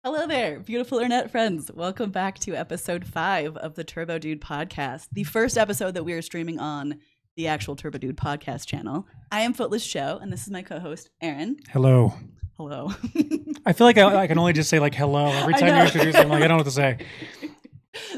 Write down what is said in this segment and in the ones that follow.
Hello there, beautiful internet friends. Welcome back to episode 5 of the Turbo Dude podcast, the first episode that we are streaming on the actual Turbo Dude podcast channel. I am Footless Jo, and this is my co-host, Aaron. Hello. Hello. I feel like I can only just say like hello every time you introduce me. I'm like, I don't know what to say.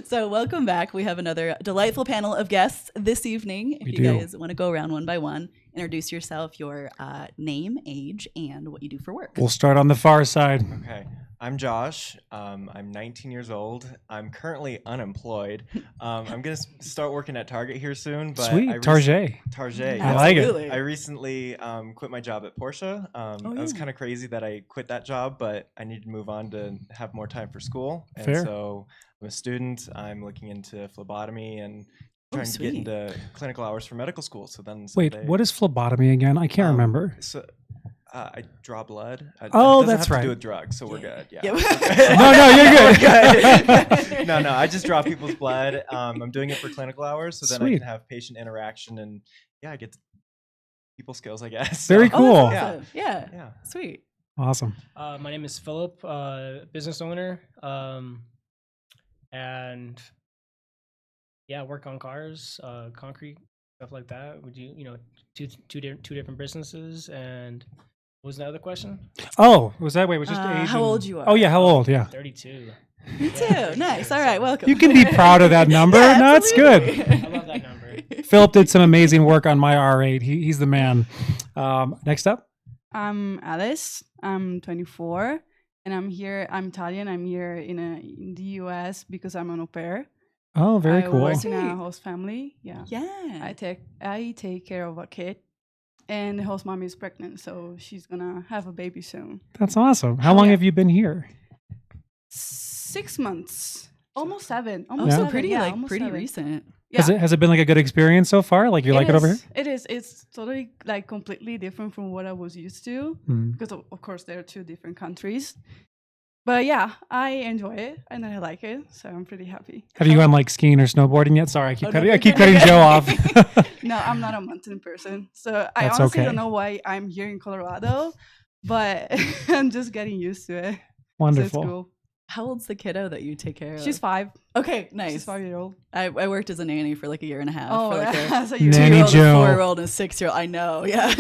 So welcome back. We have another delightful panel of guests this evening. If you guys want to go around one by one, introduce yourself, your name, age, and what you do for work. We'll start on the far side. Okay. I'm Josh. I'm 19 years old. I'm currently unemployed. I'm going to start working at Target here soon. But Sweet. Target. Target. I like it. I recently quit my job at Porsche. It was kind of crazy that I quit that job, but I needed to move on to have more time for school. And Fair. So I'm a student. I'm looking into phlebotomy and trying to get into clinical hours for medical school. So then Wait, what is phlebotomy again? I can't remember. So I draw blood. Oh, it doesn't that's have right. to do with drugs, so we're good. Yeah. No, you're good. No, I just draw people's blood. I'm doing it for clinical hours, so then Sweet. I can have patient interaction and I get people skills, I guess. Very So, cool. Awesome. Yeah. Sweet. Awesome. My name is Philip, business owner, and work on cars, concrete, stuff like that. Would you two different businesses? And what was the other question? Oh, was that was just age? How old you are? Oh yeah, how old? Yeah. 32. Me too. Nice. All right. Welcome. You can be proud of that number. Yeah, no, it's good. absolutely. I love that number. Philip did some amazing work on my R8. He's the man. Next up. I'm Alice. I'm 24, and I'm here. I'm Italian. I'm here in the US because I'm an au pair. Oh, very cool. I work in a host family. Yeah. Yeah. I take care of a kid, and the host mom is pregnant, so she's gonna have a baby soon. That's awesome. How long have you been here? 6 months, almost 7. Oh, Almost so 7, pretty yeah, like almost pretty 7. recent. Yeah. Has it been like a good experience so far? Like you like it over here? It is. It's totally like completely different from what I was used to because of course there are 2 different countries. But yeah, I enjoy it and I like it, so I'm pretty happy. Have you gone like skiing or snowboarding yet? Sorry, I keep no. cutting Joe off. No, I'm not a mountain person, so I That's honestly okay. don't know why I'm here in Colorado, but I'm just getting used to it. Wonderful. So it's cool. How old's the kiddo that you take care of? She's 5. Okay, nice. She's 5-year-old. I worked as a nanny for like a year and a half. Oh, for like yeah. a So you Nanny 2-year-old, Joe. a 4-year-old, and a 6-year-old. I know, yeah.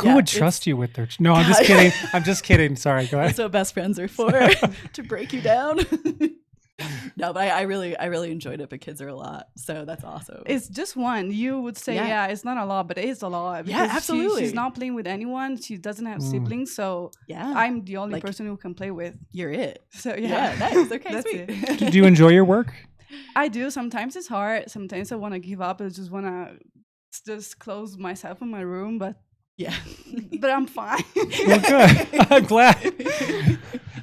Who would trust you with their... No, I'm just kidding. I'm just kidding. Sorry, go ahead. That's what best friends are for, to break you down. No, but I really enjoyed it, but kids are a lot, so that's awesome. It's just one. You would say, Yeah. it's not a lot, but it is a lot. Yeah, because absolutely. She's not playing with anyone. She doesn't have siblings, so yeah, I'm the only Like- person who can play with. you're it. So Yeah, nice. Okay, That's sweet. it. Do you enjoy your work? I do. Sometimes it's hard. Sometimes I want to give up. I just want to just close myself in my room, but Yeah. I'm fine. Well, good. I'm glad.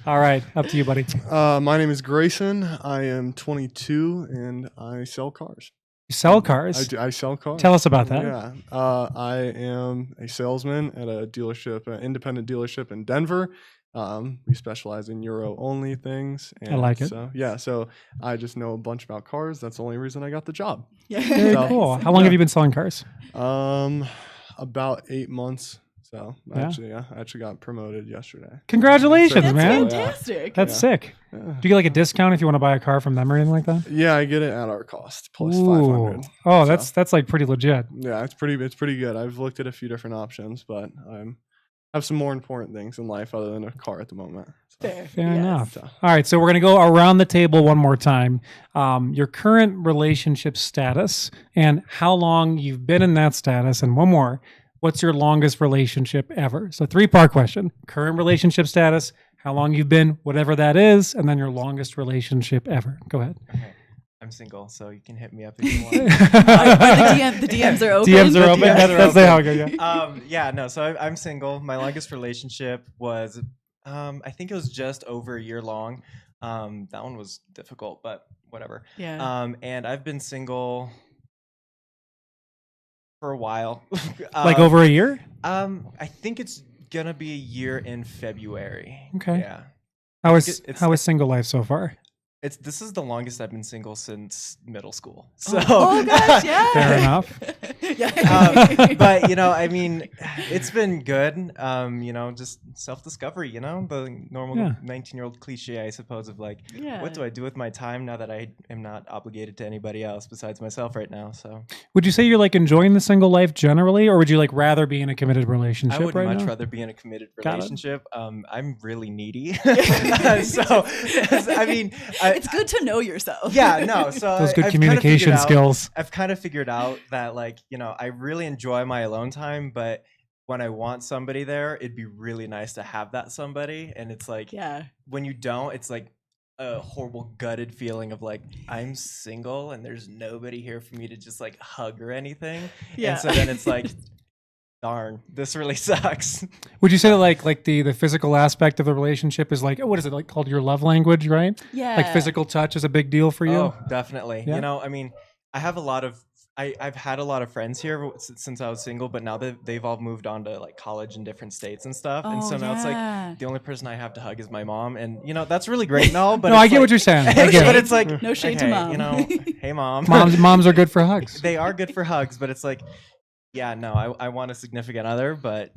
All right, up to you, buddy. My name is Grayson. I am 22 and I sell cars. You sell cars. I sell cars. Tell us about that. Yeah. I am a salesman at a dealership, an independent dealership in Denver. We specialize in Euro only things. And I like it. So I just know a bunch about cars. That's the only reason I got the job. Very So- cool. How long have you been selling cars? About 8 months. So Yeah. I actually got promoted yesterday. Congratulations, That's man. fantastic. That's sick. Yeah. Do you get like a discount if you want to buy a car from them or anything like that? Yeah, I get it at our cost plus Ooh. 500. Oh, So- that's like pretty legit. Yeah, it's pretty good. I've looked at a few different options, but I have some more important things in life other than a car at the moment. So, Fair enough. So- All right, so we're going to go around the table one more time. Your current relationship status and how long you've been in that status, and one more. What's your longest relationship ever? So 3-part question. Current relationship status, how long you've been, whatever that is, and then your longest relationship ever. Go ahead. Okay. I'm single, so you can hit me up if you want. the DMs are open. DMs are open. DMs are That's how it goes. Yeah. So I'm single. My longest relationship was, I think it was just over a year long. That one was difficult, but whatever. Yeah. And I've been single for a while. Like over a year? I think it's gonna be a year in February. Okay. Yeah. How it's- is single life so far? This is the longest I've been single since middle school. So Oh gosh, yeah. Fair enough. Yeah. but I mean, it's been good. Just self-discovery. The normal Yeah. 19-year-old cliche, I suppose, of like, Yeah. what do I do with my time now that I am not obligated to anybody else besides myself right now? So Would you say you're like enjoying the single life generally, or would you like rather be in a committed relationship I would right much now? rather be in a committed Got it. relationship. I'm really needy, so I mean, It's good to know yourself. yeah, no. So Those good I've communication kind of figured out- skills. I've kind of figured out that I really enjoy my alone time, but when I want somebody there, it'd be really nice to have that somebody. And it's like Yeah. when you don't, it's like a horrible gutted feeling of like I'm single and there's nobody here for me to just like hug or anything. Yeah. And so then it's like, darn, this really sucks. Would you say that like the physical aspect of the relationship is like, what is it like called your love language, right? Yeah. Like physical touch is a big deal for you? Oh, definitely. Yeah. I mean, I have a lot of I've had a lot of friends here since I was single, but now that they've all moved on to like college in different states and stuff, and so now it's like the only person I have to hug is my mom, and that's really great and all. But No, I get what you're saying. I get but it. it's like No shade to okay, mom. Hey mom. Moms are good for hugs. They are good for hugs, but it's like, yeah, no, I want a significant other, but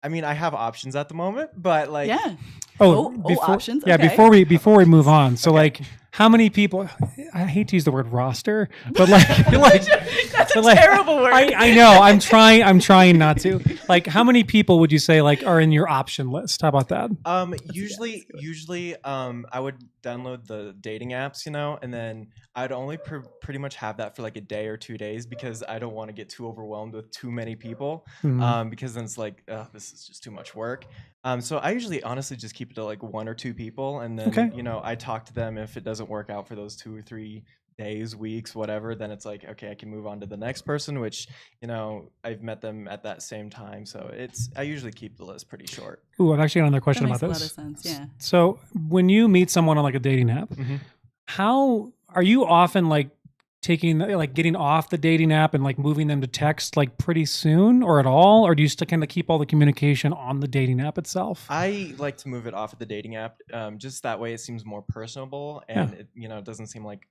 I mean, I have options at the moment, but like, Yeah. Oh, options. Yeah, Okay. before we move on. So like, how many people? I hate to use the word roster, but like, That's a terrible word. I know. I'm trying not to. Like, how many people would you say like are in your option list? How about that? Usually, I would download the dating apps, and then I'd only pretty much have that for like a day or 2 days because I don't want to get too overwhelmed with too many people. Mhm. Because then it's like, this is just too much work. So I usually honestly just keep it to like 1 or 2 people, and then Okay. I talk to them. If it doesn't work out for those 2 or 3 days, weeks, whatever, then it's like, okay, I can move on to the next person, which I've met them at that same time. So I usually keep the list pretty short. Ooh, I've actually got another That question makes about a lot this. of sense. Yeah. So when you meet someone on like a dating app, how are you often like getting off the dating app and like moving them to text like pretty soon or at all, or do you still kind of keep all the communication on the dating app itself? I like to move it off of the dating app, just that way it seems more personable, and it doesn't seem like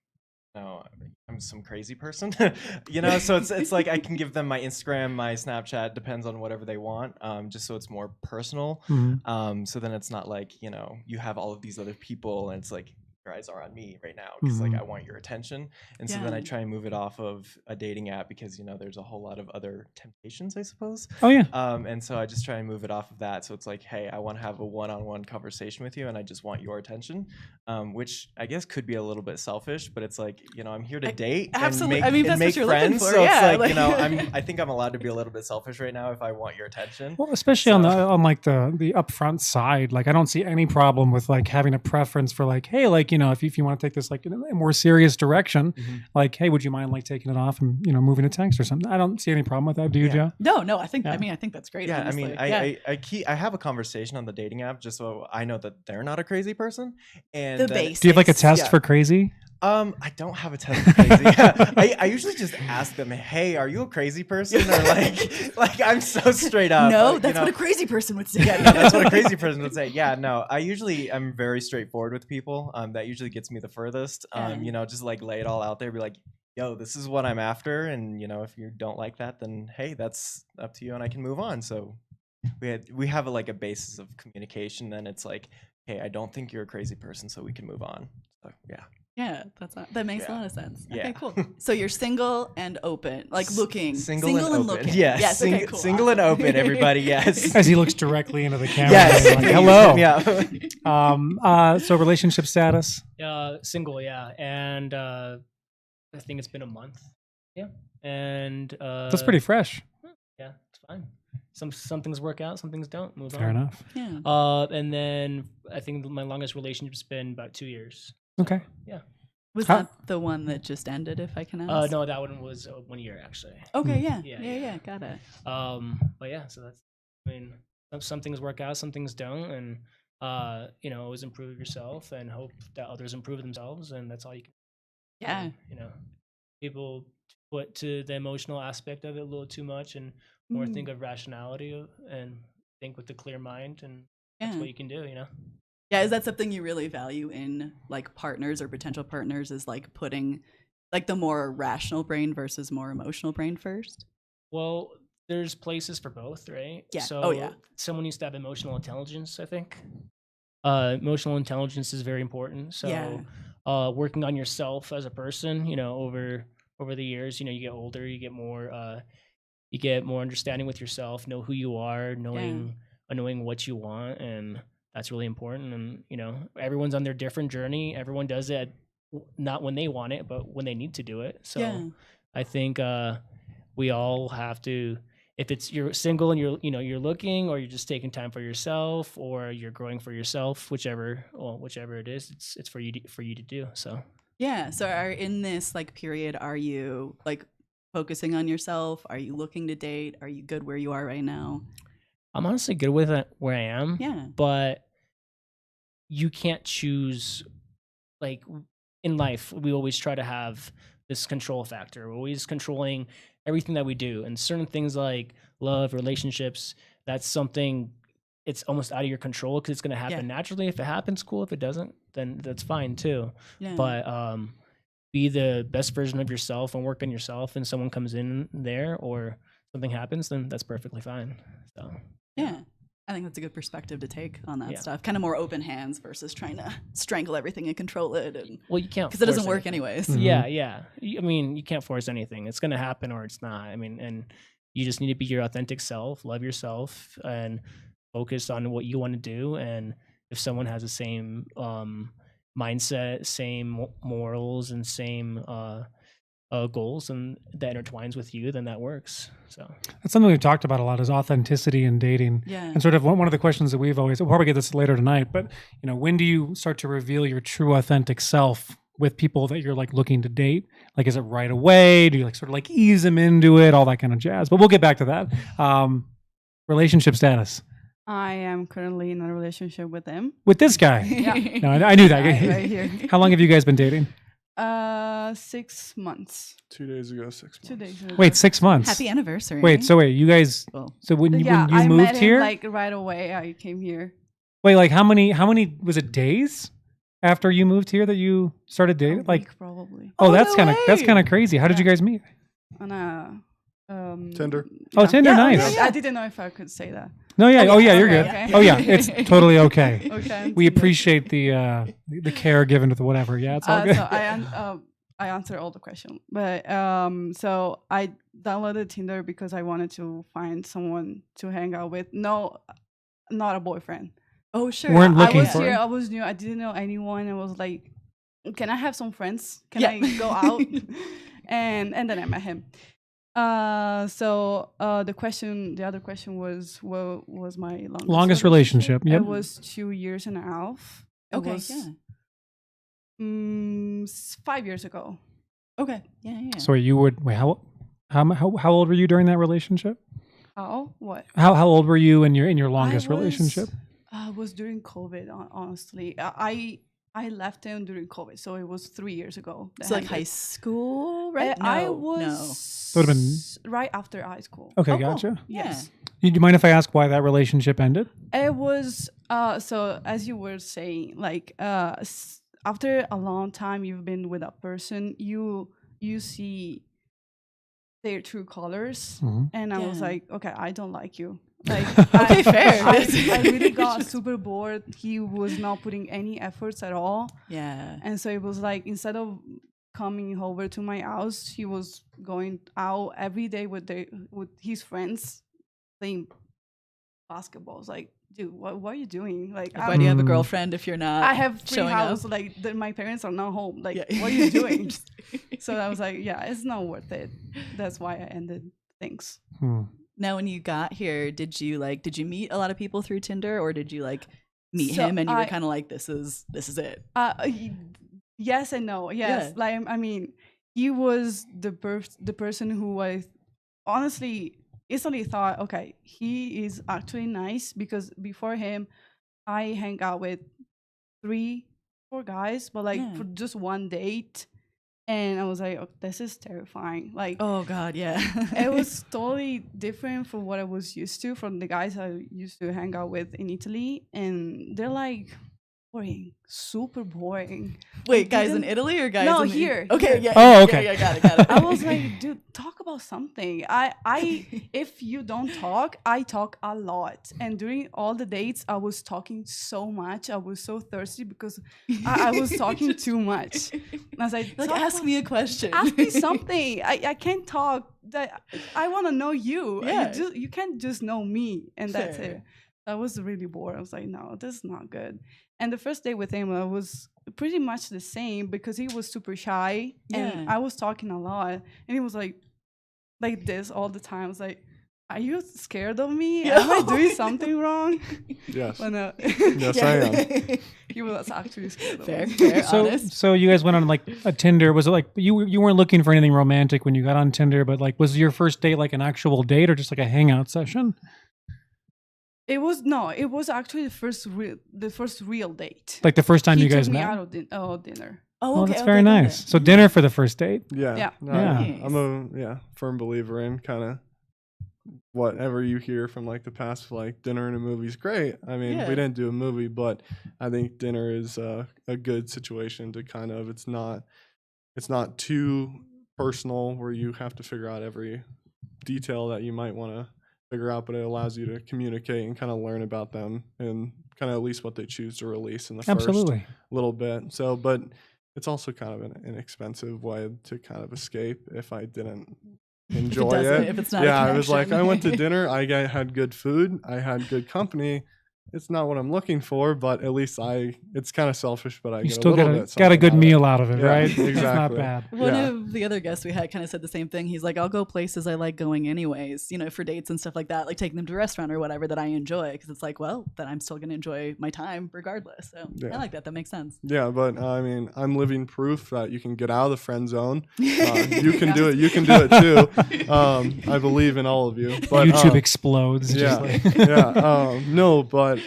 I'm some crazy person, So it's like I can give them my Instagram, my Snapchat, depends on whatever they want, just so it's more personal. So then it's not like you have all of these other people, and it's like your eyes are on me right now because like I want your attention, and so then I try and move it off of a dating app because there's a whole lot of other temptations, I suppose. Oh yeah. And so I just try and move it off of that. So it's like, hey, I want to have a one-on-one conversation with you, and I just want your attention, which I guess could be a little bit selfish, but it's like I'm here to date absolutely. and I mean, and that's what make you're looking friends. for, So yeah, it's like like- I think I'm allowed to be a little bit selfish right now if I want your attention. Well, especially on the upfront side, like I don't see any problem with like having a preference for like, hey, like if you want to take this like in a more serious direction, like, hey, would you mind like taking it off and moving to text or something? I don't see any problem with that. Do you, Joe? No. I think that's great. Yeah, honestly. I have a conversation on the dating app just so I know that they're not a crazy person. And The then- basics. Do you have like a test Yeah. for crazy? I don't have a test for crazy. I usually just ask them, hey, are you a crazy person? Or like I'm so straight up. No, like, that's what a crazy person would say. yeah, no, that's what a crazy person would say. Yeah, no, I usually am very straightforward with people. That usually gets me the furthest. Just like lay it all out there, be like, yo, this is what I'm after, and if you don't like that, then hey, that's up to you, and I can move on. So we have like a basis of communication. Then it's like, hey, I don't think you're a crazy person, so we can move on. So yeah. Yeah, that makes a lot of sense. Yeah. Okay, cool. So you're single and open, like looking. Single and open. looking. Yes. Yes. Okay, cool. Single and awesome. open, everybody. Yes. As he looks directly into the camera. Yes. like, hello. Yeah. So relationship status. Single, yeah, and I think it's been a month. Yeah, and That's pretty fresh. Yeah, it's fine. Some things work out, some things don't. Move Fair on. enough. Yeah. And then I think my longest relationship's been about 2 years. Okay. Yeah. Was that the one that just ended, if I can ask? No, that one was 1 year actually. Okay, yeah. Yeah, Yeah, yeah. got it. But yeah, so that's. I mean, some things work out, some things don't, and always improve yourself and hope that others improve themselves, and that's all you can. Yeah. People put to the emotional aspect of it a little too much, and more think of rationality and think with a clear mind, and that's what you can do. Yeah, is that something you really value in like partners or potential partners, is like putting like the more rational brain versus more emotional brain first? Well, there's places for both, right? Yeah. So Oh, yeah. someone needs to have emotional intelligence, I think. Emotional intelligence is very important. So Yeah. working on yourself as a person, you know, over the years, you know, you get older, you get more understanding with yourself, know who you are, knowing what you want, and that's really important. And you know, everyone's on their different journey. Everyone does it not when they want it, but when they need to do it. So Yeah. I think we all have to, if it's you're single and you're looking, or you're just taking time for yourself, or you're growing for yourself, whichever it is, it's for you to do. So Yeah. So are in this like period, are you like focusing on yourself? Are you looking to date? Are you good where you are right now? I'm honestly good with it where I am. Yeah. But you can't choose. Like in life, we always try to have this control factor. We're always controlling everything that we do, and certain things like love, relationships, that's something, it's almost out of your control because it's going to happen naturally. If it happens, cool. If it doesn't, then that's fine too. Yeah. But be the best version of yourself and work on yourself, and someone comes in there or something happens, then that's perfectly fine. So yeah. I think that's a good perspective to take on that Yeah. stuff. Kind of more open hands versus trying to strangle everything and control it, and well, you can't, because it doesn't force work anything. anyways. Mhm. Yeah. I mean, you can't force anything. It's going to happen or it's not. I mean, and you just need to be your authentic self, love yourself, and focus on what you want to do. And if someone has the same mindset, same morals, and same goals, and that intertwines with you, then that works. So That's something we've talked about a lot, is authenticity in dating. Yeah. And sort of one of the questions that we'll probably get this later tonight, but you know, when do you start to reveal your true authentic self with people that you're like looking to date? Like, is it right away? Do you like sort of like ease them into it, all that kind of jazz? But we'll get back to that. Relationship status I am currently in a relationship with him. with this guy. Yeah. No, I knew that. Right here. How long have you guys been dating? 6 months. 2 days ago, 6 months. 2 days ago. Wait, 6 months. Happy anniversary. Wait, so you guys, Well, so when you I moved met him, here, like right away. I came here. wait, like how many, was it days after you moved here that you started A dating? Like, week probably. oh, Oh, that's no kind of way. crazy. How did you Yeah. guys meet? On Tinder. Oh, Tinder, Yeah, nice. yeah. I didn't know if I could say that. No, yeah, oh yeah, you're good. Okay. Oh yeah, it's totally okay. Okay. We appreciate the care given to the whatever. Yeah, it's all good. So I answered all the questions, but so I downloaded Tinder because I wanted to find someone to hang out with. No, not a boyfriend. oh sure. Weren't I looking was for here. it. I was new. I didn't know anyone. I was like, can I have some friends? Can Yeah. I go out? and then I met him. So the other question was, what was my Longest relationship. Yep. It was 2 years and a half. It Okay. was, Yeah. 5 years ago. Okay. Yeah. Yeah. So you would wait. How old were you during that relationship? How? What? How old were you in your longest relationship? I was during COVID. Honestly, I left him during COVID, so it was 3 years ago. that So like I high did. school, right? I No, was That would've been- right after high school. Okay, Oh, cool. gotcha. Yeah. Yes. Do you mind if I ask why that relationship ended? It was so as you were saying, like after a long time you've been with a person, you see their true colors, Mhm. and I was Yeah. like, okay, I don't like you. Like, Okay, fair. I really got super bored. He was not putting any efforts at all, Yeah. and so it was like, instead of coming over to my house, he was going out every day with his friends playing basketball. It's like, dude, what are you doing? Like, Like, why do you have a Mm. girlfriend if you're not? I have free showing house. up? Like, my parents are not home. Like, Yeah. what are you doing? So I was like, yeah, it's not worth it. That's why I ended things. Hmm. Now, when you got here, did you meet a lot of people through Tinder, or did you like meet So him and you were I- kind of like, this is it? Yes and no. Yes, Yeah. like, I mean, he was the person who I honestly instantly thought, okay, he is actually nice, because before him, I hang out with 3-4 guys, but like Yeah. for just one date, and I was like, oh, this is terrifying. Like, Oh God, yeah. it was totally different from what I was used to from the guys I used to hang out with in Italy, and they're like boring, super boring. Wait, guys in didn't- Italy or guys No, in here, Okay, here. yeah. Oh, yeah, okay. Yeah, got it. I was like, dude, talk about something. If you don't talk, I talk a lot. And during all the dates, I was talking so much. I was so thirsty because I was talking too much. And I was like, Like, "Talk ask about- me a question. ask me something. I can't talk. I want to know you. Yeah. You can't just know me, and that's Fair. it. I was really bored. I was like, no, this is not good. And the first day with him, I was pretty much the same because he was super shy, Yeah. and I was talking a lot, and he was like this all the time. I was like, are you scared of me? Yeah. Am I doing something wrong? Yes. But no. Yes, I am. He was actually scared of Fair, me. fair, So, honest. so you guys went on like a Tinder. Was it like you weren't looking for anything romantic when you got on Tinder, but like was your first date like an actual date or just like a hangout session? It was actually the first real date. Like the first time He you guys took me met? out of dinner. Oh, Oh, okay, that's okay, very got nice. it. So dinner for the first date. Yeah. Yeah. No, Yeah. I'm a firm believer in kind of whatever you hear from like the past, like dinner and a movie is great. I mean, Yeah. we didn't do a movie, but I think dinner is a good situation to kind of it's not too personal where you have to figure out every detail that you might want to figure out, but it allows you to communicate and kind of learn about them and kind of at least what they choose to release in the Absolutely. first little bit. So, but it's also kind of an inexpensive way to kind of escape if I didn't enjoy doesn't- it. if it's not a Yeah, I was like, connection. I went to dinner, had good food, I had good company. It's not what I'm looking for, but at least it's kind of selfish, but I You get still a got little a bit got a something good out of meal out of it, Yeah, right? It's not exactly. bad. One Yeah. of the other guests we had kind of said the same thing. He's like, I'll go places I like going anyways, for dates and stuff like that, like taking them to a restaurant or whatever that I enjoy. Because it's like, well, then I'm still going to enjoy my time regardless. So Yeah. I like that. That makes sense. Yeah, but I mean, I'm living proof that you can get out of the friend zone. You can do it. You can do it too. I believe in all of you. But YouTube explodes. yeah, Just like, yeah. No, but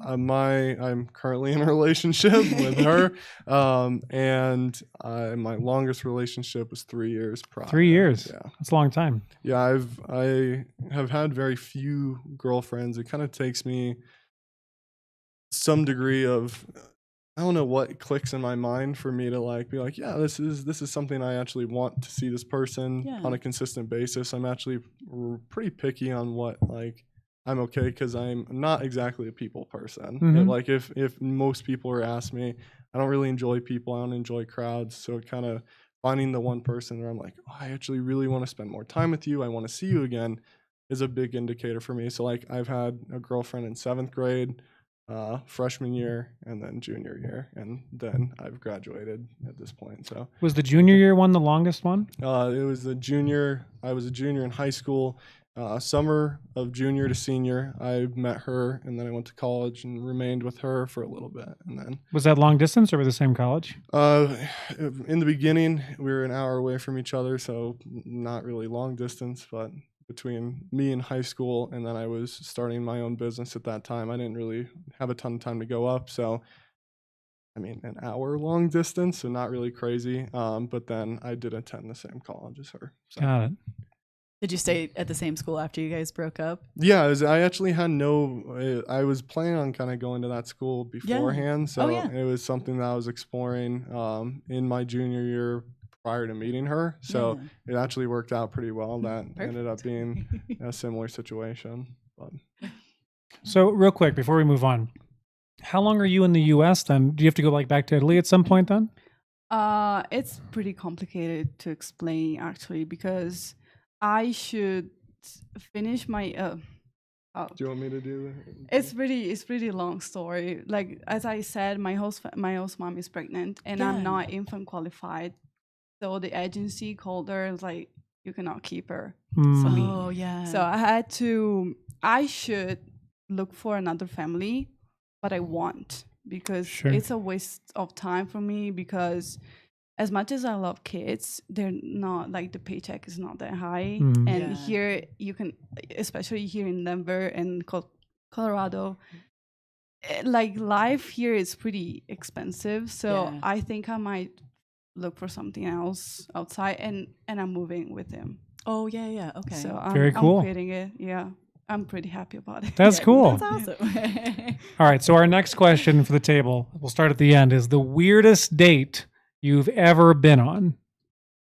I'm currently in a relationship with her, and my longest relationship was 3 years prior. 3 years. Yeah. That's a long time. Yeah, I have had very few girlfriends. It kind of takes me some degree of I don't know what clicks in my mind for me to like be like, yeah, this is something I actually want to see this person Yeah. on a consistent basis. I'm actually pretty picky on what like I'm okay because I'm not exactly a people person. Mhm. Like if most people are asked me, I don't really enjoy people. I don't enjoy crowds. So kind of finding the one person where I'm like, oh, I actually really want to spend more time with you. I want to see you again is a big indicator for me. So like I've had a girlfriend in 7th grade, freshman year, and then junior year, and then I've graduated at this point. So Was the junior year one the longest one? it was a junior. I was a junior in high school. Summer of junior to senior, I met her, and then I went to college and remained with her for a little bit. And then Was that long distance or were the same college? in the beginning, we were an hour away from each other, so not really long distance, but between me and high school, and then I was starting my own business at that time. I didn't really have a ton of time to go up, so I mean, an hour long distance, so not really crazy. But then I did attend the same college as her. So. Got it. Did you stay at the same school after you guys broke up? Yeah, I actually had I was planning on kind of going to that school beforehand, so yeah. it was something that I was exploring in my junior year prior to meeting her. So it actually worked out pretty well. That ended up being a similar situation. But. So real quick before we move on, how long are you in the U.S. then? Do you have to go like back to Italy at some point then? It's pretty complicated to explain actually because I should finish my Do you want me to do it? It's pretty long story. Like as I said, my host mom is pregnant and Yeah. I'm not infant qualified. So the agency called her and was like, you cannot keep her. Hmm. me. Oh, yeah. So I should look for another family, but I won't because Sure. it's a waste of time for me because as much as I love kids, they're not like the paycheck is not that high. Mm. And Yeah. here you can, especially here in Denver and Colorado, like life here is pretty expensive. So Yeah. I think I might look for something else outside and I'm moving with him. Oh, yeah. Okay. So Very cool. I'm quitting it. Yeah. I'm pretty happy about it. That's cool. That's awesome. All right. So our next question for the table, we'll start at the end, is the weirdest date you've ever been on?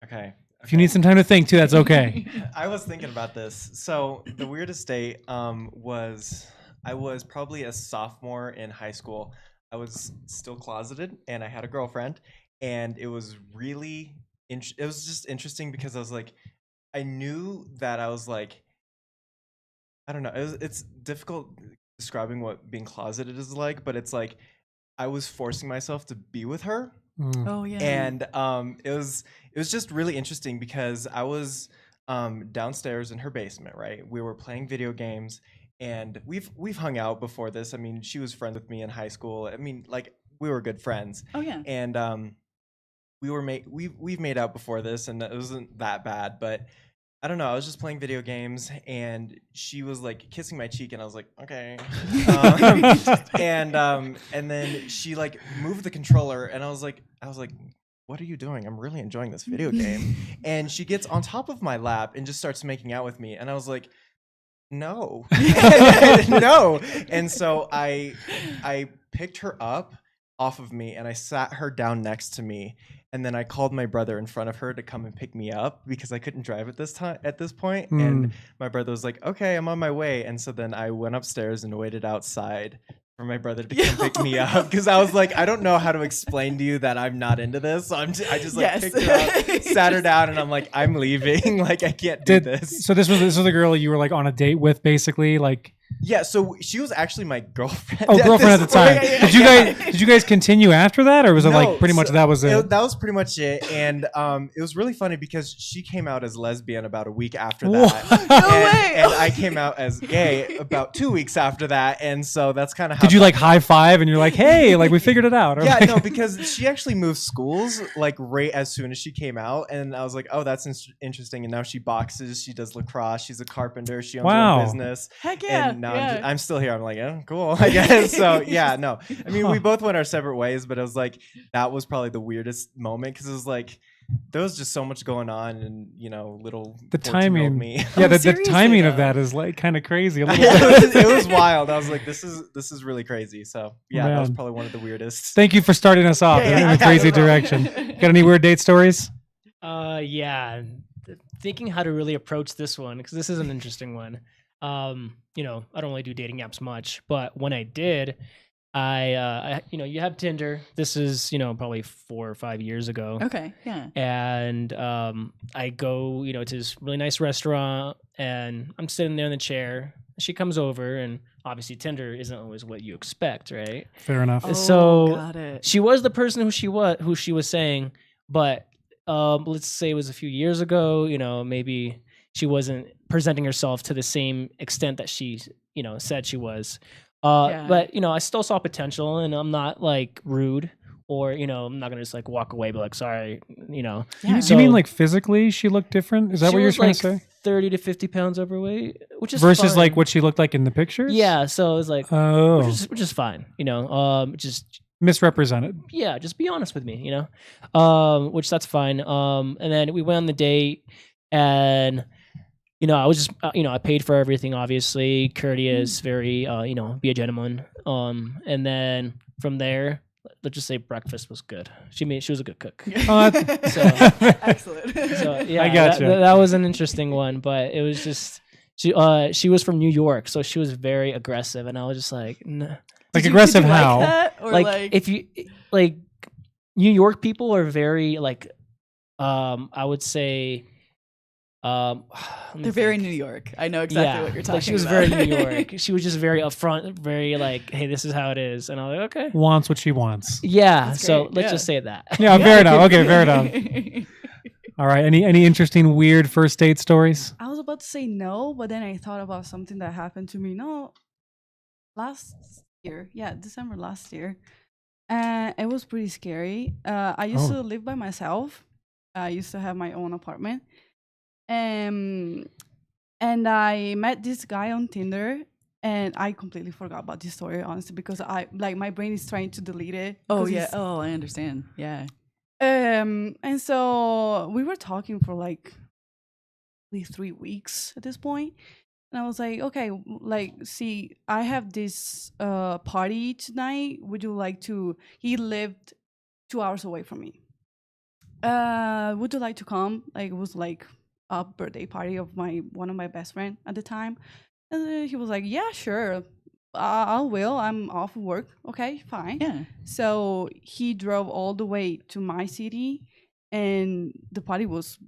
Okay. If you need some time to think too, that's okay. I was thinking about this. So the weirdest date was I was probably a sophomore in high school. I was still closeted and I had a girlfriend, and it was really it was just interesting because I was like, I knew that I was like, I don't know. It's difficult describing what being closeted is like, but it's like I was forcing myself to be with her. Oh yeah. And it was just really interesting because I was downstairs in her basement, right? We were playing video games, and we've hung out before this. I mean, she was friends with me in high school. I mean, like, we were good friends. Oh yeah. And we've made out before this, and it wasn't that bad, but I don't know. I was just playing video games, and she was like kissing my cheek, and I was like, okay. And then she like moved the controller, and I was like, what are you doing? I'm really enjoying this video game. And she gets on top of my lap and just starts making out with me, and I was like, no, no. And so I picked her up off of me, and I sat her down next to me. And then I called my brother in front of her to come and pick me up because I couldn't drive at this point. And my brother was like, okay, I'm on my way. And so then I went upstairs and waited outside for my brother to come pick me up, because I was like, I don't know how to explain to you that I'm not into this. So I just like picked her up, sat her down, and I'm like, I'm leaving. Like, I can't do this. So this was the girl you were like on a date with, basically, like. Yeah, so she was actually my girlfriend. Oh, girlfriend at the time. Did you guys continue after that, or was it like pretty much that was it? That was pretty much it, and it was really funny because she came out as lesbian about a week after that. No way! And I came out as gay about 2 weeks after that, and so that's kind of how. Did you like high five and you're like, hey, like we figured it out? Or yeah, like... no, because she actually moved schools like right as soon as she came out, and I was like, oh, that's interesting. And now she boxes, she does lacrosse, she's a carpenter, she owns her own business. Heck yeah! And now I'm still here. I'm like, oh, cool, I guess. So yeah, no. I mean, we both went our separate ways, but it was like that was probably the weirdest moment because it was like there was just so much going on, and little the timing. Me. Yeah, the timing of that is like kind of crazy. A little bit. It was wild. I was like, this is really crazy. So yeah, that was probably one of the weirdest. Thank you for starting us off in a crazy direction. Got any weird date stories? Yeah. Thinking how to really approach this one, because this is an interesting one. I don't really do dating apps much, but when I did, I you have Tinder. This is, probably 4 or 5 years ago. Okay. Yeah. And I go, to this really nice restaurant, and I'm sitting there in the chair. She comes over, and obviously Tinder isn't always what you expect, right? Fair enough. Oh, so got it. she was the person who she was saying, but let's say it was a few years ago, maybe she wasn't presenting herself to the same extent that she, said she was. But, I still saw potential, and I'm not like rude, or, I'm not going to just like walk away, be like, sorry, Yeah. Do you mean like physically she looked different? Is that what you're trying to say? 30 to 50 pounds overweight, which is versus fine. like what she looked like in the pictures? Yeah. So it was like, which is fine, just misrepresented. Yeah. Just be honest with me, which that's fine. And then we went on the date, and I was just, I paid for everything, obviously, courteous, very, be a gentleman. And then from there, let's just say breakfast was good. She was a good cook. Excellent. So yeah, I got you. That was an interesting one, but it was just, she was from New York, so she was very aggressive, and I was just like, nah. Like aggressive did you how? Like that? Or like if you like, New York people are very like, I would say. They're very New York. I know exactly what you're talking about. She was very New York. She was just very upfront, very like, hey, this is how it is. And I was like, okay. Wants what she wants. Yeah. So let's just say that. Yeah, fair enough. Okay, fair enough. All right. Any interesting weird first date stories? I was about to say no, but then I thought about something that happened to me last year. Yeah, December last year. And it was pretty scary. I used to live by myself. I used to have my own apartment. And I met this guy on Tinder, and I completely forgot about this story, honestly, because my brain is trying to delete it. Oh yeah. Oh, I understand. Yeah. And so we were talking for like 3 weeks at this point, And I was like, okay, like, see, I have this party tonight. Would you like to? He lived 2 hours away from me. Would you like to come? Like, it was like a birthday party of one of my best friend at the time. And then he was like, yeah, sure. I will. I'm off work. Okay, fine. Yeah. So he drove all the way to my city, and the party was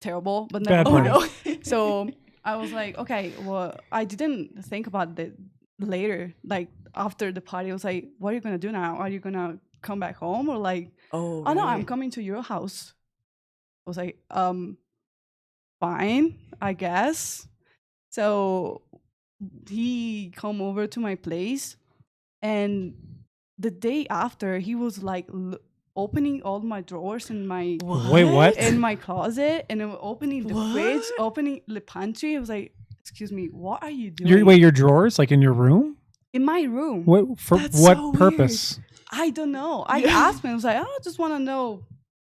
terrible. But Bad never party. mind. So I was like, okay, well, I didn't think about that later. Like after the party, I was like, what are you gonna do now? Are you gonna come back home or like? Oh, Oh no, I'm right. coming to your house. I was like, fine, I guess. So he come over to my place, and the day after he was like opening all my drawers in my Wait, what? in my closet, and then opening the fridge, What? opening the pantry. I was like, excuse me, what are you doing? Your drawers, like in your room? In my room. What for? That's what so purpose? I don't know. I asked him. I was like, I just want to know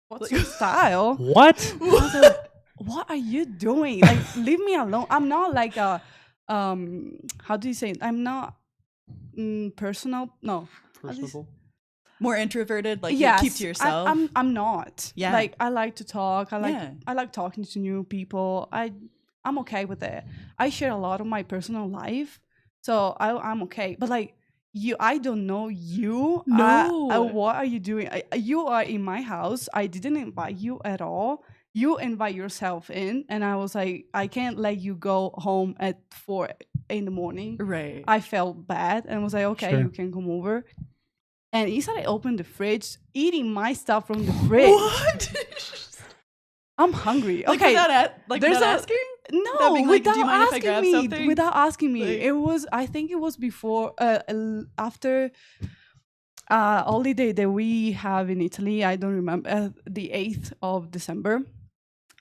what's your style. What? I was like, what are you doing? Like, leave me alone. I'm not like a how do you say it? I'm not personal. No. Personable. More introverted, like Yes, you keep to yourself. I'm not. Yeah. Like I like to talk. Yeah. I like talking to new people. I'm okay with it. I share a lot of my personal life, so I'm okay. But like you, I don't know you. No. What are you doing? You are in my house. I didn't invite you at all. You invite yourself in, and I was like, I can't let you go home at 4 in the morning. Right. I felt bad and was like, okay, Sure. you can come over. And he started opening the fridge, eating my stuff from the fridge. What? I'm hungry. Like Okay, without asking? no, being like, "Do without you mind if I asking grab me. something?" Without asking me, Like- it was. I think it was before, after holiday that we have in Italy. I don't remember the 8th of December.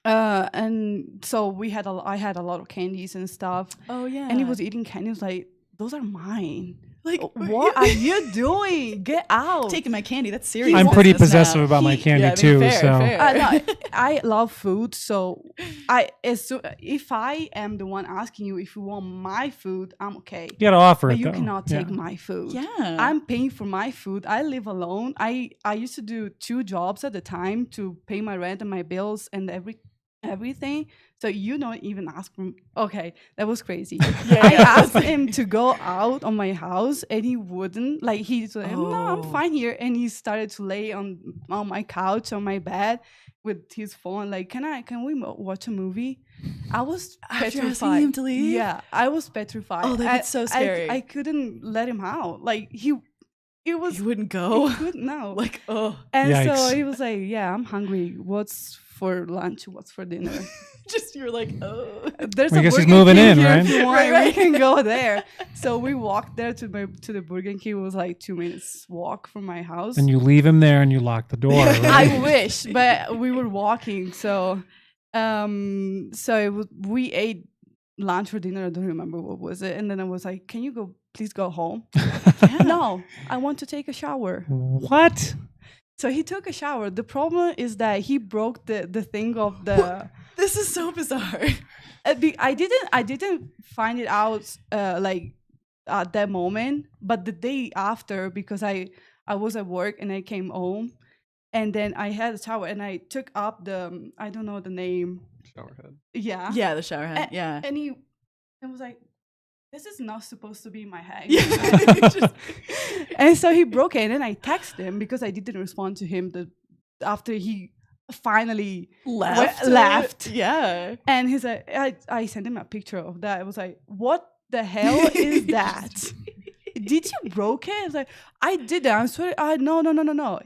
And so I had a lot of candies and stuff, Oh yeah. and he was eating candy. He was like, "Those are mine. like, What are you doing? Get out!" taking my candy? That's serious. I'm pretty business possessive now. about my He- candy Yeah, I mean, too. fair, so fair. No, I love food, so if I am the one asking you if you want my food, I'm okay. you gotta offer But it. you though. cannot take Yeah. my food. Yeah. I'm paying for my food. I live alone. I used to do 2 jobs at a time to pay my rent and my bills and everything. So you don't even ask for. Okay, that was crazy. I asked him to go out on my house, and he wouldn't. Like he's like, no, I'm Oh. fine here. And he started to lay on my couch on my bed with his phone. Like, can we watch a movie? I was After asking petrified. him to leave? Yeah, I was petrified. Oh, that's so scary. I couldn't let him out. Like it was. He wouldn't He go. couldn't no. Like, oh. And Yikes. so he was like, "Yeah, I'm hungry. What's for lunch? What's for dinner?" Just you're like, oh. There's I a guess he's Burger moving King in, here right? if you want, Right, right. we can go there. So we walked there to the Burger King. It was like 2 minutes walk from my house. And you leave him there and you lock the door. Right? I wish, but we were walking. So we ate lunch for dinner. I don't remember what was it. And then I was like, "Can you please go home?" No, I want to take a shower. What? So he took a shower. The problem is that he broke the thing of the. This is so bizarre. I didn't find it out like at that moment, but the day after, because I was at work and I came home, and then I had a shower and I took up the I don't know the name. Showerhead. Yeah. Yeah, the shower head. Yeah. And he was like, "This is not supposed to be my head." Yeah. And so he broke it, and then I texted him because I didn't respond to him after he finally left. Yeah. And he's like, I sent him a picture of that. I was like, "What the hell is that? Did you broke it?" I was like, "I did that. I swear. No.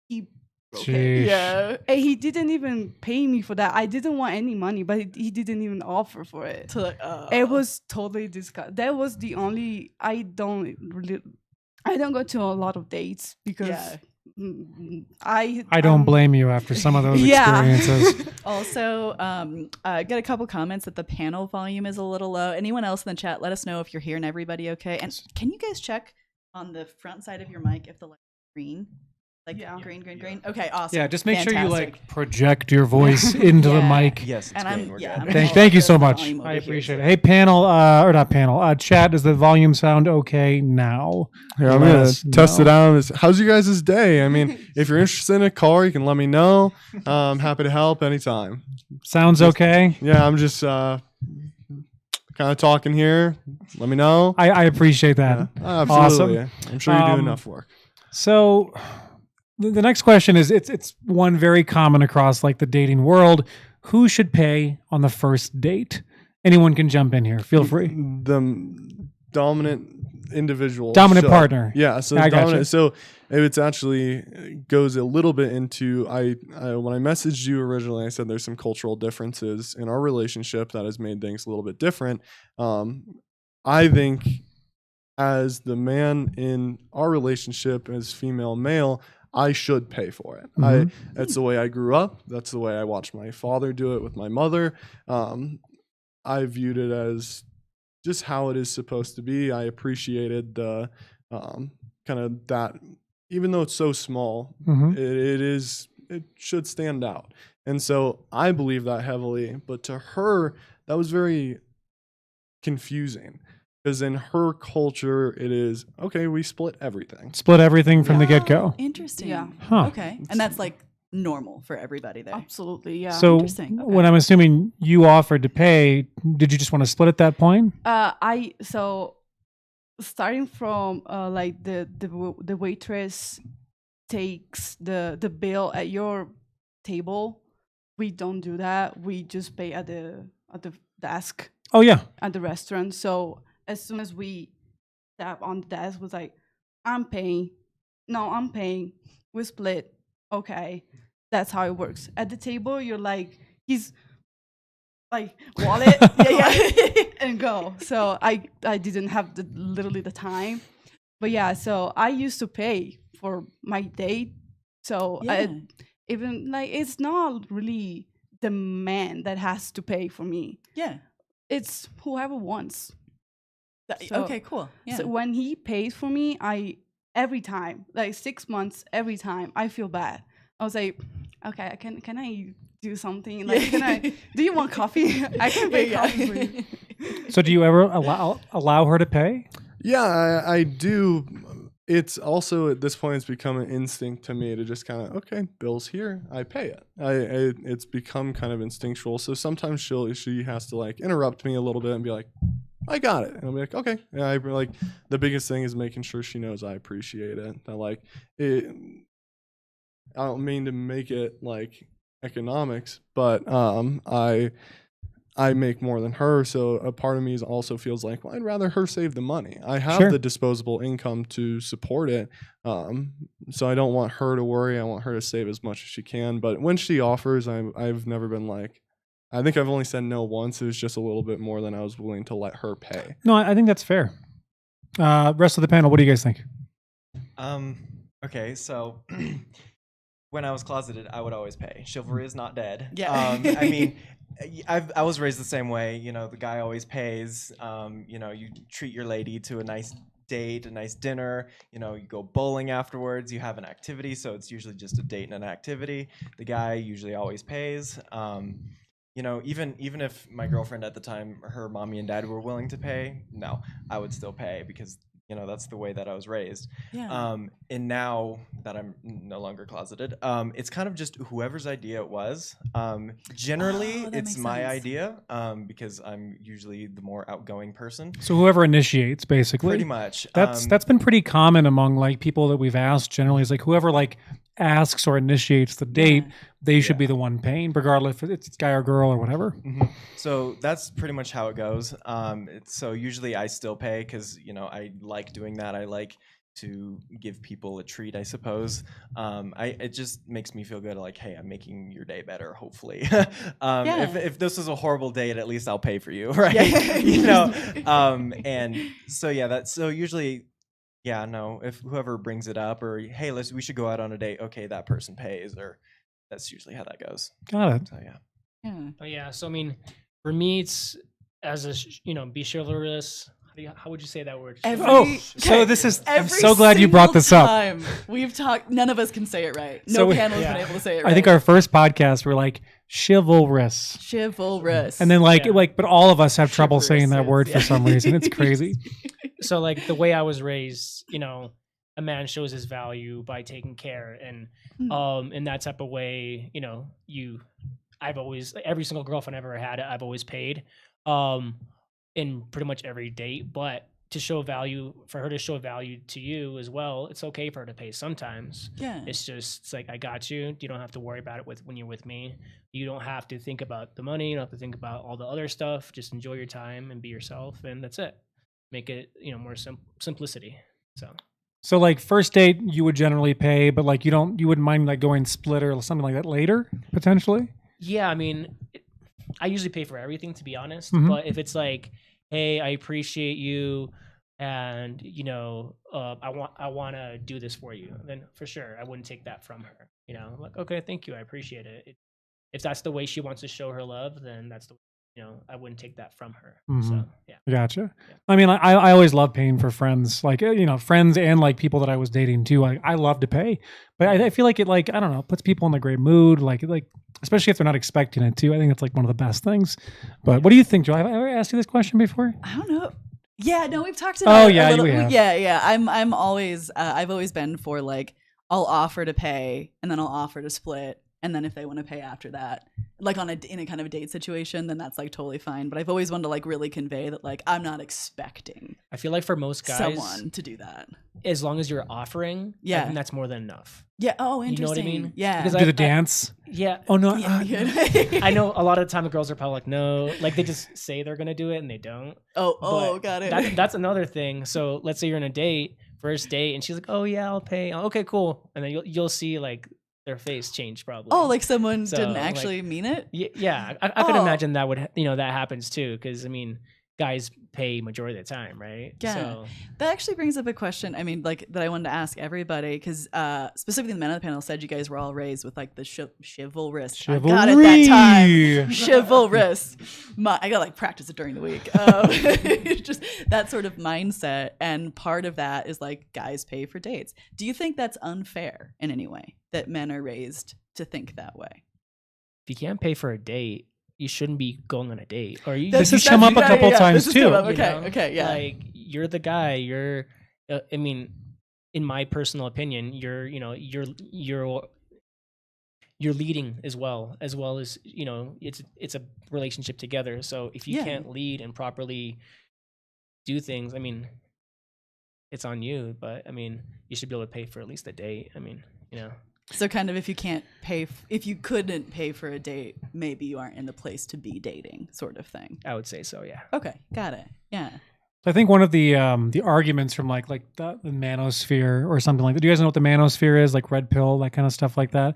He broke it. Sheesh. Yeah. And he didn't even pay me for that. I didn't want any money, but he didn't even offer for it. To like, oh. It was totally disgusting. That was the only. I don't go to a lot a dates because Yeah. I don't blame you after some of those Yeah. experiences. Also, I got a couple comments that the panel volume is a little low. Anyone else in the chat, let us know if you're hearing everybody okay. And can you guys check on the front side of your mic if the light is green? Like Yeah. green. Okay, awesome. Yeah, just make sure you Fantastic. like project your voice into the Yeah. mic. Yes, it's And green. I'm We're yeah. good. I'm Thank you so all much. volume over I here, appreciate so- it. Hey, panel, or not panel, chat, does the volume sound okay now? Yeah, I'm Let gonna us test it know. out. How's you guys' day? I mean, if you're interested in a car, you can let me know. I'm happy to help anytime. Sounds okay. Yeah, I'm just kind of talking here. Let me know. I appreciate that. Yeah, absolutely. Awesome. I'm sure you do Um, enough work. So the next question is it's one very common across like the dating world. Who should pay on the first date? Anyone can jump in here. Feel free. The dominant individual, Dominant should. partner. Yeah, so I gotcha. dominant. So it's actually goes a little bit into I when I messaged you originally, I said there's some cultural differences in our relationship that has made things a little bit different. I think as the man in our relationship, as female male, I should pay for it. Mhm. That's the way I grew up. That's the way I watched my father do it with my mother. I viewed it as just how it is supposed to be. I appreciated the kind of that, even though it's so small, Mhm. it should stand out. And so I believe that heavily. But to her, that was very confusing because in her culture, it is okay. We split everything. Split everything from the get go. Oh, interesting. Yeah. Huh. Okay, and that's like normal for everybody there. Absolutely, yeah. So Interesting. Okay. when I'm assuming you offered to pay, did you just want to split at that point? So starting from like the waitress takes the bill at your table, we don't do that. We just pay at the desk Oh yeah. at the restaurant. So as soon as we tap on the desk, was like, I'm paying. No, I'm paying. We split. Okay, that's how it works. At the table, you're like, he's like wallet, yeah, and go. So I didn't have literally the time, but yeah. So I used to pay for my date. So Yeah. even like it's not really the man that has to pay for me. Yeah. It's whoever wants. So- Okay, cool. Yeah. So when he pays for me, every time, like 6 months, every time, I feel bad. I was like, okay, can I do something? Like, do you want coffee? I can pay coffee for you. So do you ever allow her to pay? Yeah, I do. It's also at this point, it's become an instinct to me to just kind of, okay, bill's here, I pay it. It's become kind of instinctual. So sometimes she has to like interrupt me a little bit and be like, I got it. And I'll be like, okay. And I like the biggest thing is making sure she knows I appreciate it. That like it. I don't mean to make it like economics, but I make more than her, so a part of me also feels like, well, I'd rather her save the money. I have Sure. the disposable income to support it, so I don't want her to worry. I want her to save as much as she can. But when she offers, I've never been like, I think I've only said no once. It was just a little bit more than I was willing to let her pay. No, I think that's fair. Rest of the panel, what do you guys think? Okay, so when I was closeted, I would always pay. Chivalry is not dead. Yeah. I mean, I was raised the same way. You know, the guy always pays. You know, you treat your lady to a nice date, a nice dinner. You know, you go bowling afterwards. You have an activity, so it's usually just a date and an activity. The guy usually always pays. You know, even if my girlfriend at the time, her mommy and dad were willing to pay, no, I would still pay because, you know, that's the way that I was raised. Yeah. And now that I'm no longer closeted, it's kind of just whoever's idea it was. Generally, Oh, that it's makes my sense. idea because I'm usually the more outgoing person. So whoever initiates, basically. Pretty much. That's been pretty common among like people that we've asked. Generally, is like whoever like asks or initiates the date, Yeah. they should Yeah. be the one paying, regardless if it's guy or girl or whatever. Mhm. So that's pretty much how it goes. So usually I still pay because, you know, I like doing that. I like to give people a treat, I suppose. It just makes me feel good. Like, hey, I'm making your day better. Hopefully, if this was a horrible date, at least I'll pay for you, right? Yeah. You know. And so yeah, so usually. Yeah, no. If whoever brings it up, or hey, we should go out on a date. Okay, that person pays, or that's usually how that goes. Got it. So yeah. Yeah. Oh yeah. So I mean, for me, it's as a be chivalrous. How would you say that word? So this is. I'm so glad you brought this up. We've talked. None of us can say it right. No So panel has been able to say it right. I think our first podcast we're like chivalrous, chivalrous, and then Yeah. but all of us have trouble saying that Chivalrous, word for yeah. some reason. It's crazy. So like the way I was raised, a man shows his value by taking care, and in that type of way, I've always, every single girlfriend I've ever had, I've always paid, in pretty much every date. But to show value, for her to show value to you as well, it's okay for her to pay sometimes. Yeah. It's like, I got you. You don't have to worry about it when you're with me. You don't have to think about the money. You don't have to think about all the other stuff. Just enjoy your time and be yourself, and that's it. Make it, more simplicity. So like first date, you would generally pay, but like you wouldn't mind like going split or something like that later potentially. yeah, I mean, I usually pay for everything, to be honest. Mhm. But if it's like, hey, I appreciate you, and I want to do this for you, then for sure I wouldn't take that from her. I'm like, okay, thank you, I appreciate it. If that's the way she wants to show her love, then that's the I wouldn't take that from her. So yeah. Gotcha. I mean, I always love paying for friends, like, friends and like people that I was dating too. I love to pay, but I feel like it, like, I don't know, puts people in a great mood, like, especially if they're not expecting it too. I think it's like one of the best things. But what do you think, Joe? Have I ever asked you this question before? I don't know. Yeah, no, we've talked about. Oh yeah, you have. Yeah. I'm always. I've always been for like, I'll offer to pay, and then I'll offer to split. And then if they want to pay after that, like in a kind of a date situation, then that's like totally fine. But I've always wanted to like really convey that like I'm not expecting I feel like for most guys, someone to do that. as long as you're offering, Yeah. I think that's more than enough. Yeah. Oh, You interesting. know what I mean? Yeah. Because Do the dance? Yeah. Oh no. Yeah. I know a lot of the time the girls are probably like, no, like they just say they're gonna do it and they don't. Oh, But got it. That's another thing. So let's say you're on a first date, and she's like, "Oh yeah, I'll pay." Okay, cool. And then you'll see like their face change probably. Oh, like someone So, didn't like- actually mean it? Yeah. I could Oh. imagine that would that happens too, because I mean, guys pay majority of the time, right? Yeah. So, That actually brings up a question. I mean, like that I wanted to ask everybody because specifically the men on the panel said you guys were all raised with like the chivalrous. I got it that time. Chivalrous. I got like practice it during the week. Just that sort of mindset, and part of that is like guys pay for dates. Do you think that's unfair in any way that men are raised to think that way? if you can't pay for a date, you shouldn't be going on a date. Or you This has come up a couple times too. Okay, yeah. Like you're the guy. You're. I mean, in my personal opinion, you're leading as well as it's a relationship together. So if you Yeah. can't lead and properly do things, I mean, it's on you. But I mean, you should be able to pay for at least a date. I mean, So kind of if you can't pay, if you couldn't pay for a date, maybe you aren't in the place to be dating, sort of thing. I would say so. Yeah. Okay, got it. Yeah. I think one of the arguments from like the manosphere or something like that. Do you guys know what the manosphere is? Like red pill, that kind of stuff like that.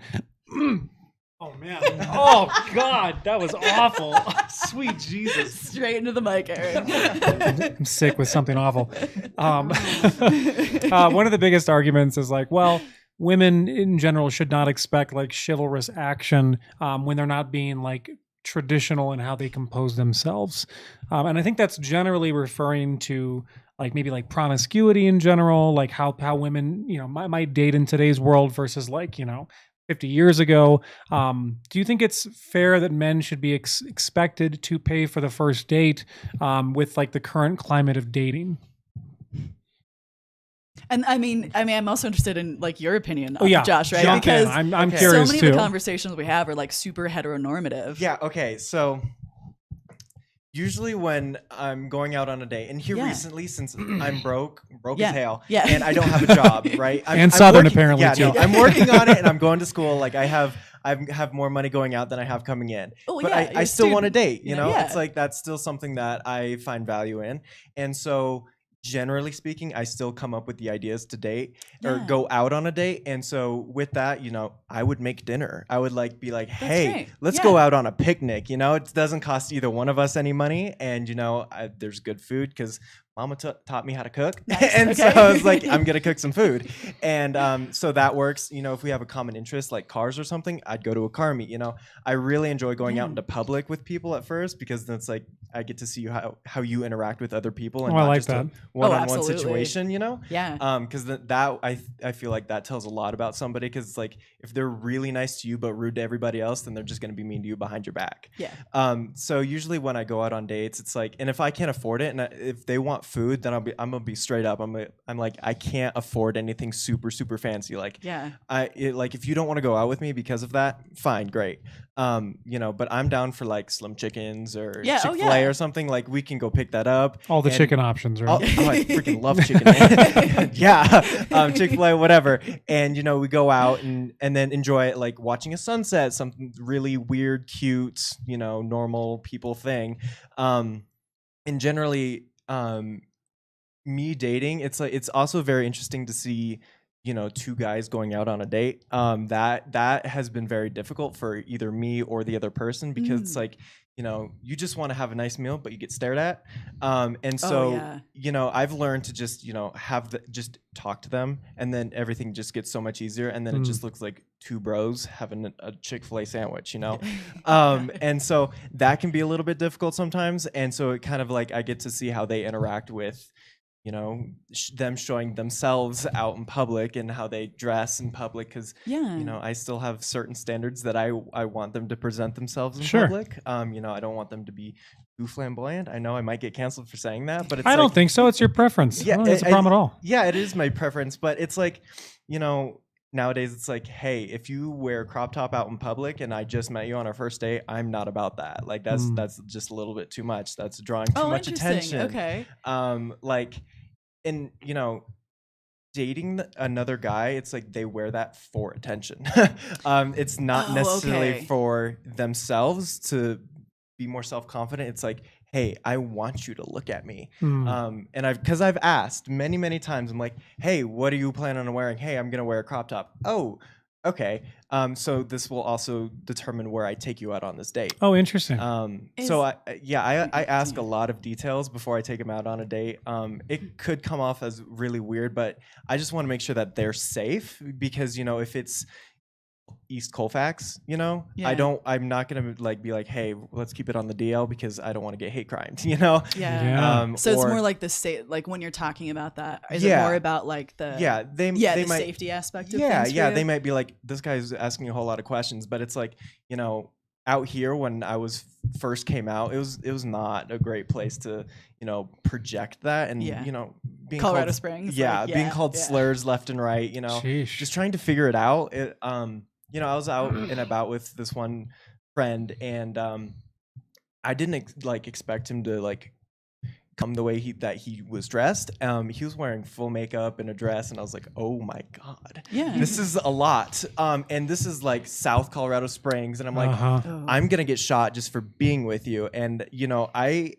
Oh man! Oh God, that was awful. Sweet Jesus! Straight into the mic, Aaron. I'm sick with something awful. One of the biggest arguments is like, well, women in general should not expect like chivalrous action when they're not being like traditional in how they compose themselves. And I think that's generally referring to like maybe like promiscuity in general, like how women, might date in today's world versus like, 50 years ago. Do you think it's fair that men should be expected to pay for the first date with like the current climate of dating? And I mean, I'm also interested in like your opinion, Josh, right? Jump in. I'm curious so many too. of the conversations we have are like super heteronormative. Yeah, okay. So usually when I'm going out on a date, and here Yeah. recently, since I'm broke Yeah. as hell, Yeah. and I don't have a job, right? And Southern working, apparently, yeah, too. No, I'm working on it, and I'm going to school. Like I have more money going out than I have coming in. Oh, But yeah, you're I a still want to student, date, Yeah. It's like that's still something that I find value in. And so generally speaking, I still come up with the ideas to date or Yeah. go out on a date. And so with that, I would make dinner. I would be like, hey, great. let's Yeah. go out on a picnic. It doesn't cost either one of us any money. And, there's good food because Mama taught me how to cook. Nice. And so Okay. I was like, I'm going to cook some food. And so that works. You know, if we have a common interest like cars or something, I'd go to a car meet. You know, I really enjoy going out into public with people at first, because then it's like I get to see how you interact with other people, and Oh, I not like just that. a one-on-one absolutely. situation, you know? Yeah. Because that I feel like that tells a lot about somebody, because it's like if they're really nice to you but rude to everybody else, then they're just going to be mean to you behind your back. Yeah. So usually when I go out on dates, it's like, and if I can't afford it, and if they want food, then I'm gonna be straight up. I'm like, I can't afford anything super fancy. Like, Yeah. like if you don't want to go out with me because of that, fine, great. You know, but I'm down for like Slim Chickens or Yeah, oh, Chick-fil-A yeah. or something. Like we can go pick that up. All the And- chicken options, right? Oh, I freaking love chicken. Yeah, Chick-fil-A, whatever. And you know, we go out and then enjoy it, like watching a sunset, something really weird, cute, you know, normal people thing. And generally, me dating, it's like it's also very interesting to see, you know, two guys going out on a date. That has been very difficult for either me or the other person, because it's like, you know, you just want to have a nice meal, but you get stared at. And so, yeah. you know, I've learned to just, you know, just talk to them, and then everything just gets so much easier. And then it just looks like two bros having a Chick-fil-A sandwich, you know? And so that can be a little bit difficult sometimes. And so it kind of like, I get to see how they interact with, you know, them showing themselves out in public and how they dress in public, because Yeah. you know, I still have certain standards that I want them to present themselves in Sure. public. You know, I don't want them to be too flamboyant. I know I might get canceled for saying that, but it's I like, don't think so. It's your preference. Yeah, I don't think it's a problem at all. Yeah, it is my preference, but it's like, you know, nowadays it's like, hey, if you wear a crop top out in public and I just met you on our first date, I'm not about that. Like that's just a little bit too much. That's drawing too much interesting. attention. Okay. Like, and you know, dating another guy, it's like they wear that for attention. It's not necessarily okay. for themselves to be more self-confident. It's like, hey, I want you to look at me. And because I've asked many times, I'm like, hey, what are you planning on wearing? Hey, I'm gonna wear a crop top. Oh, okay. So this will also determine where I take you out on this date. Oh, interesting. So I ask a lot of details before I take them out on a date. It could come off as really weird, but I just want to make sure that they're safe, because you know, if it's East Colfax, you know, Yeah. I'm not gonna like be like, hey, let's keep it on the DL, because I don't want to get hate crimed, you know. Yeah. So it's or- more like like when you're talking about that, is it Yeah. more about like the they the might, safety aspect of yeah, things for yeah, you? they might be like, this guy's asking a whole lot of questions, but it's like, you know, out here when I was first came out, it was not a great place to, you know, project that, and Yeah. you know, being Colorado called, Springs, yeah, like, being yeah, called yeah. slurs left and right, you know, Sheesh. just trying to figure it out. You know, I was out and about with this one friend, and I didn't expect him to like come the way he was dressed. He was wearing full makeup and a dress, and I was like, oh my god, Yeah. this is a lot. And this is like South Colorado Springs, and I'm like, Oh. I'm gonna get shot just for being with you. And you know, I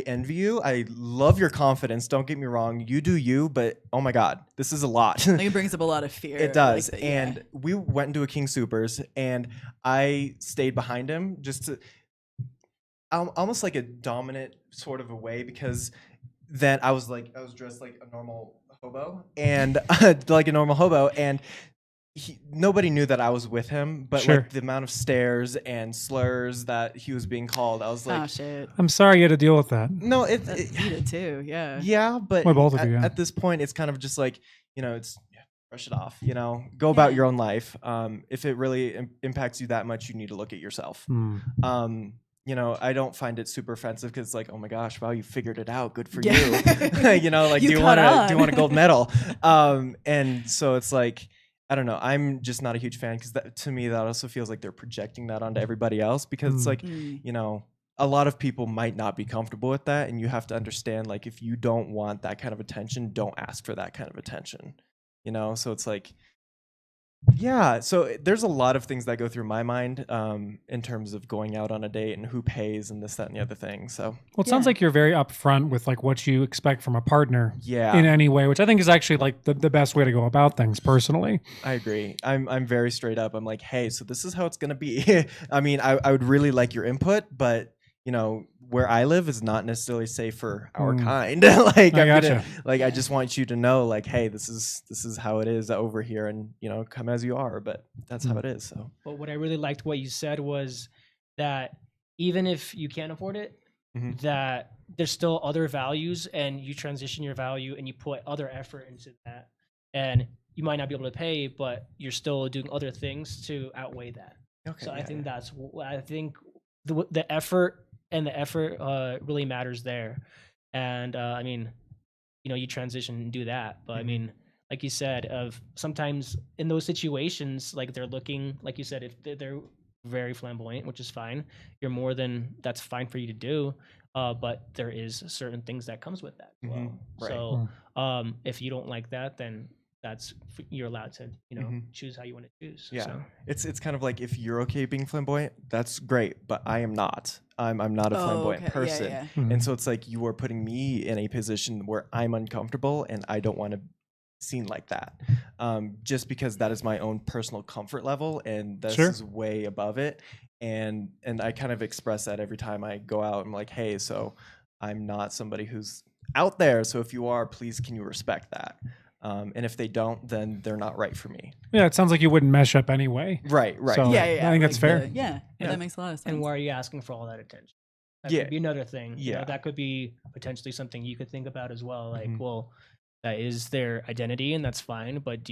envy you. I love your confidence. Don't get me wrong. You do you, but oh my god, this is a lot. I think it brings up a lot of fear. It does. like that, yeah. And we went into a King Soopers, and I stayed behind him just to almost like a dominant sort of a way, because then I was dressed like a normal hobo, and like a normal hobo, and nobody knew that I was with him, but Sure. like the amount of stares and slurs that he was being called, I was like, Oh shit. I'm sorry you had to deal with that. no, You did too. Yeah. yeah, but Well, both of you, yeah. at this point, it's kind of just like, you know, it's brush it off, you know, go about Yeah. your own life. If it really impacts you that much, you need to look at yourself. You know, I don't find it super offensive, because it's like, oh my gosh, wow, you figured it out, good for Yeah. you. You know, like, You do you caught want on. a gold medal? And so it's like, I don't know, I'm just not a huge fan, because to me that also feels like they're projecting that onto everybody else, because it's like, Mm. you know, a lot of people might not be comfortable with that, and you have to understand, like, if you don't want that kind of attention, don't ask for that kind of attention, you know. So it's like, yeah, so there's a lot of things that go through my mind in terms of going out on a date and who pays and this, that, and the other thing. So Well, it sounds Yeah. like you're very upfront with like what you expect from a partner yeah, in any way, which I think is actually like the best way to go about things personally. I agree. I'm very straight up. I'm like, hey, so this is how it's gonna be. I mean, I would really like your input, but where I live is not necessarily safe for our kind. Like, I gotcha. I just want you to know, like, hey, this is how it is over here, and come as you are, but that's how it is. So, but what I really liked what you said was that even if you can't afford it, that there's still other values, and you transition your value and you put other effort into that, and you might not be able to pay, but you're still doing other things to outweigh that. okay, So yeah, I think the effort really matters there. And I mean, you transition and do that, but I mean, like you said, of sometimes in those situations, like they're looking, like you said, if they're very flamboyant, which is fine, that's fine for you to do, but there is certain things that comes with that as well. Right. So if you don't like that, then you're allowed to choose how you want to choose. Yeah. So. It's kind of like, if you're okay being flamboyant, that's great, but I am not. I'm not a flamboyant person. Yeah. And so it's like, you are putting me in a position where I'm uncomfortable, and I don't want to be seen like that, just because that is my own personal comfort level, and this is way above it. And I kind of express that every time I go out. I'm like, hey, so I'm not somebody who's out there, so if you are, please can you respect that? And if they don't, then they're not right for me. Yeah, it sounds like you wouldn't mesh up anyway. Right. So, Yeah. I think that's fair. That makes a lot of sense. And why are you asking for all that attention? That could be another thing. That could be potentially something you could think about as well. Like, well, that is their identity, and that's fine. But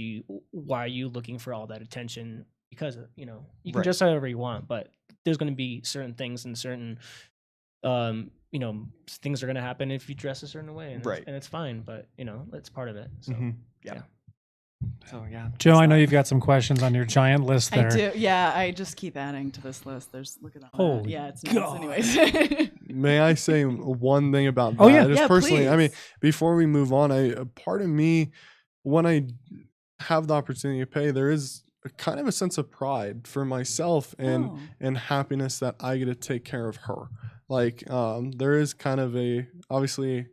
why are you looking for all that attention? Because you can dress however you want, but there's going to be certain things and certain things are going to happen if you dress a certain way, and it's fine. But it's part of it. So yeah. So yeah, Joe, I know you've got some questions on your giant list there. I do. Yeah, I just keep adding to this list. Look at that. Holy it's nuts. Anyways. May I say one thing about that? Oh, yeah. Just personally, Please. I mean, before we move on, a part of me, when I have the opportunity to pay, there is kind of a sense of pride for myself and happiness that I get to take care of her. Like, there is kind of obviously,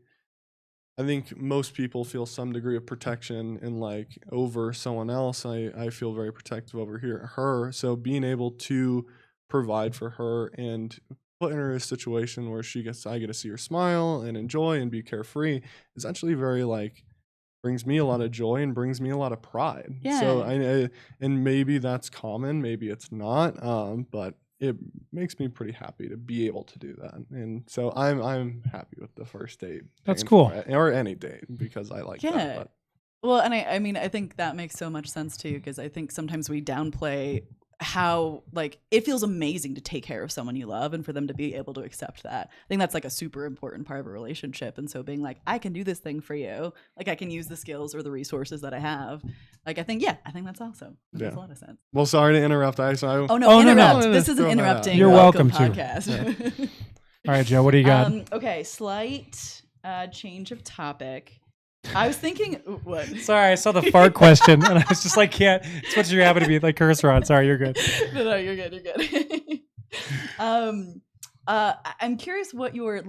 I think most people feel some degree of protection and like over someone else. I feel very protective over her. So being able to provide for her and put her in a situation where I get to see her smile and enjoy and be carefree is actually very brings me a lot of joy and brings me a lot of pride. Yeah. So and maybe that's common, maybe it's not, but it makes me pretty happy to be able to do that. And so I'm happy with the first date. That's cool. Or any date, because I like that. But. Well, and I mean, I think that makes so much sense too, because I think sometimes we downplay how it feels amazing to take care of someone you love, and for them to be able to accept that. I think that's a super important part of a relationship. And so being I can do this thing for you, I can use the skills or the resources that I have. I think that's awesome. That makes a lot of sense. Well, sorry to interrupt. Oh no, no, interrupt. no. This isn't Throw that interrupting. out. You're welcome to. Podcast. All right, Joe, what do you got? Okay, slight change of topic. I was thinking, what? Sorry, I saw the fart question, and I was just like, yeah, it's what you happen to be cursor on. Sorry, you're good. No, you're good. You're good. I'm curious what your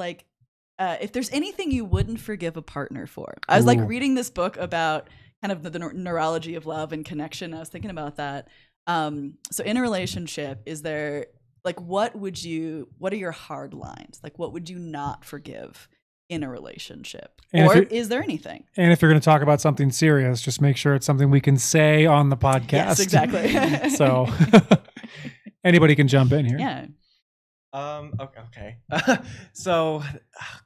if there's anything you wouldn't forgive a partner for. I was reading this book about kind of the neurology of love and connection. I was thinking about that. So in a relationship, is there what are your hard lines? What would you not forgive in a relationship? And or is there anything? And if you're going to talk about something serious, just make sure it's something we can say on the podcast. Yes, exactly. So anybody can jump in here. Yeah. Okay. So,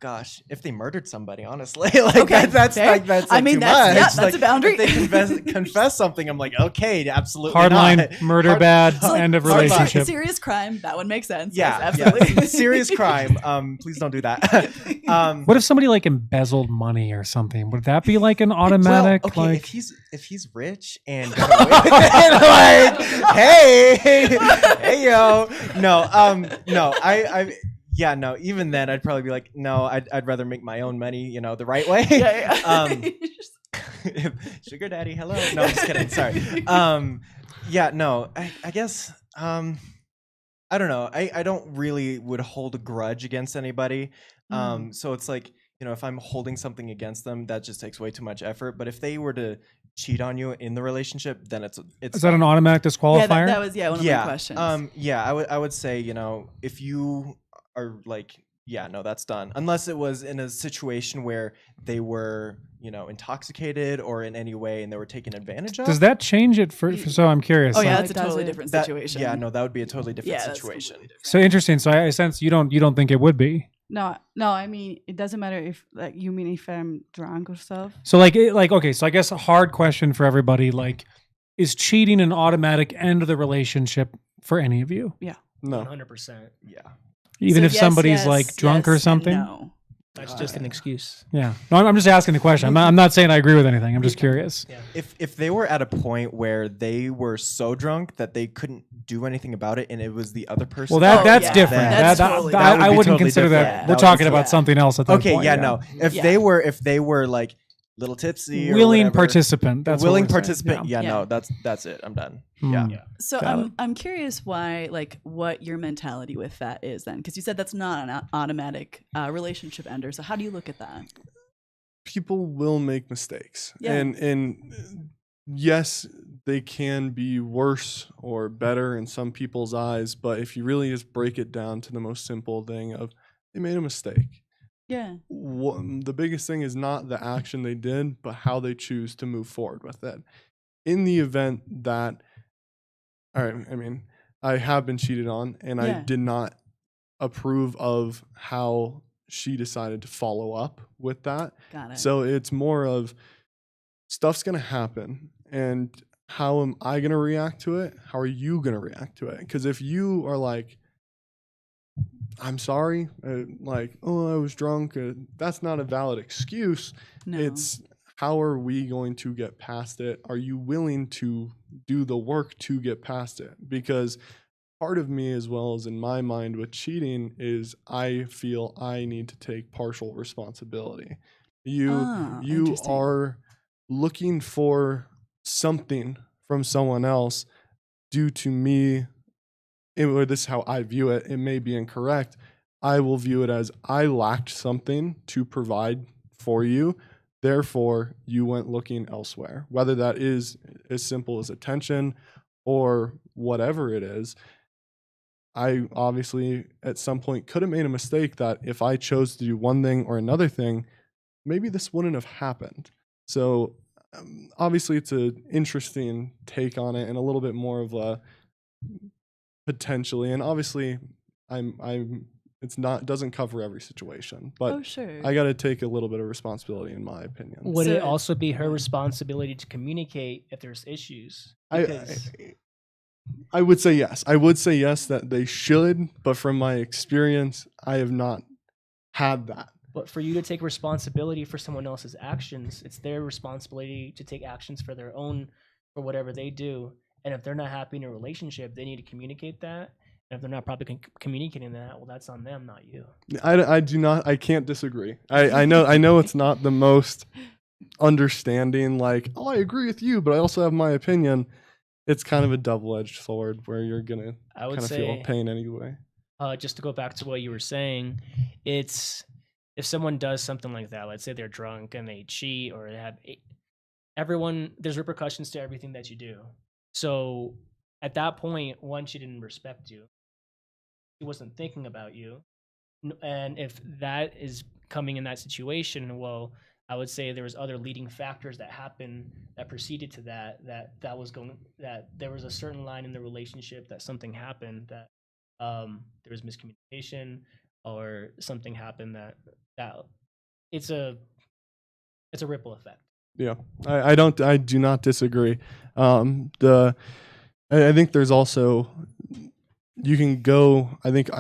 gosh, if they murdered somebody, honestly, that's fair. that's I mean, too that's- much. yeah, that's a boundary. If they confess something, I'm like, okay, absolutely Hardline, not. murder, bad, So, end of so, relationship. serious crime, that one makes sense. Yeah, Yes, absolutely. yeah. Serious crime. Please don't do that. What if somebody embezzled money or something? Would that be an automatic? Well, okay, if he's rich and got away with it, hey yo, no, no. Even then, I'd probably be no. I'd rather make my own money, the right way. Yeah. Sugar daddy, hello. No, I'm just kidding. Sorry. No. I guess. I don't know. I don't really would hold a grudge against anybody. So it's if I'm holding something against them, that just takes way too much effort. But if they were to cheat on you in the relationship, then it's Is that an automatic disqualifier? Yeah, that was one of my questions. I would say, if you are like, yeah, no, that's done. Unless it was in a situation where they were, intoxicated or in any way and they were taken advantage of. Does that change it so I'm curious. Oh yeah, like- that's a totally different situation. Yeah, no, that would be a totally different Yeah, that's situation. completely different. so interesting. So I sense you don't think it would be. No, I mean, it doesn't matter if, like, you mean if I'm drunk or stuff. So okay, so I guess a hard question for everybody, like, is cheating an automatic end of the relationship for any of you? No. 100%. Yeah. Even So if yes, somebody's yes, like drunk yes, or and something? no. That's just an excuse. Yeah. No, I'm just asking the question. I'm not saying I agree with anything. I'm just curious. Yeah. If they were at a point where they were so drunk that they couldn't do anything about it and it was the other person. Well, Oh, that's yeah. different. That's That- totally that- different. I That would be wouldn't totally consider different. that. Yeah, We're that would talking be- about yeah. something else at that Okay, point. yeah, no. If Yeah. they were like little tipsy or Willing whatever, participant. That's what willing we're saying. participant. Yeah, Yeah. no, that's it. I'm done. Hmm. Yeah. Yeah. So Got I'm curious why, like, what your mentality with that is then, because you said that's not an automatic relationship ender. So how do you look at that? People will make mistakes. Yeah. And yes, they can be worse or better in some people's eyes, but if you really just break it down to the most simple thing of they made a mistake. Yeah. The biggest thing is not the action they did, but how they choose to move forward with it. In the event that, all right, I mean, I have been cheated on, and Yeah. I did not approve of how she decided to follow up with that. Got it. So it's more of stuff's going to happen, and how am I going to react to it? How are you going to react to it? Because if you are like, I'm sorry, like, oh, I was drunk, that's not a valid excuse. no. It's how are we going to get past it? Are you willing to do the work to get past it? Because part of me, as well as in my mind with cheating, is I feel I need to take partial responsibility. You Interesting. are looking for something from someone else due to me, or this is how I view it. It may be incorrect. I will view it as I lacked something to provide for you. Therefore, you went looking elsewhere, whether that is as simple as attention or whatever it is. I obviously at some point could have made a mistake that if I chose to do one thing or another thing, maybe this wouldn't have happened. So obviously it's an interesting take on it and a little bit more of a potentially, and obviously doesn't cover every situation, but Oh, sure. I got to take a little bit of responsibility in my opinion. Would it So- also be her responsibility to communicate if there's issues? I would say yes. I would say yes that they should, but from my experience, I have not had that. But for you to take responsibility for someone else's actions, it's their responsibility to take actions for their own, for whatever they do. And if they're not happy in a relationship, they need to communicate that. And if they're not probably communicating that, well, that's on them, not you. I do not. I can't disagree. I know it's not the most understanding. Like, oh, I agree with you, but I also have my opinion. It's kind of a double-edged sword where you're gonna I would kind of say, feel pain anyway. just to go back to what you were saying, it's if someone does something like that, let's say they're drunk and they cheat or they have there's repercussions to everything that you do. So at that point, one, she didn't respect you. She wasn't thinking about you. And if that is coming in that situation, well, I would say there was other leading factors that happened that preceded to that there was a certain line in the relationship that something happened that there was miscommunication or something happened that it's a ripple effect. Yeah, I do not disagree. I think there's also, you can go, I think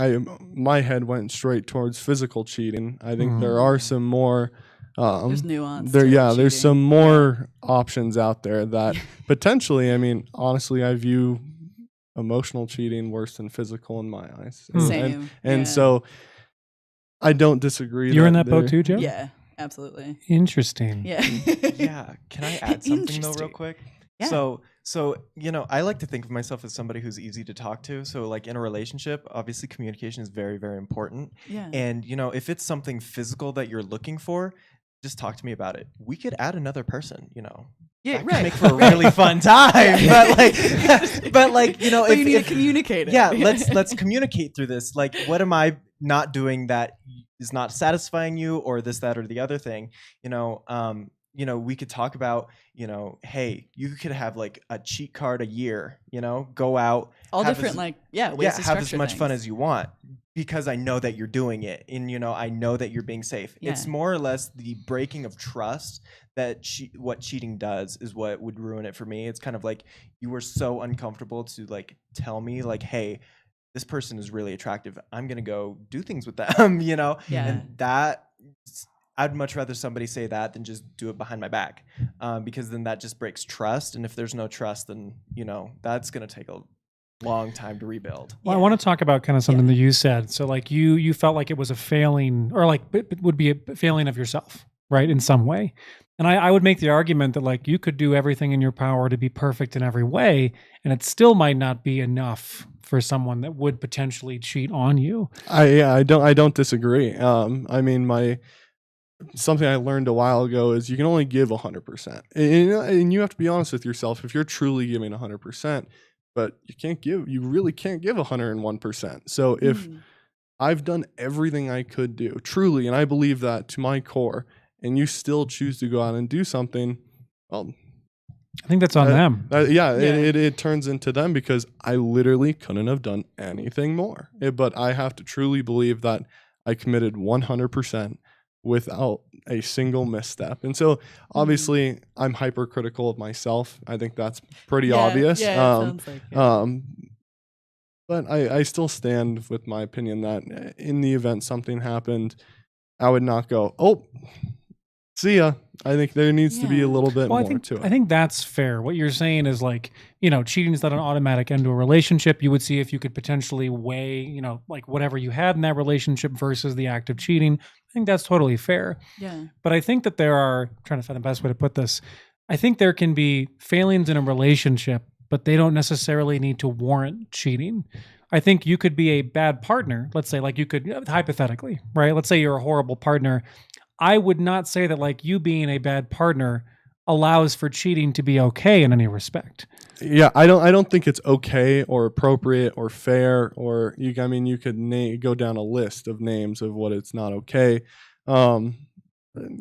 my head went straight towards physical cheating. I think there are some more There's nuance. there's cheating. some more options out there that potentially, I mean, honestly, I view emotional cheating worse than physical in my eyes. Same. And yeah. so I don't disagree. You're in that that boat too, Joe? Yeah, absolutely. Interesting. Yeah. Yeah. Can I add something though, real Interesting. quick? Yeah. So I like to think of myself as somebody who's easy to talk to. So like in a relationship, obviously communication is very, very important. Yeah. And if it's something physical that you're looking for, just talk to me about it. We could add another person, Yeah, that could right. make for a really fun time. But like, But you need to communicate it. yeah, let's communicate through this. Like, what am I not doing that is not satisfying you, or this, that, or the other thing, we could talk about, hey, you could have like a cheat card a year, go out, all different ways to have as structure much fun things. as you want, because I know that you're doing it, and I know that you're being safe. Yeah. It's more or less the breaking of trust that what cheating does is what would ruin it for me. It's kind of like you were so uncomfortable to like tell me like, hey, this person is really attractive, I'm gonna go do things with them, Yeah. and that, I'd much rather somebody say that than just do it behind my back, because then that just breaks trust. And if there's no trust, then, that's going to take a long time to rebuild. Well, I want to talk about kind of something that you said. So like you felt like it was a failing, or like it would be a failing of yourself, right? In some way. And I would make the argument that like you could do everything in your power to be perfect in every way, and it still might not be enough for someone that would potentially cheat on you. I don't disagree. I mean, something I learned a while ago is you can only give 100%, and you have to be honest with yourself. If you're truly giving 100%, but you really can't give 101%. So if I've done everything I could do truly, and I believe that to my core, and you still choose to go out and do something, well, I think that's on them. It turns into them, because I literally couldn't have done anything more. But I have to truly believe that I committed 100% without a single misstep. And so obviously I'm hypercritical of myself. I think that's pretty obvious. Sounds like it. But I still stand with my opinion that in the event something happened, I would not go, oh, see ya. I think there needs to be a little bit more to it. I think that's fair. What you're saying is like, cheating is not an automatic end to a relationship. You would see if you could potentially weigh, like whatever you had in that relationship versus the act of cheating. I think that's totally fair. Yeah. But I think that I'm trying to find the best way to put this. I think there can be failings in a relationship, but they don't necessarily need to warrant cheating. I think you could be a bad partner. Let's say like you could, hypothetically, right? Let's say you're a horrible partner. I would not say that like you being a bad partner allows for cheating to be okay in any respect. Yeah, I don't think it's okay or appropriate or fair, or you could go down a list of names of what it's not okay. You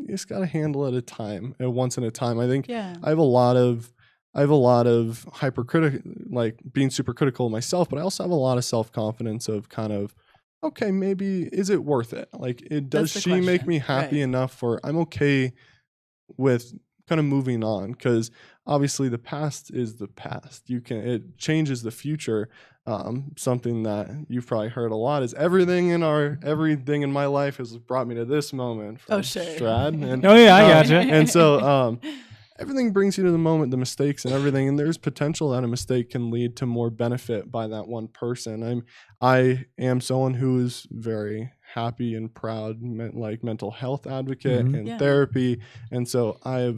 just got to handle it once at a time. I think I have a lot of hypercritical, like being super critical of myself, but I also have a lot of self-confidence of kind of, okay, maybe is it worth it? Like, does she make me happy enough for I'm okay with kind of moving on? Because obviously the past is the past. It changes the future. Something that you've probably heard a lot is everything in my life has brought me to this moment. From Strad. And, I gotcha. And so everything brings you to the moment, the mistakes and everything, and there's potential that a mistake can lead to more benefit by that one person. I am someone who is very happy and proud, like mental health advocate and therapy, and so I have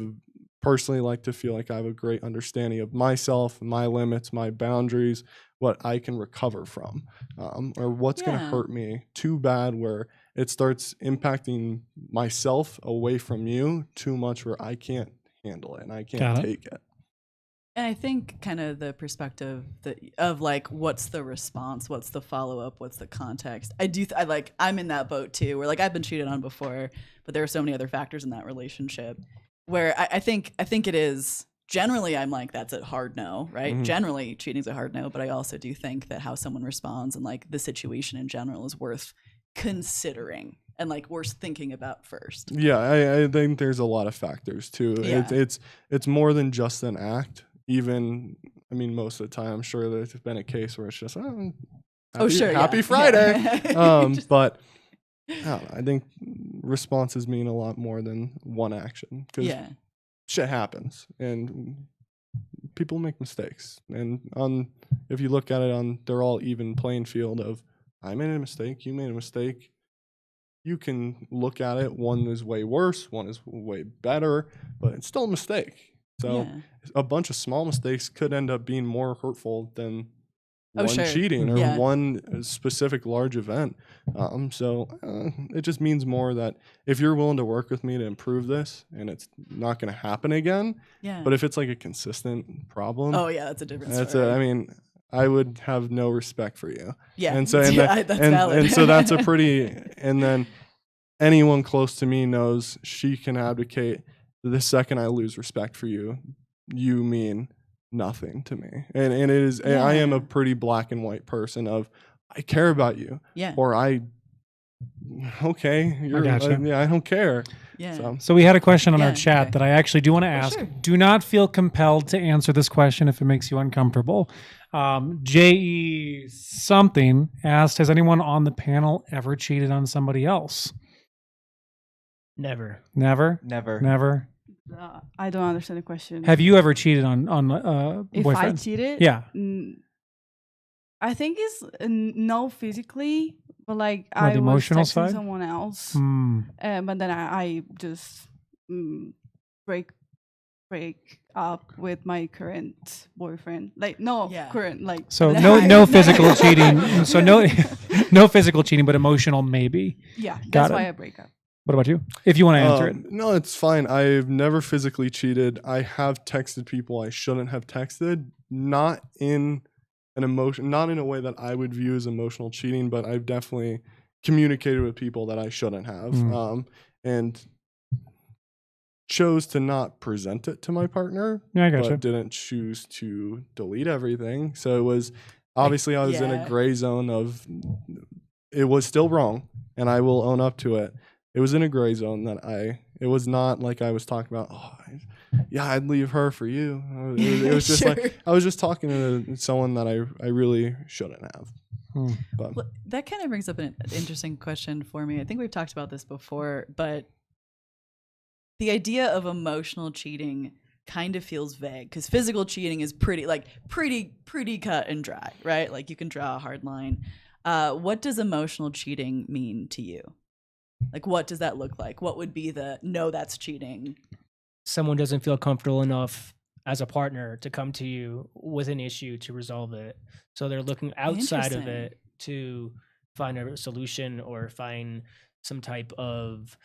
personally like to feel like I have a great understanding of myself, my limits, my boundaries, what I can recover from, or what's going to hurt me too bad where it starts impacting myself away from you too much where I can't handle it and I can't take it. And I think kind of the perspective of like, what's the response? What's the follow-up? What's the context? I'm in that boat too, where like I've been cheated on before, but there are so many other factors in that relationship where I think it is generally, I'm like, that's a hard no, right? Mm-hmm. Generally cheating's a hard no, but I also do think that how someone responds and like the situation in general is worth considering and like worth thinking about first. Yeah, I think there's a lot of factors too. Yeah. It's more than just an act. Even, I mean, most of the time, I'm sure there's been a case where it's just, happy Friday. Yeah. But I think responses mean a lot more than one action because shit happens and people make mistakes. And if you look at it they're all even playing field of I made a mistake, you made a mistake. You can look at it. One is way worse, one is way better, but it's still a mistake. So a bunch of small mistakes could end up being more hurtful than one cheating or one specific large event. So it just means more that if you're willing to work with me to improve this and it's not going to happen again, but if it's like a consistent problem. Oh, yeah, that's a different story. I would have no respect for you. Yeah. And so that's valid. and so that's a pretty, and then anyone close to me knows she can advocate the second I lose respect for you, you mean nothing to me. And it is, and I am a pretty black and white person of, I care about you. Yeah. Or okay, I don't care. Yeah. So we had a question on our Yeah, chat okay. that I actually do want to ask. sure. Do not feel compelled to answer this question if it makes you uncomfortable. JE something asked, has anyone on the panel ever cheated on somebody else? Never. Never? Never. Never? I don't understand the question. Have you ever cheated on if boyfriend? I cheated? Yeah. I think it's no physically, but like On the I was emotional texting side? someone else, Hmm. but then I just break up with my current boyfriend. Like no Yeah. current, like So I- no physical cheating. So no physical cheating, but emotional maybe. Yeah, Got that's it. why I break up. What about you? If you want to answer it. No, it's fine. I've never physically cheated. I have texted people I shouldn't have texted, not in a way that I would view as emotional cheating, but I've definitely communicated with people that I shouldn't have, and chose to not present it to my partner. Yeah, I gotcha. But didn't choose to delete everything. So it was obviously I was in a gray zone of, it was still wrong, and I will own up to it. It was in a gray zone that it was not like I was talking about, I'd leave her for you. It was just Sure. like, I was just talking to someone that I really shouldn't have. But Well, that kind of brings up an interesting question for me. I think we've talked about this before, but the idea of emotional cheating kind of feels vague because physical cheating is pretty cut and dry, right? Like you can draw a hard line. What does emotional cheating mean to you? Like, what does that look like? What would be no, that's cheating? Someone doesn't feel comfortable enough as a partner to come to you with an issue to resolve it. So they're looking outside of Interesting. it to find a solution or find some type of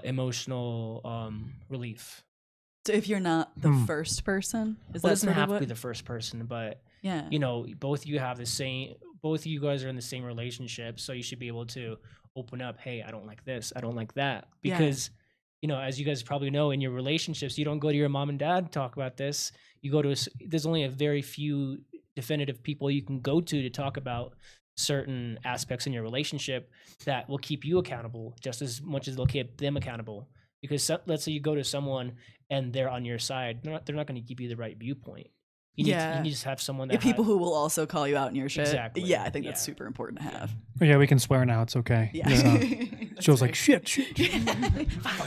emotional relief. So if you're not the first person, is Well, that it doesn't sort of have to what? be the first person, but Yeah. both of you guys are in the same relationship, so you should be able to open up, hey, I don't like this, I don't like that. Yeah. Because, as you guys probably know, in your relationships, you don't go to your mom and dad to talk about this. You go to, there's only a very few definitive people you can go to talk about certain aspects in your relationship that will keep you accountable just as much as they'll keep them accountable. Because let's say you go to someone and they're on your side, they're not going to give you the right viewpoint. You need to just have someone that people who will also call you out in your shit. Exactly. Yeah, I think that's super important to have. Yeah, we can swear now. It's okay. Yeah. Joe's like, shit.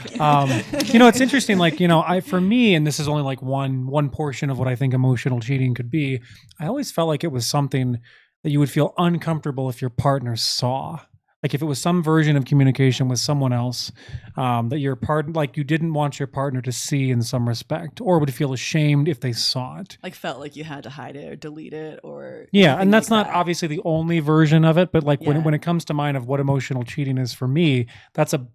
It's interesting. Like, for me, and this is only like one portion of what I think emotional cheating could be. I always felt like it was something that you would feel uncomfortable if your partner saw. Like if it was some version of communication with someone else that your partner, like you didn't want your partner to see in some respect, or would feel ashamed if they saw it. Like felt like you had to hide it or delete it or and that's like not obviously the only version of it, but like Yeah. when it comes to mind of what emotional cheating is for me, that's a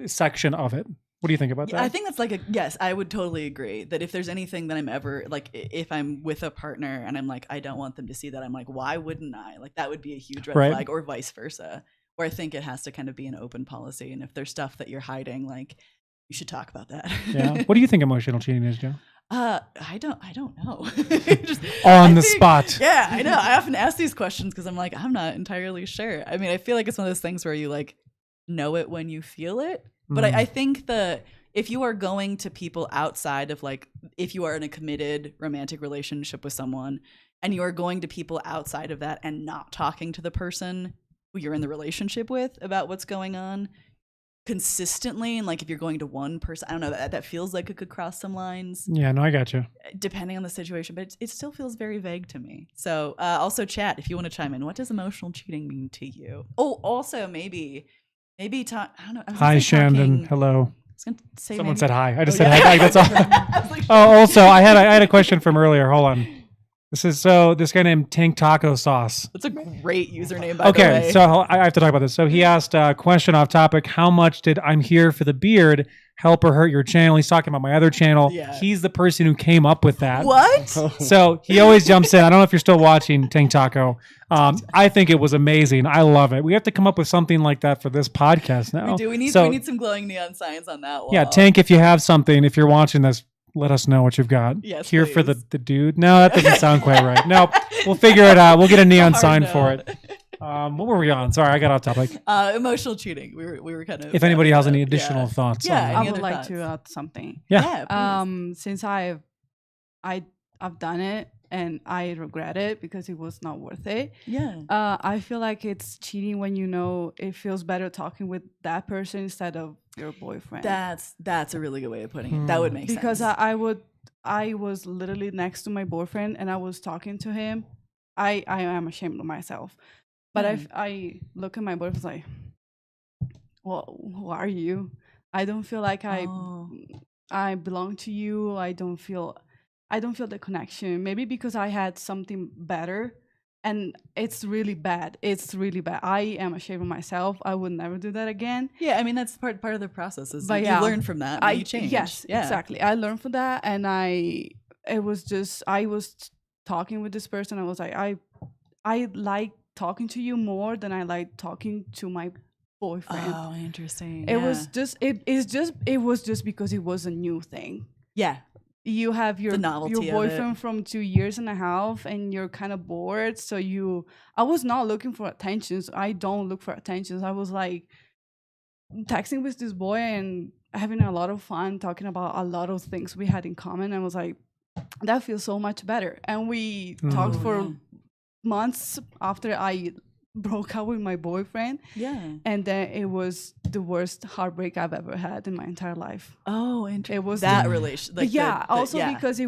section of it. What do you think about that? I think that's like yes, I would totally agree that if there's anything that I'm ever like, if I'm with a partner and I'm like, I don't want them to see that, I'm like, why wouldn't I? Like that would be a huge red Right. flag, or vice versa. Where I think it has to kind of be an open policy, and if there's stuff that you're hiding, like you should talk about that. Yeah. What do you think emotional cheating is, Joe? I don't know. Just, On I the think- spot. Yeah, I know. I often ask these questions because I'm like, I'm not entirely sure. I mean, I feel like it's one of those things where you like know it when you feel it. But I think if you are going to people outside of like, if you are in a committed romantic relationship with someone and you are going to people outside of that and not talking to the person who you're in the relationship with about what's going on consistently, and like if you're going to one person, I don't know, that feels like it could cross some lines Yeah, no, I got you. depending on the situation, but it still feels very vague to me. So also chat, if you want to chime in, what does emotional cheating mean to you? Oh, also maybe talk, I don't know. I was gonna Hi, say Shandon. talking- Hello. I was gonna say Someone maybe- said hi. I just Oh, said yeah. hi. That's all. I was like, Oh, also, I had a question from earlier. Hold on. This guy named Tank Taco Sauce. That's a great username, by the Okay, way. so I have to talk about this. So he asked a question off topic. How much did I'm Here for the Beard help or hurt your channel? He's talking about my other channel. Yeah. He's the person who came up with that. What? So he always jumps in. I don't know if you're still watching Tank Taco. I think it was amazing. I love it. We have to come up with something like that for this podcast now. We do. We need some glowing neon signs on that wall. Yeah, Tank, if you have something, if you're watching this, let us know what you've got. Yes, Here for please. the dude. No, that doesn't sound quite right. Nope. We'll figure it out. We'll get a neon Hard sign no. for it. What were we on? Sorry, I got off topic. Emotional cheating. We were kind of. If anybody has any additional thoughts. Yeah, on that. any I other would like thoughts? to add something. Yeah. please. Since I've done it and I regret it because it was not worth it. Yeah. I feel like it's cheating when you know it feels better talking with that person instead of your boyfriend. That's a really good way of putting it. That would make Because sense. I was literally next to my boyfriend and I was talking to him. I am ashamed of myself, but I look at my boyfriend like, well, who are you? I don't feel like I belong to you. I don't feel the connection. Maybe because I had something better, and it's really bad. It's really bad. I am ashamed of myself. I would never do that again. Yeah, I mean that's part of the process. Is But you yeah, learn from that. And you change. Yes, Yeah. exactly. I learned from that, and I was talking with this person. I was like, I like talking to you more than I like talking to my boyfriend. Oh, interesting. It was just because it was a new thing. Yeah. You have your The novelty of boyfriend it. from 2 years and a half and you're kind of bored, so I was not looking for attentions. I don't look for attentions. I was like texting with this boy and having a lot of fun, talking about a lot of things we had in common. I was like, that feels so much better. And we talked for months after I broke up with my boyfriend. Yeah. And then it was the worst heartbreak I've ever had in my entire life. Oh, interesting. It was that the- relation. But yeah, because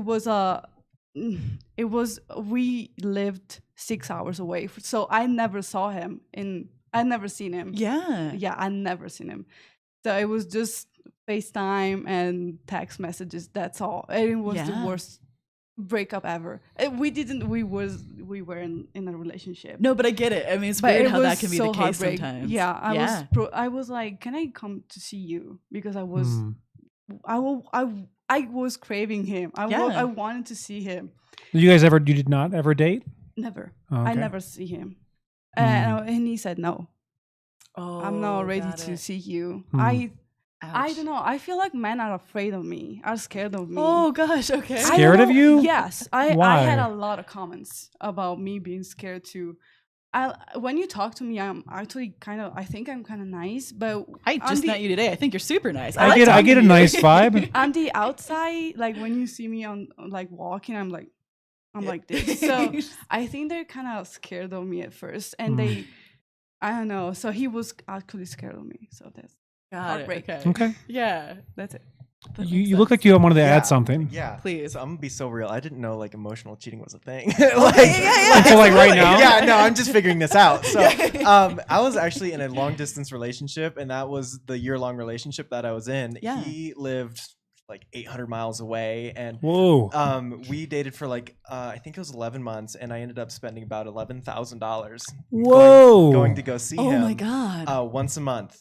we lived 6 hours away. So I never saw him I never seen him. Yeah. Yeah, I never seen him. So it was just FaceTime and text messages. That's all. And it was the worst breakup ever. We were in a relationship. No, but I get it. I mean, it's But weird it how was that can be so the case heartbreak. sometimes. Yeah, I was like, can I come to see you? Because I was craving him. I wanted to see him. You did not ever date? Never. Oh, okay. I never see him. And he said no. Oh, I'm not ready got to it. see you. Hmm. I don't know. I feel like men are afraid of me. Are scared of me. Oh gosh. Okay. I Scared don't of know. you? Yes. I Why? had a lot of comments about me being scared too. When you talk to me, I'm actually I think I'm kind of nice, but I just met you today. I think you're super nice. I like get talking a to you. nice vibe. on the outside, like when you see me on like walking, I'm like this. So I think they're kind of scared of me at first, and I don't know. So he was actually scared of me. So that's Got heartbreak. it. Okay. Okay. Yeah. that's it. That You makes look sense. like you wanted to Yeah. add something. Yeah, Please. So I'm gonna be so real. I didn't know like emotional cheating was a thing. Until like right now? Yeah, no, I'm just figuring this out. So I was actually in a long distance relationship, and that was the year-long relationship that I was in. Yeah. He lived like 800 miles away, and Whoa. we dated for like I think it was 11 months, and I ended up spending about $11,000 Whoa. going to go see Oh him my god. once a month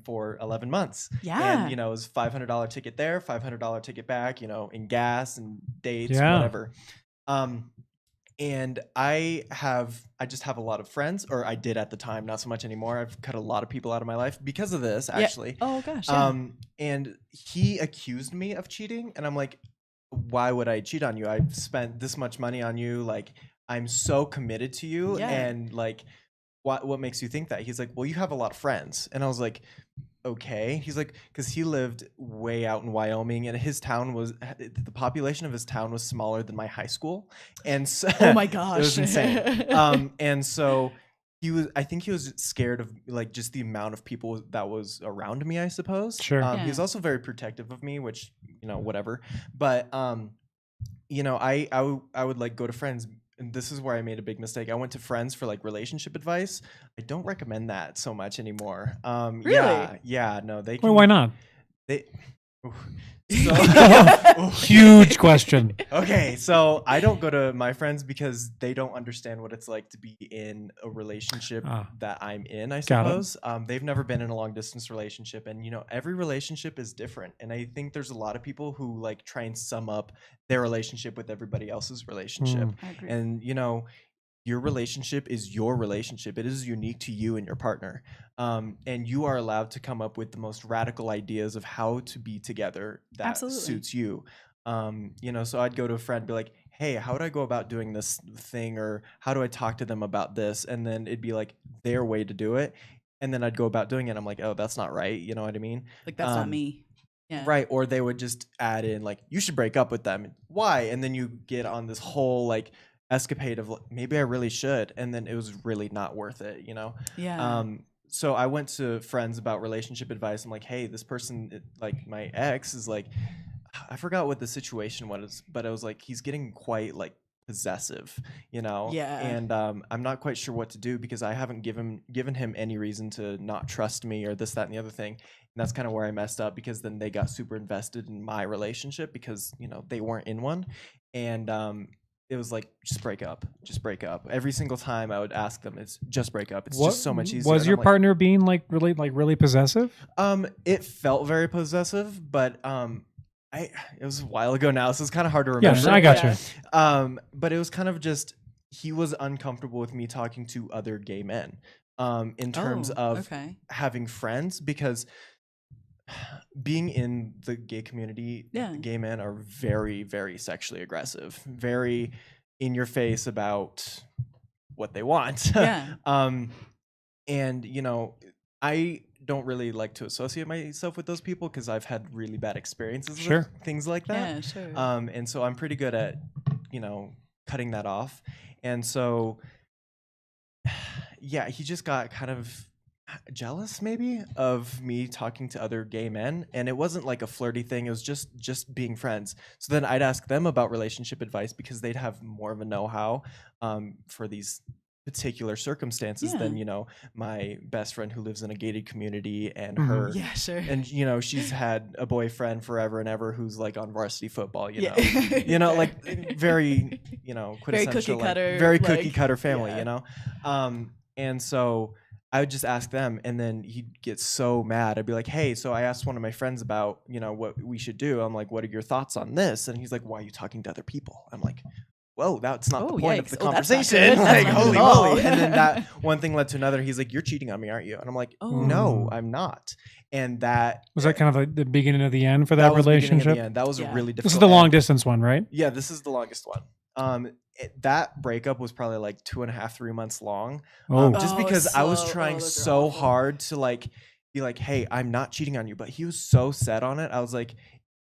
for 11 months. Yeah. And it was $500 ticket there, $500 ticket back, in gas and dates, Yeah. whatever. And I just have a lot of friends, or I did at the time, not so much anymore. I've cut a lot of people out of my life because of this, actually. Oh gosh. Yeah. And he accused me of cheating, and I'm like, why would I cheat on you? I've spent this much money on you. Like, I'm so committed to you. Yeah. And like, what makes you think that? He's like, well, you have a lot of friends. And I was like, okay. He's like, because he lived way out in Wyoming, and the population of his town was smaller than my high school. And so Oh my gosh. it was insane. And so I think he was scared of like just the amount of people that was around me, I suppose. Sure. He was also very protective of me, which, whatever. But, I would like go to friends. And this is where I made a big mistake. I went to friends for like relationship advice. I don't recommend that so much anymore. Really? Yeah. No, they Wait, can, why not? They, So, Huge question. Okay, so I don't go to my friends because they don't understand what it's like to be in a relationship that I'm in, I Got it. suppose. They've never been in a long distance relationship, and every relationship is different. And I think there's a lot of people who like try and sum up their relationship with everybody else's relationship. I agree. And your relationship is your relationship. It is unique to you and your partner. And you are allowed to come up with the most radical ideas of how to be together that Absolutely. suits you. So I'd go to a friend and be like, hey, how would I go about doing this thing? Or how do I talk to them about this? And then it'd be like their way to do it. And then I'd go about doing it. I'm like, oh, that's not right. You know what I mean? Like, that's not me. Yeah. Right. Or they would just add in like, you should break up with them. Why? And then you get on this whole like escapade of maybe I really should, and then it was really not worth it, Yeah. So I went to friends about relationship advice. I'm like, hey, this person, like my ex is like, I forgot what the situation was, but I was like, he's getting quite like possessive, Yeah. and I'm not quite sure what to do because I haven't given him any reason to not trust me or this, that, and the other thing. And that's kind of where I messed up, because then they got super invested in my relationship because they weren't in one. And it was like, just break up. Every single time I would ask them, it's just break up. It's just so much easier. Was your partner being like really possessive? It felt very possessive, but it was a while ago now, so it's kind of hard to remember. Yes, I got you. But it was kind of just, he was uncomfortable with me talking to other gay men in terms of having friends, because being in the gay community, gay men are very, very sexually aggressive, very in your face about what they want. Yeah. And I don't really like to associate myself with those people because I've had really bad experiences with things like that. Yeah, sure. And so I'm pretty good at cutting that off. And so yeah, he just got kind of jealous maybe of me talking to other gay men, and it wasn't like a flirty thing, it was just being friends. So then I'd ask them about relationship advice because they'd have more of a know-how for these particular circumstances than my best friend who lives in a gated community, and her and she's had a boyfriend forever and ever who's like on varsity football, like very quintessential, very cookie cutter family, and so I would just ask them, and then he'd get so mad. I'd be like, hey, so I asked one of my friends about, what we should do. I'm like, what are your thoughts on this? And he's like, why are you talking to other people? I'm like, whoa, that's not the point of the conversation. Like, holy moly. And then that one thing led to another. He's like, you're cheating on me, aren't you? And I'm like, no, I'm not. And that was that kind of like the beginning of the end for that relationship? That was a really difficult. This is the long distance one, right? Yeah, this is the longest one. That breakup was probably like 2.5, 3 months long. Just because I was trying so hard to like be like, hey, I'm not cheating on you. But he was so set on it. I was like,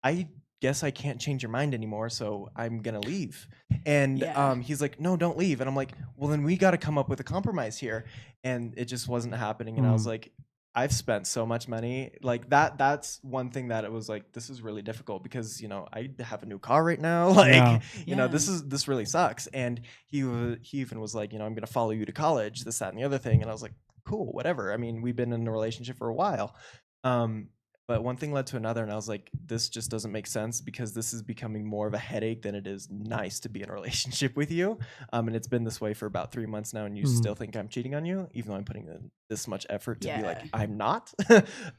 I guess I can't change your mind anymore, so I'm gonna leave. And he's like, no, don't leave. And I'm like, well, then we got to come up with a compromise here. And it just wasn't happening. And I was like, I've spent so much money like that. That's one thing that it was like, this is really difficult because, I have a new car right now. Like, this really sucks. And he even was like, I'm going to follow you to college, this, that, and the other thing. And I was like, cool, whatever. I mean, we've been in a relationship for a while. But one thing led to another, and I was like, this just doesn't make sense because this is becoming more of a headache than it is nice to be in a relationship with you. And it's been this way for about 3 months now, and you still think I'm cheating on you, even though I'm putting in this much effort to be like, I'm not.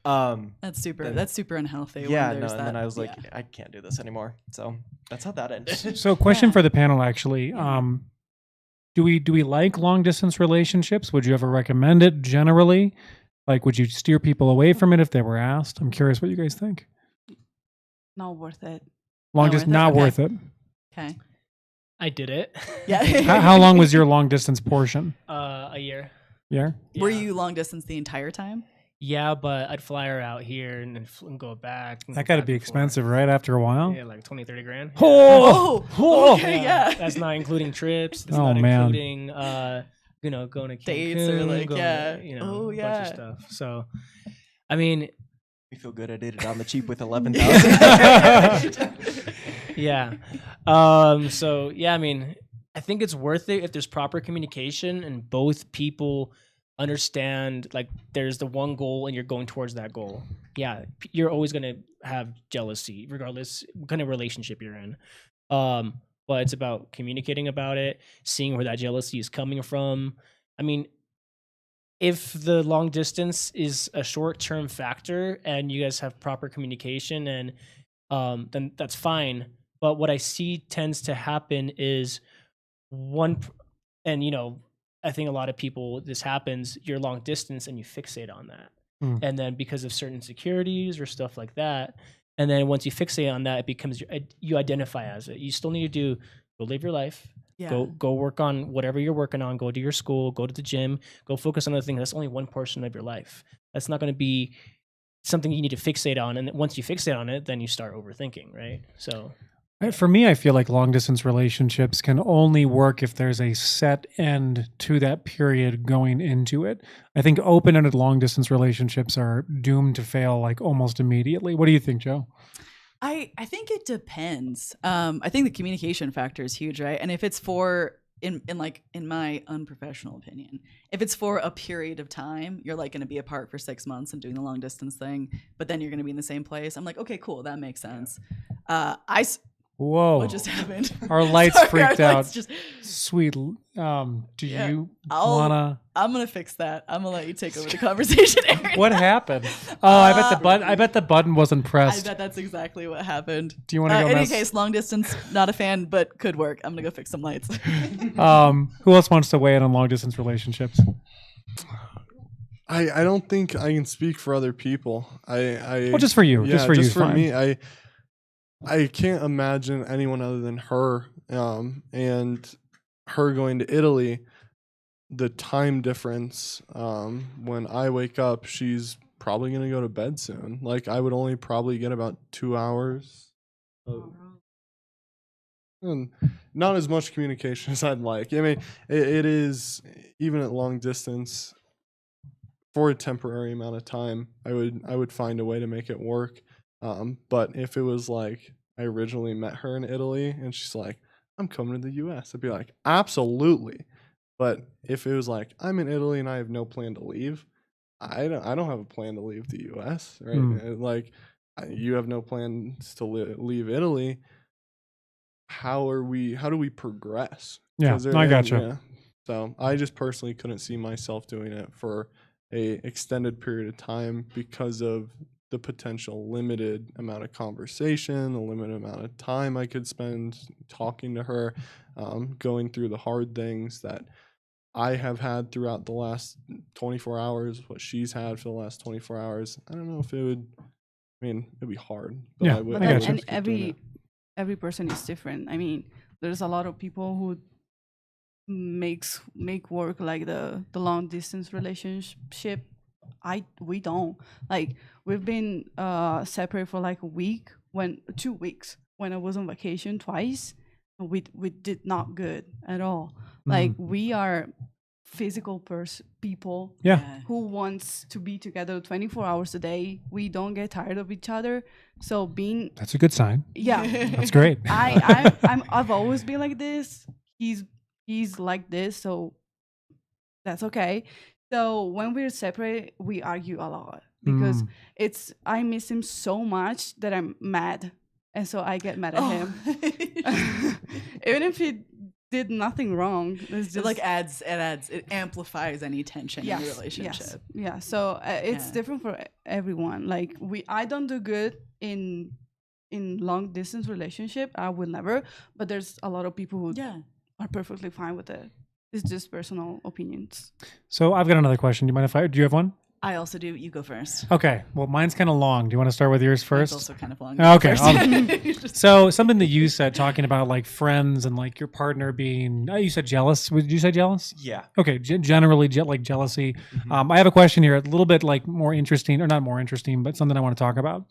That's super unhealthy. Yeah, no, and then I was like, I can't do this anymore. So that's how that ended. So question for the panel, actually. Do we like long distance relationships? Would you ever recommend it generally? Like, would you steer people away from it if they were asked? I'm curious what you guys think. Not worth it. Not worth it. Okay. I did it. Yeah. How long was your long distance portion? A year. Yeah. Were you long distance the entire time? Yeah, but I'd fly her out here and go back. That got to be expensive, right? After a while. Yeah, like 20, 30 grand. Okay, yeah. That's not including trips. That's not including, going to Cancun, dates or like, bunch of stuff. So, I mean, we feel good. I did it on the cheap with 11,000. Yeah. So yeah, I mean, I think it's worth it if there's proper communication and both people understand like there's the one goal and you're going towards that goal. you're always going to have jealousy regardless what kind of relationship you're in. But it's about communicating about it, seeing where that jealousy is coming from. I mean, if the long distance is a short-term factor and you guys have proper communication, and then that's fine. But what I see tends to happen is I think a lot of people, this happens, you're long distance and you fixate on that. And then because of certain insecurities or stuff like that, and then once you fixate on that, it becomes you identify as it. You still need to go live your life. Yeah. Go work on whatever you're working on. Go to your school. Go to the gym. Go focus on other things. That's only one portion of your life. That's not going to be something you need to fixate on. And once you fixate on it, then you start overthinking, right? So for me, I feel like long distance relationships can only work if there's a set end to that period going into it. I think open-ended long distance relationships are doomed to fail like almost immediately. What do you think, Joe? I think it depends. I think the communication factor is huge, right? And if it's in my unprofessional opinion, if it's for a period of time, you're like going to be apart for 6 months and doing the long distance thing, but then you're going to be in the same place. I'm like, okay, cool, that makes sense. Whoa! What just happened? Our lights freaked out. Sweet. Do you wanna? I'm gonna fix that. I'm gonna let you take over the conversation, Aaron. What happened? Oh, I bet the button wasn't pressed. I bet that's exactly what happened. Do you want to go? In any case, long distance, not a fan, but could work. I'm gonna go fix some lights. Who else wants to weigh in on long distance relationships? I don't think I can speak for other people. Well, just for you. Yeah, just for me. I can't imagine anyone other than her, and her going to Italy. The time difference, when I wake up, she's probably going to go to bed soon. Like, I would only probably get about 2 hours. And not as much communication as I'd like. I mean, it is, even at long distance, for a temporary amount of time, I would find a way to make it work. But if it was like I originally met her in Italy and she's like, I'm coming to the US, I'd be like, absolutely. But if it was like, I'm in Italy and I have no plan to leave, I don't have a plan to leave the US, right? Like, you have no plans to leave Italy. How do we progress? Yeah, I gotcha. Yeah. So I just personally couldn't see myself doing it for a extended period of time because of the potential limited amount of conversation, the limited amount of time I could spend talking to her, going through the hard things that I have had throughout the last 24 hours, what she's had for the last 24 hours. I don't know if it would, it'd be hard. But yeah, I would, and every person is different. I mean, there's a lot of people who make work like the long distance relationship. We don't. Like, we've been separate for like 2 weeks when I was on vacation twice. We did not good at all. Like, we are physical people who wants to be together 24 hours a day. We don't get tired of each other. So that's a good sign. Yeah. That's great. I've always been like this. He's like this, so that's okay. So when we're separate, we argue a lot because I miss him so much that I'm mad. And so I get mad at him. Even if he did nothing wrong. It's just, it amplifies any tension in the relationship. Yes. Yeah. So it's different for everyone. Like, I don't do good in long distance relationship. I will never. But there's a lot of people who are perfectly fine with it. It's just personal opinions. So I've got another question. Do you have one? I also do. You go first. Okay. Well, mine's kind of long. Do you want to start with yours first? It's also kind of long. Okay. So something that you said, talking about like friends and like your partner being, you said jealous. Did you say jealous? Yeah. Okay. Generally, like jealousy. I have a question here, a little bit like more interesting, or not more interesting, but something I want to talk about.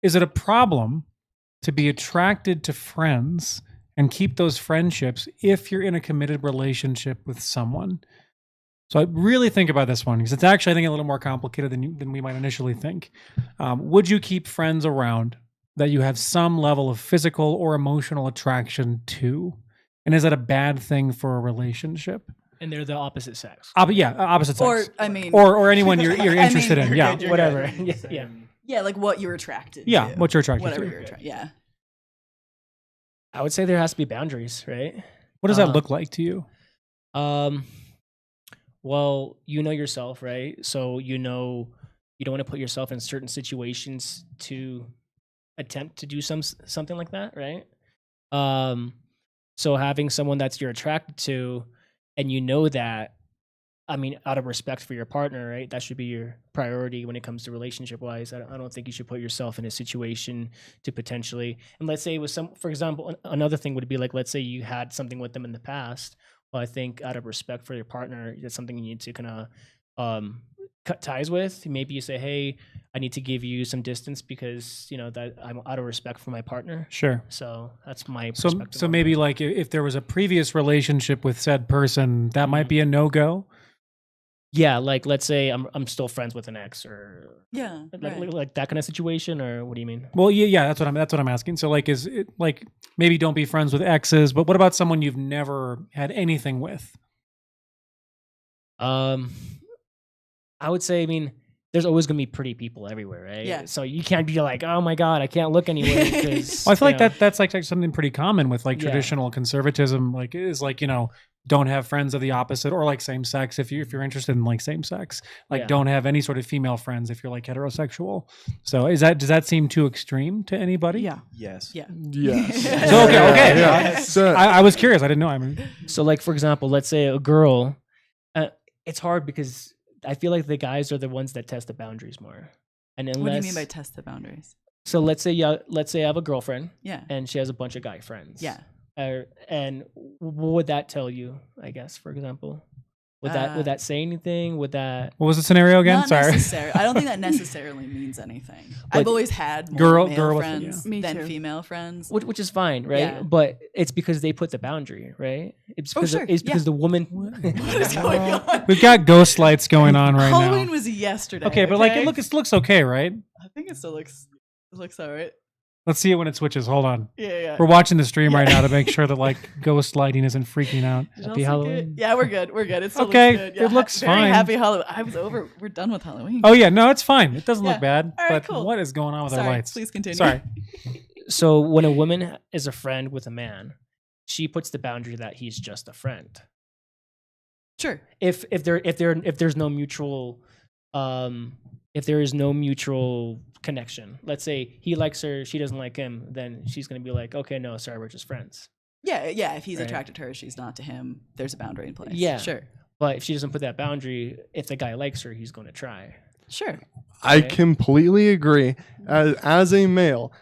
Is it a problem to be attracted to friends and keep those friendships if you're in a committed relationship with someone? So I really think about this one because it's actually, I think, a little more complicated than we might initially think. Would you keep friends around that you have some level of physical or emotional attraction to? And is that a bad thing for a relationship? And they're the opposite sex. Opposite sex. Or I mean, or anyone you're I mean, interested in. you're Yeah. good, you're Whatever. good. Yeah. Yeah, like what you're attracted Yeah, to. what you're attracted Whatever to. you're attracted. Yeah. I would say there has to be boundaries, right? What does that look like to you? Well, you know yourself, right? So you know you don't want to put yourself in certain situations to attempt to do something like that, right? So having someone that's you're attracted to, and you know that, I mean, out of respect for your partner, right? That should be your priority when it comes to relationship wise. I don't think you should put yourself in a situation to potentially, and let's say with for example, another thing would be like, let's say you had something with them in the past. Well, I think out of respect for your partner, that's something you need to kind of cut ties with. Maybe you say, hey, I need to give you some distance because, you know, that I'm out of respect for my partner. Sure. So that's my So perspective. so maybe like if there was a previous relationship with said person, that might be a no-go. Yeah, like let's say I'm still friends with an ex, or Yeah. like that kind of situation, or what do you mean? Well, yeah, that's what I'm asking. So like, is it like maybe don't be friends with exes, but what about someone you've never had anything with? I would say, I mean, there's always gonna be pretty people everywhere, right? Yeah. So you can't be like, oh my god, I can't look anywhere because Well, I feel like that's like something pretty common with like Yeah. traditional conservatism. Like is like, you know, don't have friends of the opposite, or like same sex if you're interested in like same sex. Like Yeah. don't have any sort of female friends if you're like heterosexual. So does that seem too extreme to anybody? Yeah. Yes. Yeah. Yes. So okay. Yeah. So I was curious. I didn't know. I mean, So like for example, let's say a girl, it's hard because I feel like the guys are the ones that test the boundaries more. And unless, What do you mean by test the boundaries? So let's say I have a girlfriend Yeah. and she has a bunch of guy friends. Yeah. And what would that tell you? I guess, for example, would that say anything? Would that? what was the scenario again? Not Sorry. necessarily. I don't think that necessarily means anything. But I've always had more male girl with- friends yeah. Me than too. female friends. Which is fine, right? Yeah. But it's because they put the boundary, right? It's Oh, because sure, it's because yeah. the woman. What is going on? We've got ghost lights going on right Halloween now. was yesterday. Okay, but like okay? it looks okay, right? I think it still looks all right. Let's see it when it switches. Hold on. Yeah. We're watching the stream right now to make sure that like ghost lighting isn't freaking out. Did y'all Happy see Halloween. it? Yeah, we're good. We're good. It still Okay, looks good. it looks very fine. Happy Halloween. I was over. We're done with Halloween. Oh yeah, no, it's fine. It doesn't Yeah. look bad. All right, but cool. what is going on with our Sorry, lights? please continue. Sorry. So when a woman is a friend with a man, she puts the boundary that he's just a friend. Sure. If there's no mutual, if there is no mutual connection, let's say he likes her, she doesn't like him, then she's gonna be like, okay, no, sorry, we're just friends. Yeah. If he's Right. attracted to her, she's not to him. There's a boundary in place. Yeah. Sure. But if she doesn't put that boundary, if the guy likes her, he's gonna try. Sure. I Okay. completely agree. As a male,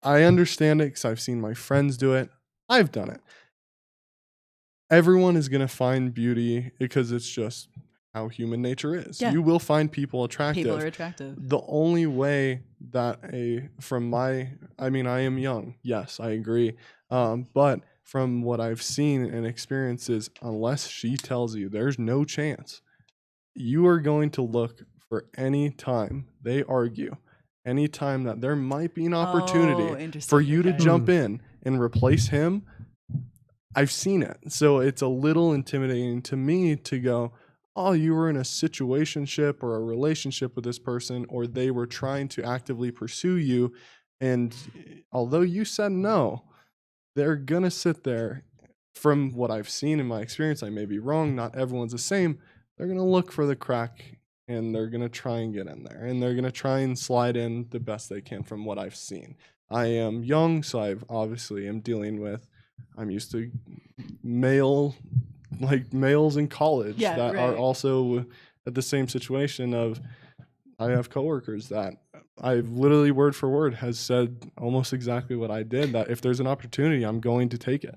I understand it because I've seen my friends do it. I've done it. Everyone is gonna find beauty because it's just how human nature is. Yeah. You will find people attractive. People are attractive. The only way that I am young. Yes, I agree. But from what I've seen and experienced is, unless she tells you there's no chance, you are going to look for any time they argue, any time that there might be an Oh, opportunity interesting. for you to Okay. jump in and replace him. I've seen it. So it's a little intimidating to me to go, oh, you were in a situationship or a relationship with this person, or they were trying to actively pursue you. And although you said no, they're going to sit there. From what I've seen in my experience, I may be wrong. Not everyone's the same. They're going to look for the crack and they're going to try and get in there. And they're going to try and slide in the best they can from what I've seen. I am young, so I'm used to males in college Yeah, that right. are also at the same situation of, I have coworkers that I've literally word for word has said almost exactly what I did, that if there's an opportunity, I'm going to take it.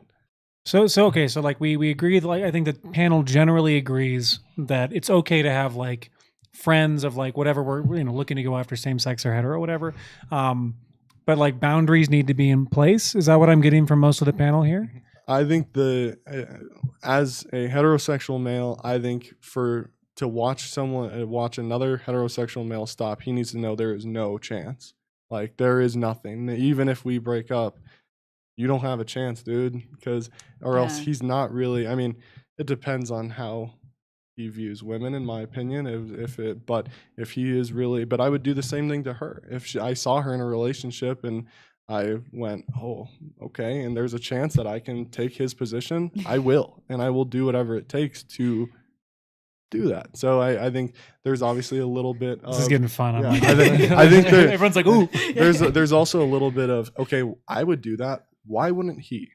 So okay, so like we agree, like I think the panel generally agrees that it's okay to have like friends of like whatever we're looking to go after, same sex or hetero or whatever. But like boundaries need to be in place. Is that what I'm getting from most of the panel here? I think as a heterosexual male, I think to watch another heterosexual male stop, he needs to know there is no chance. Like there is nothing. Even if we break up, you don't have a chance, dude, or else he's not really. I mean, it depends on how he views women, in my opinion. But if he is really, but I would do the same thing to her. If I saw her in a relationship and I went, oh, okay, and there's a chance that I can take his position, I will, and I will do whatever it takes to do that. So I think there's obviously a little bit of, This is getting fun. yeah, I think everyone's like, ooh. there's also a little bit of, okay, I would do that. Why wouldn't he?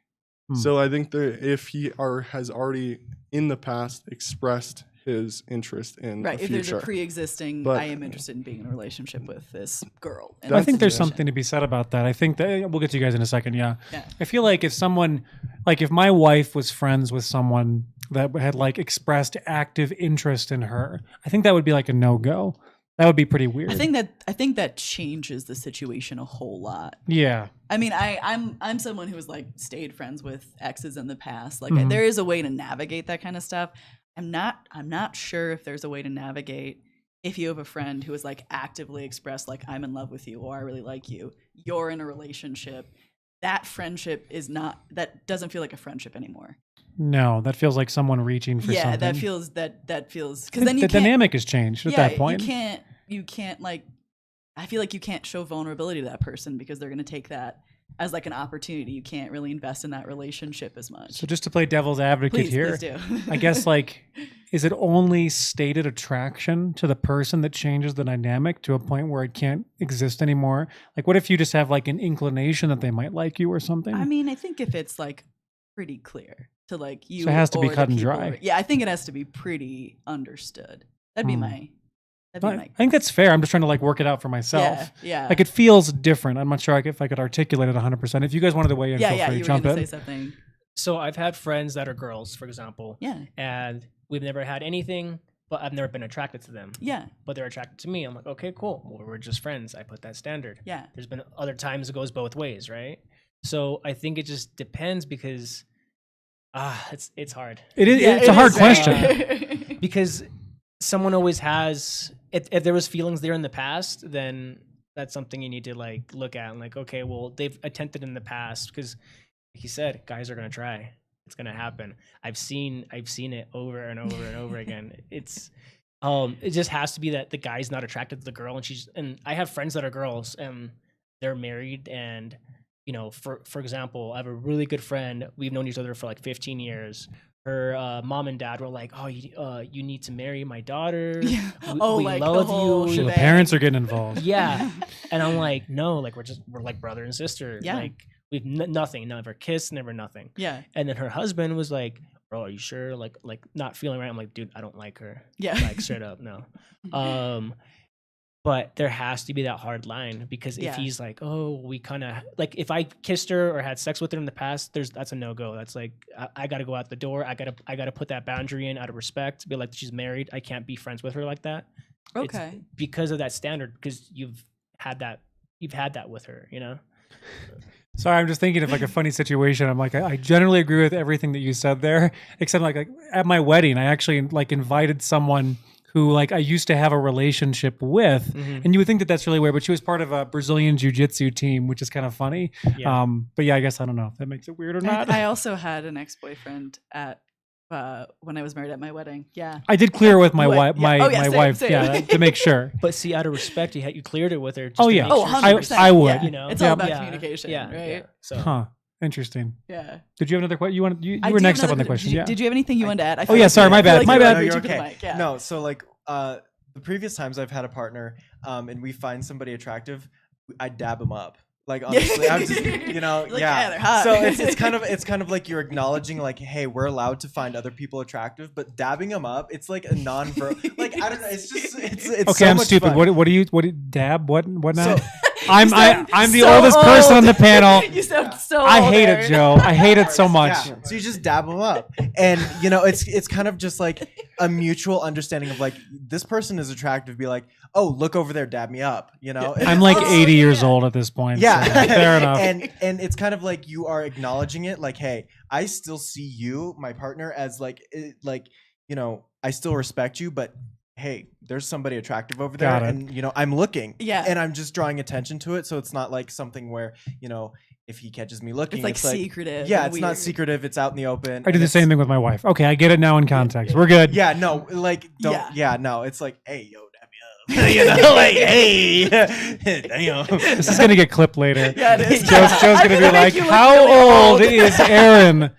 So I think that if he has already in the past expressed his interest in Right. a If there's future, a pre-existing, But- I am interested in being in a relationship with this girl. And I think there's that's- something to be said about that. I think that we'll get to you guys in a second. Yeah. Yeah. I feel like if my wife was friends with someone that had like expressed active interest in her, I think that would be like a no-go. That would be pretty weird. I think that changes the situation a whole lot. Yeah. I mean, I'm someone who has like stayed friends with exes in the past. Like Mhm. there is a way to navigate that kind of stuff. I'm not sure if there's a way to navigate if you have a friend who has like actively expressed like I'm in love with you or I really like you. You're in a relationship. That friendship that doesn't feel like a friendship anymore. No, that feels like someone reaching for something. That feels because I then think you the can't, dynamic has changed at that point. You can't like, I feel like you can't show vulnerability to that person because they're going to take that as like an opportunity. You can't really invest in that relationship as much. So just to play devil's advocate here, Please do. I guess like, is it only stated attraction to the person that changes the dynamic to a point where it can't exist anymore? Like what if you just have like an inclination that they might like you or something? I mean, I think if it's like pretty clear to like you, So it has to be or the cut and people- dry. Yeah, I think it has to be pretty understood. That'd be my. I think that's fair. I'm just trying to like work it out for myself. Yeah. Like it feels different. I'm not sure if I could articulate it 100%. If you guys wanted to weigh in, feel free You to were jump going to in. say something. So I've had friends that are girls, for example, Yeah. and we've never had anything, but I've never been attracted to them. Yeah. But they're attracted to me. I'm like, okay, cool. Well, we're just friends. I put that standard. Yeah. There's been other times it goes both ways, right? So I think it just depends because it's hard. It is. Yeah, It's a hard is, question. right? Because someone always has, if there was feelings there in the past, then that's something you need to like look at and like, okay, well, they've attempted in the past because like you said, guys are going to try. It's going to happen. I've seen it over and over and over again. It just has to be that the guy's not attracted to the girl and I have friends that are girls and they're married and, you know, for example, I have a really good friend. We've known each other for like 15 years. Her mom and dad were like, "Oh, you need to marry my daughter. Yeah. We Like the love whole you." So the shebang. parents are getting involved. Yeah, and I'm like, no, like we're like brother and sister. Yeah. Like we've nothing, never kissed, never nothing. Yeah. And then her husband was like, "Bro, are you sure?" Like not feeling right. I'm like, dude, I don't like her. Yeah. Like straight up, no. But there has to be that hard line because if Yeah. he's like, oh, we kind of like if I kissed her or had sex with her in the past, that's a no go. That's like I got to go out the door. I gotta put that boundary in out of respect. Be like, she's married. I can't be friends with her like that. It's Okay. because of that standard. Because you've had that with her. You know. Sorry, I'm just thinking of like a funny situation. I'm like, I generally agree with everything that you said there, except like at my wedding, I actually like invited someone who like I used to have a relationship with, and you would think that that's really weird, but she was part of a Brazilian jiu-jitsu team, which is kind of funny. Yeah. But yeah, I guess I don't know if that makes it weird or not. I also had an ex-boyfriend at when I was married at my wedding. Yeah. I did clear it with my Wait, wife, yeah. Oh, yeah, my same, wife, same. yeah, to make sure. But see, out of respect, you cleared it with her. Just Oh, to yeah. make Oh, sure 100%. I would. Yeah. You know, It's all Yeah. about Yeah. communication, Yeah, right? yeah. So Huh. Interesting. Yeah. Did you have another question? You I were do next have up on the another- question. Did you, Yeah. did you have anything you wanted to add? I Oh, feel yeah, like sorry, you- my I feel bad, like my you were bad. No, reaching you're for the okay. mic, yeah. No, so like the previous times I've had a partner and we find somebody attractive, I dab them up. Like honestly, I'm just You're like, yeah. yeah, they're hot. So it's kind of like you're acknowledging like, hey, we're allowed to find other people attractive, but dabbing them up, it's like a non-verbal. Like I don't know, it's just it's Okay, so I'm much stupid. fun. What do you dab? What now? So- I'm the so oldest person on the old. panel. You sound so I old, hate Aaron. it, Joe. I hate it so much. Yeah. So you just dab them up, and you know it's kind of just like a mutual understanding of like this person is attractive. Be like, oh, look over there, dab me up. You know, I'm like Oh, 80 years yeah. old at this point. yeah, so fair enough. And it's kind of like you are acknowledging it, like, hey, I still see you, my partner, as like you know, I still respect you, but hey, there's somebody attractive over there, Got it. and I'm looking, Yeah. and I'm just drawing attention to it, so it's not like something where if he catches me looking, It's like secretive. Yeah, and it's not weird. secretive. It's out in the open. I do the same thing with my wife. Okay, I get it now in context. We're good. Yeah, no, like don't. Yeah. Yeah, no, it's like, hey, yo, dab me up. Like, hey, damn. This is gonna get clipped later. Yeah, it is. Joe's gonna be make like, you look "How really old old." is Aaron?"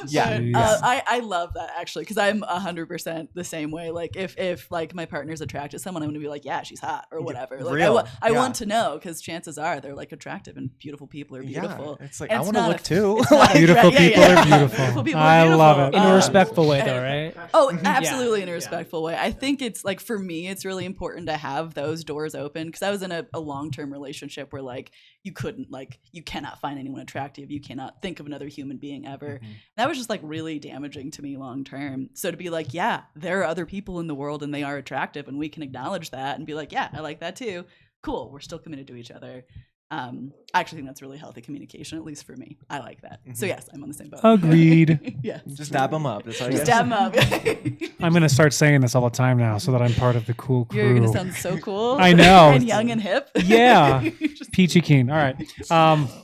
Yeah. But, Jeez. I love that actually because I'm 100% the same way. Like if like my partner's attracted to someone, I'm gonna be like, yeah, she's hot or whatever. Like real. I Yeah. want to know because chances are they're like attractive and beautiful people are beautiful. Yeah, it's like And I it's want to not look a- too. it's not a Beautiful threat. Yeah, people yeah. are beautiful. Beautiful people are I love beautiful. it. In a respectful way, though, right? Oh, absolutely in a respectful way. I think it's like for me, it's really important to have those doors open because I was in a long-term relationship where like you cannot find anyone attractive. You cannot think of another human being ever. That was just like really damaging to me long term. So to be like, yeah, there are other people in the world and they are attractive and we can acknowledge that and be like, yeah, I like that too. Cool. We're still committed to each other. I actually think that's really healthy communication, at least for me. I like that. So yes, I'm on the same boat. Agreed. Yeah. Just dab them up. That's all you Just gotta dab them up. I'm gonna start saying this all the time now, so that I'm part of the cool crew. You're gonna sound so cool. I know. And young and hip. Yeah. Just- Peachy keen. All right.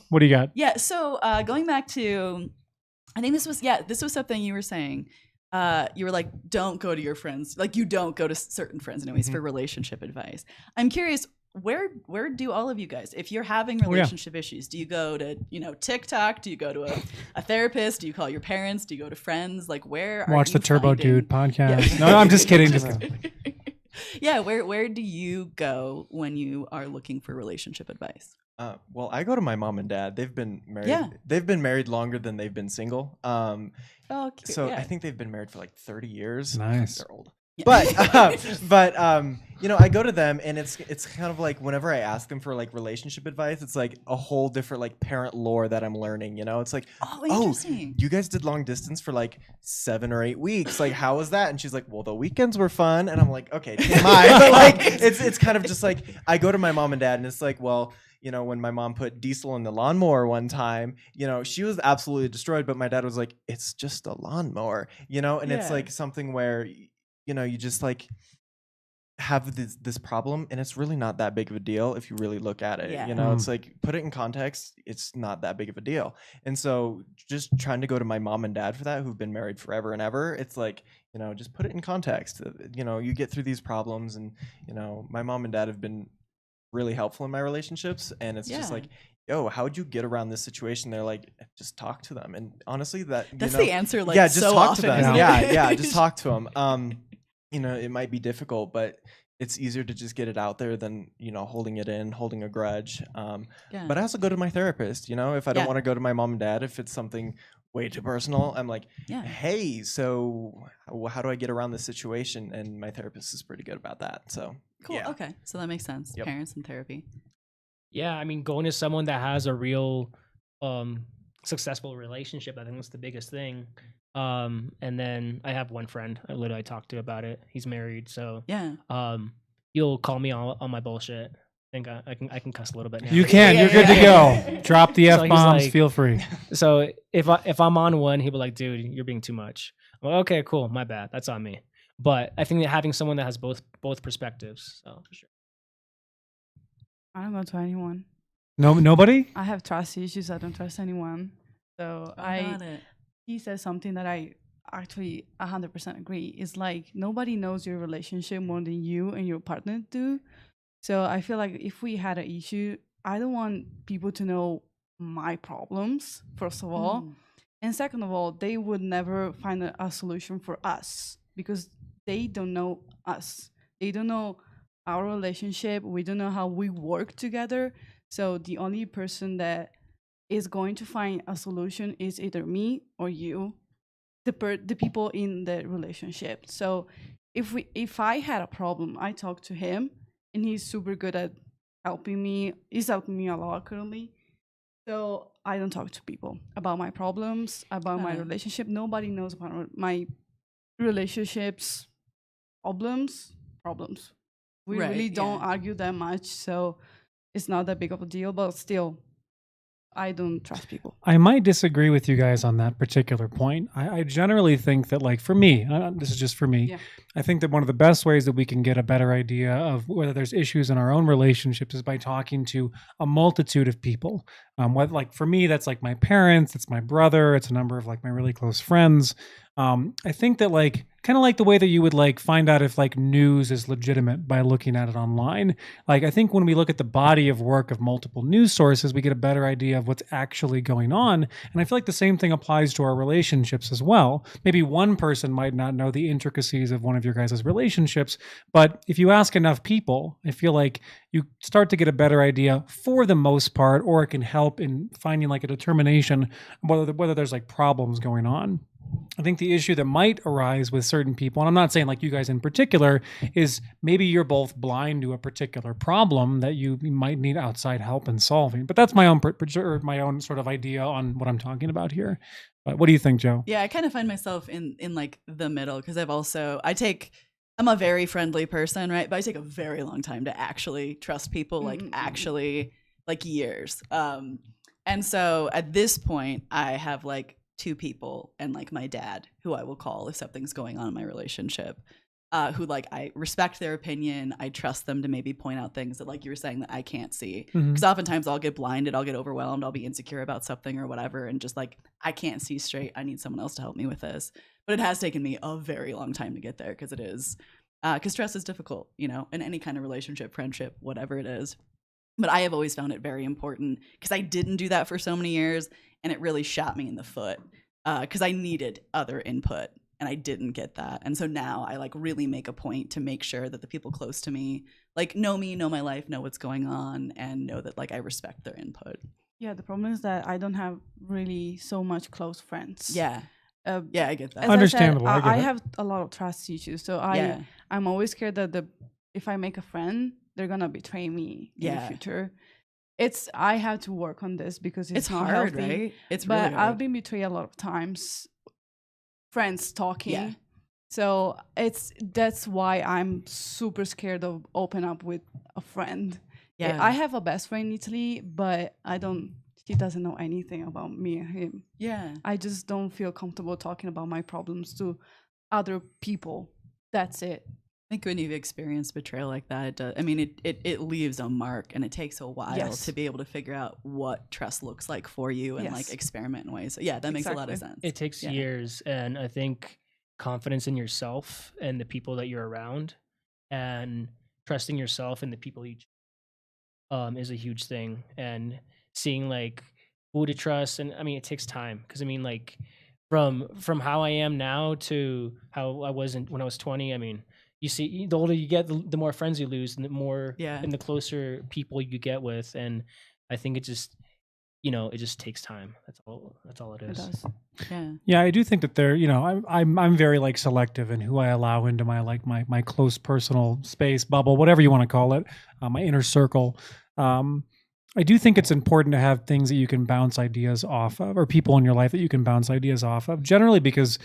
What do you got? Yeah. So going back to, I think this was something you were saying. You were like, don't go to your friends. Like you don't go to certain friends anyways for relationship advice. I'm curious, where do all of you guys, if you're having relationship issues, do you go to, TikTok? Do you go to a therapist? Do you call your parents? Do you go to friends? Like where are Watch you the Turbo finding- Dude podcast. Yeah. No, I'm just kidding. Just kidding. Yeah, where do you go when you are looking for relationship advice? Well, I go to my mom and dad. They've been married. Yeah. They've been married longer than they've been single. Oh, cute. So yeah. I think they've been married for like 30 years. Nice. They're old. Yeah. But I go to them and it's kind of like whenever I ask them for like relationship advice, it's like a whole different like parent lore that I'm learning. It's like, Oh, interesting. you guys did long distance for like 7 or 8 weeks. Like, how was that? And she's like, well, the weekends were fun. And I'm like, okay, TMI. But like, it's kind of just like I go to my mom and dad, and it's like, well, when my mom put diesel in the lawnmower one time, she was absolutely destroyed. But my dad was like, it's just a lawnmower, and it's Yeah. like something where, you just like have this problem, and it's really not that big of a deal if you really look at it. Yeah. It's like, put it in context, it's not that big of a deal. And so just trying to go to my mom and dad for that, who've been married forever and ever, it's like, just put it in context. You get through these problems, and my mom and dad have been really helpful in my relationships, and it's just Yeah. like, yo, how'd you get around this situation? They're like, just talk to them. And honestly, that's the answer. Like, yeah, just so talk often, to them. isn't it? Yeah, just talk to them. It might be difficult, but it's easier to just get it out there than holding it in, holding a grudge. Yeah. But I also go to my therapist. If I don't Yeah. want to go to my mom and dad, if it's something way too personal, I'm like, Yeah. hey, so how do I get around this situation? And my therapist is pretty good about that. So Cool. yeah. Okay. So that makes sense. Yep. Parents and therapy. Yeah, I mean, going to someone that has a real successful relationship, I think that's the biggest thing. And then I have one friend I literally talked to about it. He's married, so Yeah. he'll call me on my bullshit. I think I can cuss a little bit now. You can. Yeah, You're good yeah. to go. Drop the So F he's bombs. like- Feel free. So if I'm on one, he'll be like, "Dude, you're being too much." I'm like, okay, cool, my bad. That's on me. But I think that having someone that has both perspectives, so for sure. I don't go to anyone. No, nobody. I have trust issues. I don't trust anyone. So Got it. he says something that I actually 100% agree. It's like nobody knows your relationship more than you and your partner do. So I feel like if we had an issue, I don't want people to know my problems, first of all. Mm. And second of all, they would never find a solution for us because they don't know us. They don't know our relationship. We don't know how we work together. So the only person that is going to find a solution is either me or you, the people in the relationship. So if I had a problem, I talk to him, and he's super good at helping me. He's helping me a lot currently. So I don't talk to people about my problems, about my Got it. relationship. Nobody knows about my relationships problems. We Right, really don't yeah. argue that much, so it's not that big of a deal. But still, I don't trust people. I might disagree with you guys on that particular point. I generally think that, like, for me, this is just for me, Yeah. I think that one of the best ways that we can get a better idea of whether there's issues in our own relationships is by talking to a multitude of people. Like for me, that's like my parents, it's my brother, it's a number of like my really close friends. I think that like kind of like the way that you would like find out if like news is legitimate by looking at it online. Like I think when we look at the body of work of multiple news sources, we get a better idea of what's actually going on. And I feel like the same thing applies to our relationships as well. Maybe one person might not know the intricacies of one of your guys' relationships, but if you ask enough people, I feel like you start to get a better idea for the most part, or it can help in finding like a determination whether there's like problems going on. I think the issue that might arise with certain people, and I'm not saying like you guys in particular, is maybe you're both blind to a particular problem that you might need outside help in solving. But that's my own my own sort of idea on what I'm talking about here. But what do you think, Joe? Yeah, I kind of find myself in like the middle because I'm a very friendly person, right? But I take a very long time to actually trust people, like actually like years. And so at this point, I have like 2 people and like my dad, who I will call if something's going on in my relationship, who like I respect their opinion. I trust them to maybe point out things that, like you were saying, that I can't see. Because oftentimes I'll get blinded, I'll get overwhelmed, I'll be insecure about something or whatever, and just like I can't see straight. I need someone else to help me with this. But it has taken me a very long time to get there because it is because trust is difficult, you know, in any kind of relationship, friendship, whatever it is. But I have always found it very important because I didn't do that for so many years, and it really shot me in the foot because I needed other input and I didn't get that. And so now I like really make a point to make sure that the people close to me like know me, know my life, know what's going on, and know that like I respect their input. Yeah, the problem is that I don't have really so much close friends. Yeah. Yeah, I get that. As Understandable. I, I said, get I it. have a lot of trust issues, so Yeah. I'm always scared that if I make a friend, they're gonna betray me in the future. I have to work on this because it's not hard, healthy. right? It's but really hard. I've been betrayed a lot of times. Friends talking. Yeah. So that's why I'm super scared of open up with a friend. Yeah. I have a best friend in Italy, but he doesn't know anything about me and him. Yeah. I just don't feel comfortable talking about my problems to other people. That's it. I think when you've experienced betrayal like that, it does, I mean, it leaves a mark, and it takes a while to be able to figure out what trust looks like for you and like experiment in ways. So yeah, that makes a lot of sense. It takes years, and I think confidence in yourself and the people that you're around, and trusting yourself and the people you is a huge thing. And seeing like who to trust, and I mean, it takes time because I mean, like from how I am now to how I was when I was 20. I mean, you see, the older you get, the more friends you lose, and the more and the closer people you get with. And I think it just, it just takes time. That's all it is. It does. Yeah, I do think that I'm very like selective in who I allow into my like my close personal space, bubble, whatever you want to call it, my inner circle. I do think it's important to have things that you can bounce ideas off of, or people in your life that you can bounce ideas off of, generally because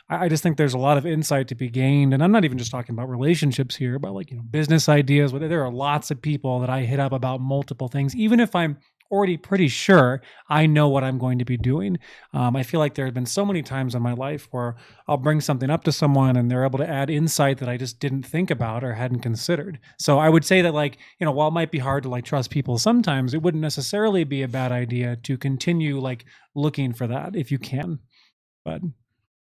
I just think there's a lot of insight to be gained. And I'm not even just talking about relationships here, but like, business ideas. There are lots of people that I hit up about multiple things, even if I'm already pretty sure I know what I'm going to be doing. I feel like there have been so many times in my life where I'll bring something up to someone and they're able to add insight that I just didn't think about or hadn't considered. So I would say that like, while it might be hard to like trust people sometimes, it wouldn't necessarily be a bad idea to continue like looking for that if you can. But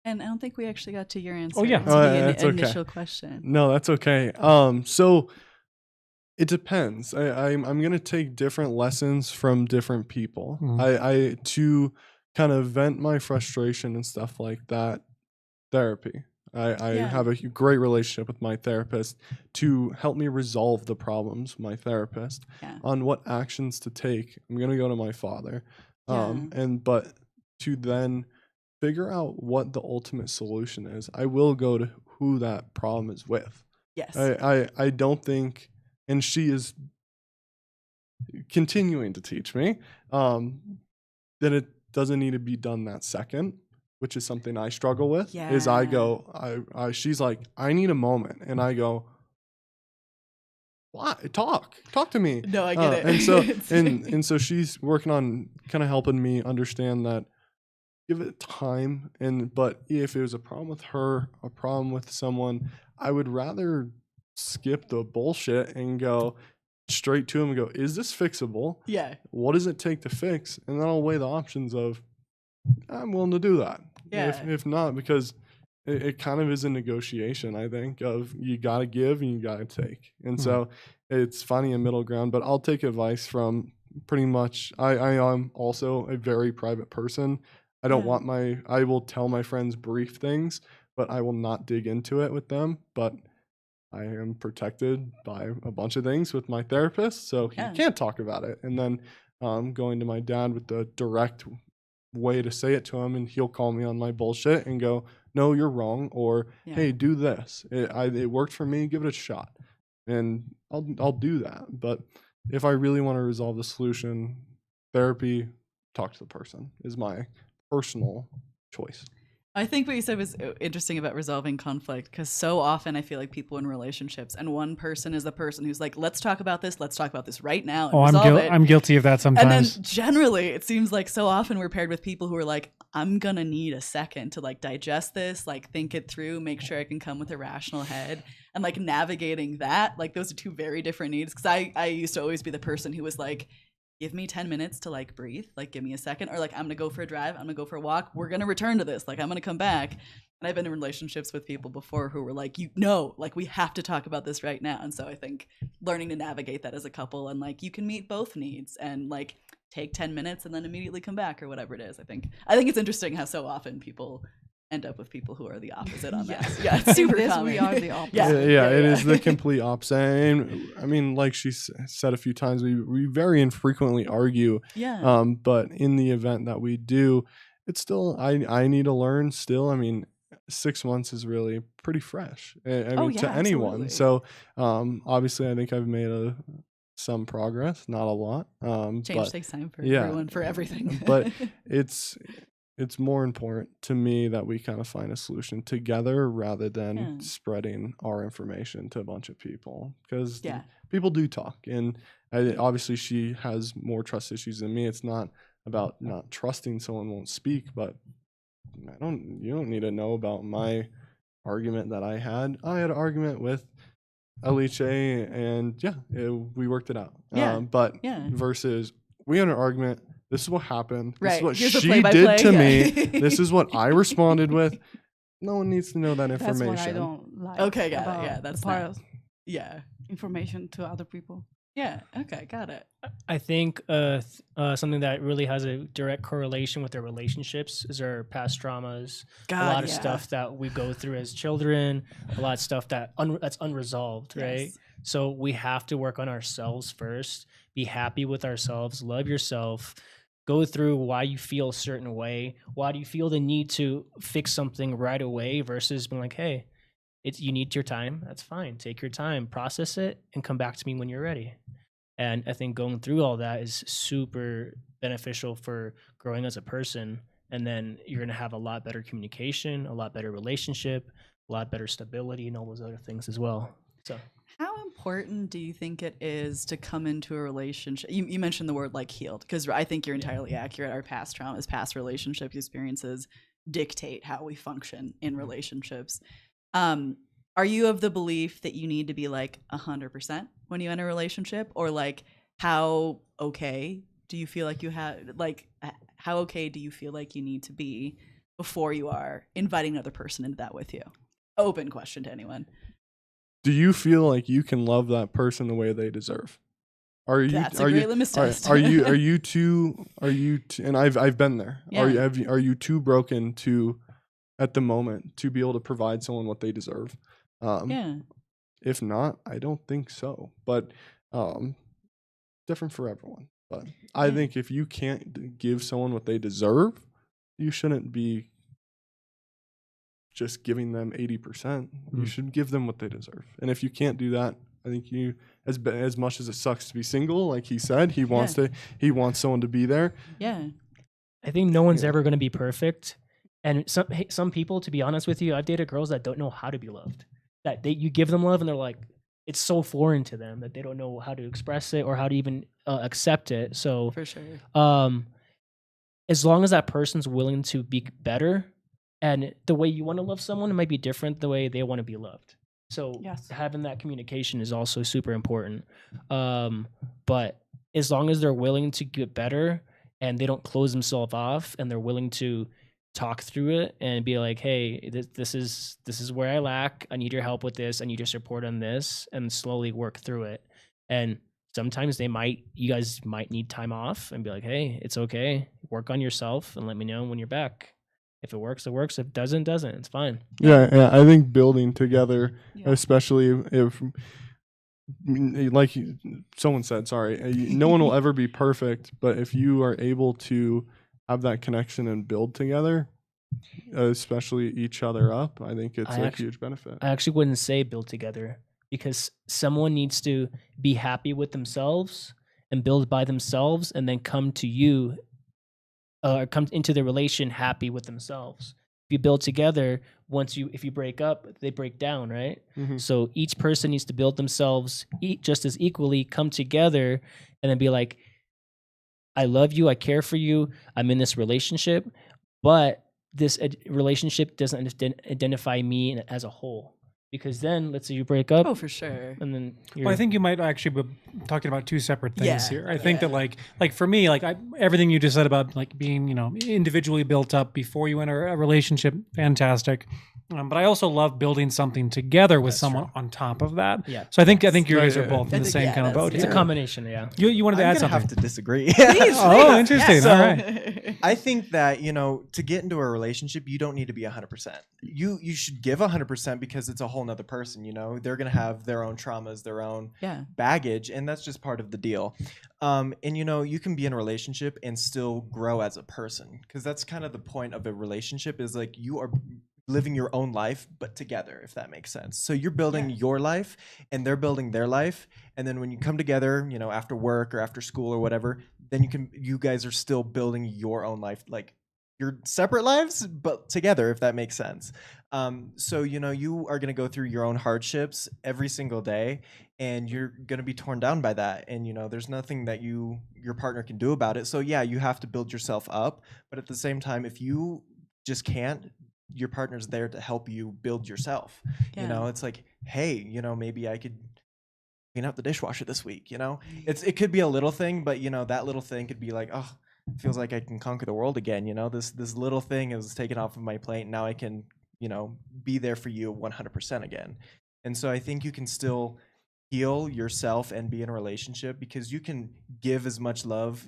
and I don't think we actually got to your answer. Oh, yeah. To the That's okay. initial question. No, that's okay. So it depends. I'm gonna take different lessons from different people. I to kind of vent my frustration and stuff like that. Therapy. I have a great relationship with my therapist to help me resolve the problems. My therapist on what actions to take. I'm gonna go to my father, but to then figure out what the ultimate solution is. I will go to who that problem is with. Yes. I don't think, and she is continuing to teach me that it doesn't need to be done that second, which is something I struggle with. Is I go, she's like, I need a moment, and I go, talk to me. No, I get it. And so It's- and so she's working on kind of helping me understand that, give it time. But if it was a problem with her, a problem with someone, I would rather skip the bullshit and go straight to him and go, is this fixable? Yeah. What does it take to fix? And then I'll weigh the options of, I'm willing to do that. Yeah. If not, because it kind of is a negotiation, I think, of you got to give and you got to take. And so it's finding a middle ground. But I'll take advice from pretty much, I am also a very private person. I don't want I will tell my friends brief things, but I will not dig into it with them. But I am protected by a bunch of things with my therapist, so he can't talk about it. And then going to my dad with the direct way to say it to him, and he'll call me on my bullshit and go, no, you're wrong, or hey, do this. It worked for me, give it a shot. And I'll do that. But if I really want to resolve the solution, therapy, talk to the person is my personal choice. I think what you said was interesting about resolving conflict, because so often I feel like people in relationships, and one person is the person who's like, let's talk about this right now. And I'm guilty of that sometimes. And then generally it seems like so often we're paired with people who are like, I'm gonna need a second to like digest this, like think it through, make sure I can come with a rational head, and like navigating that, like those are two very different needs. Because I used to always be the person who was like, give me 10 minutes to like breathe, like give me a second, or like I'm gonna go for a drive, I'm gonna go for a walk, we're gonna return to this, like I'm gonna come back. And I've been in relationships with people before who were like, like we have to talk about this right now. And so I think learning to navigate that as a couple, and like you can meet both needs and like take 10 minutes and then immediately come back or whatever it is. I think it's interesting how so often people end up with people who are the opposite on that. Yeah, it's super common. We are the opposite. Yeah, it is the complete opposite. And I mean, like she said a few times, we very infrequently argue. Yeah. But in the event that we do, it's still, I need to learn still. I mean, 6 months is really pretty fresh. I mean, to anyone. Absolutely. So obviously I think I've made some progress, not a lot. Change takes time for everyone, for everything. But it's more important to me that we kind of find a solution together rather than spreading our information to a bunch of people, because people do talk. And obviously she has more trust issues than me. It's not about not trusting someone won't speak, but you don't need to know about my argument that I had. I had an argument with Alice, and we worked it out. Versus we had an argument, this is what happened. This is what she did to me. This is what I responded with. No one needs to know that information. That's what I don't like. Okay, got it. Yeah, that's part not, of information to other people. Yeah. Okay, got it. I think something that really has a direct correlation with their relationships is our past traumas. A lot of stuff that we go through as children, a lot of stuff that's unresolved, right? So we have to work on ourselves first, be happy with ourselves, love yourself, go through why you feel a certain way. Why do you feel the need to fix something right away versus being like, hey, you need your time. That's fine. Take your time, process it, and come back to me when you're ready. And I think going through all that is super beneficial for growing as a person. And then you're going to have a lot better communication, a lot better relationship, a lot better stability, and all those other things as well. So, how important do you think it is to come into a relationship? You mentioned the word like healed, because I think you're entirely accurate. Our past traumas, past relationship experiences dictate how we function in relationships. Are you of the belief that you need to be like 100% when you enter a relationship, or like how okay do you feel like you have, like how okay do you feel like you need to be before you are inviting another person into that with you? Open question to anyone. Do you feel like you can love that person the way they deserve? That's a great litmus test. Are you too? And I've been there. Yeah. Are you too broken to, at the moment, to be able to provide someone what they deserve? If not, I don't think so. But different for everyone. But I think if you can't give someone what they deserve, you shouldn't be just giving them 80%. You should give them what they deserve. And if you can't do that, I think you, as much as it sucks to be single, like he said, he wants someone to be there. Yeah. I think no one's ever going to be perfect. And some people, to be honest with you, I've dated girls that don't know how to be loved. That you give them love and they're like, it's so foreign to them that they don't know how to express it or how to even accept it. So For sure. as long as that person's willing to be better, and the way you want to love someone, it might be different the way they want to be loved. So Yes. having that communication is also super important. But as long as they're willing to get better and they don't close themselves off and they're willing to talk through it and be like, hey, this is where I lack. I need your help with this. I need your support on this, and slowly work through it. And sometimes you guys might need time off and be like, hey, it's okay. Work on yourself and let me know when you're back. If it works, it works. If it doesn't, it's fine. Yeah, I think building together, Yeah. especially if, like someone said, no one will ever be perfect, but if you are able to have that connection and build together, especially each other up, I think it's a huge benefit. I actually wouldn't say build together, because someone needs to be happy with themselves and build by themselves, and then come to you, come into the relation happy with themselves. If you build together, if you break up, they break down, right? Mhm. So each person needs to build themselves just as equally, come together, and then be like, I love you, I care for you, I'm in this relationship, but this relationship doesn't identify me as a whole. Because then, let's say you break up, Oh, for sure. and then Well, I think you might actually be talking about two separate things Yeah, here. I think that like for me, like everything you just said about like being, individually built up before you enter a relationship, fantastic. But I also love building something together with someone on top of that. Yeah. So I think you guys are Yeah. both in the That's- same yeah, kind of boat that's- it's here. a combination. Yeah. You wanted to I'm add gonna something? have to disagree. Oh, interesting. So- All right. I think that, to get into a relationship, you don't need to be 100%. You should give 100% because it's a whole nother person, They're going to have their own traumas, their own Yeah. baggage, and that's just part of the deal. And, you can be in a relationship and still grow as a person, because that's kind of the point of a relationship, is like you are living your own life, but together, if that makes sense. So you're building your life and they're building their life. And then when you come together, after work or after school or whatever, then you guys are still building your own life, like your separate lives, but together, if that makes sense. So, you are going to go through your own hardships every single day, and you're going to be torn down by that. And, there's nothing that your partner can do about it. So yeah, you have to build yourself up. But at the same time, if you just can't, your partner's there to help you build yourself. Yeah. It's like, hey, maybe I could clean out the dishwasher this week. It could be a little thing, but that little thing could be like, oh, it feels like I can conquer the world again. This little thing is taken off of my plate. Now I can, be there for you 100% again. And so I think you can still heal yourself and be in a relationship, because you can give as much love,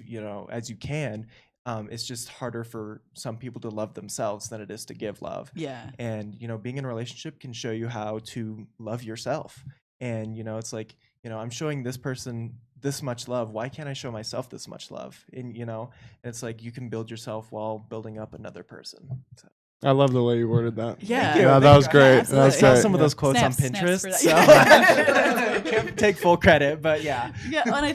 as you can. It's just harder for some people to love themselves than it is to give love. Yeah. And, being in a relationship can show you how to love yourself. And, it's like, I'm showing this person this much love. Why can't I show myself this much love? And, it's like you can build yourself while building up another person. So. I love the way you worded that. Yeah. Yeah, that was great. Yeah, That was I saw great. some of those quotes Snaps on for Pinterest, that. so I can't take full credit, but yeah. Yeah, and I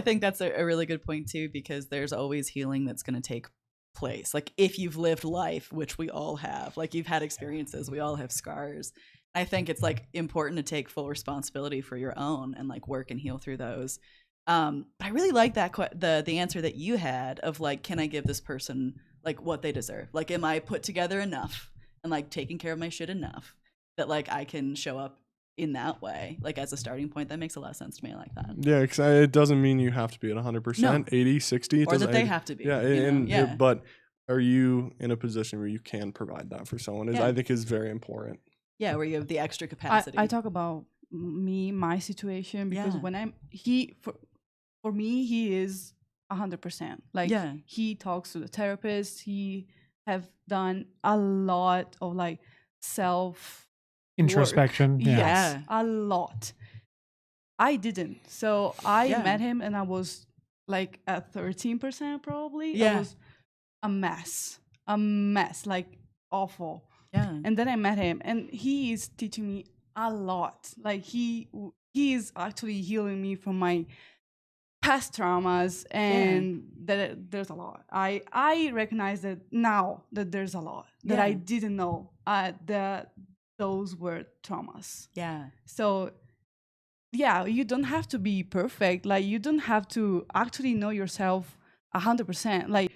think that's a really good point too, because there's always healing that's going to take place. Like if you've lived life, which we all have, like you've had experiences, we all have scars. I think it's like important to take full responsibility for your own and like work and heal through those. But I really like that the answer that you had of like, can I give this person like what they deserve? Like, am I put together enough and like taking care of my shit enough that like I can show up in that way, like as a starting point? That makes a lot of sense to me. I like that. Yeah, because it doesn't mean you have to be at 100%, No. 80, 60. Or that they have to be. Yeah, you know? Yeah. but are you in a position where you can provide that for someone? Yeah. I think is very important. Yeah, where you have the extra capacity. I talk about my situation, because Yeah. when for me, he is 100%. Like Yeah. he talks to the therapist. He have done a lot of like self Introspection. work. Yeah. Yes, a lot. I didn't. So I Yeah. met him and I was like at 13% probably. Yeah. I was a mess, like awful. Yeah. And then I met him, and he is teaching me a lot. Like he is actually healing me from my past traumas, and that there's a lot. I recognize that now, that there's a lot that I Yeah. didn't know that those were traumas. Yeah. So yeah, you don't have to be perfect. Like, you don't have to actually know yourself 100%. Like,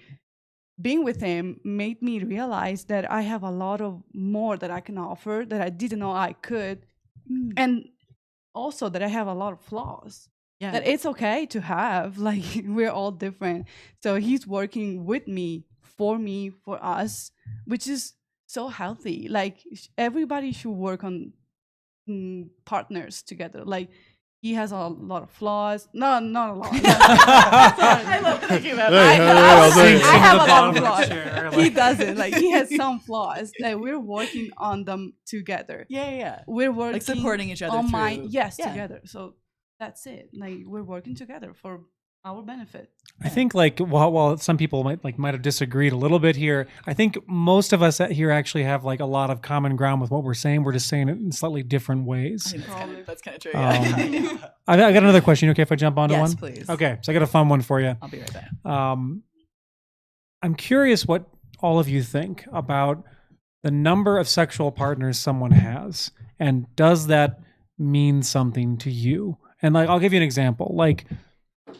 being with him made me realize that I have a lot of more that I can offer that I didn't know I could. And also that I have a lot of flaws. Yeah. That it's okay to have. Like, we're all different. So he's working with me, for us, which is so healthy. Like, everybody should work on partners together. Like, he has a lot of flaws. No, not a lot. I love thinking about it. I have a lot of flaws. He doesn't. Like, he has some flaws. Like, we're working on them together. Yeah. We're working, Like supporting each other on through. together. So that's it. Like, we're working together for our benefit. I think like while some people might have disagreed a little bit here, I think most of us here actually have like a lot of common ground with what we're saying. We're just saying it in slightly different I ways. think that's kind of true. Yeah. I got another question. Okay, if I jump onto Yes, one, please. Okay, so I got a fun one for you. I'll be right back. I'm curious what all of you think about the number of sexual partners someone has, and does that mean something to you? And like, I'll give you an example. Like,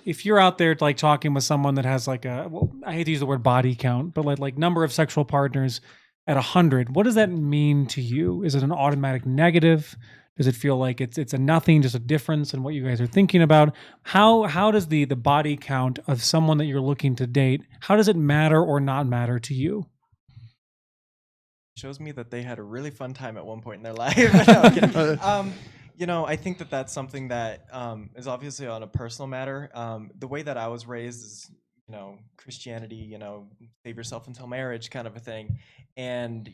if you're out there like talking with someone that has like I hate to use the word body count, but like number of sexual partners at 100, what does that mean to you? Is it an automatic negative? Does it feel like it's a nothing, just a difference in what you guys are thinking about? How does the body count of someone that you're looking to date, how does it matter or not matter to you? Shows me that they had a really fun time at one point in their life. No, I'm kidding. I think that that's something that is obviously on a personal matter. The way that I was raised is, Christianity, save yourself until marriage kind of a thing. And,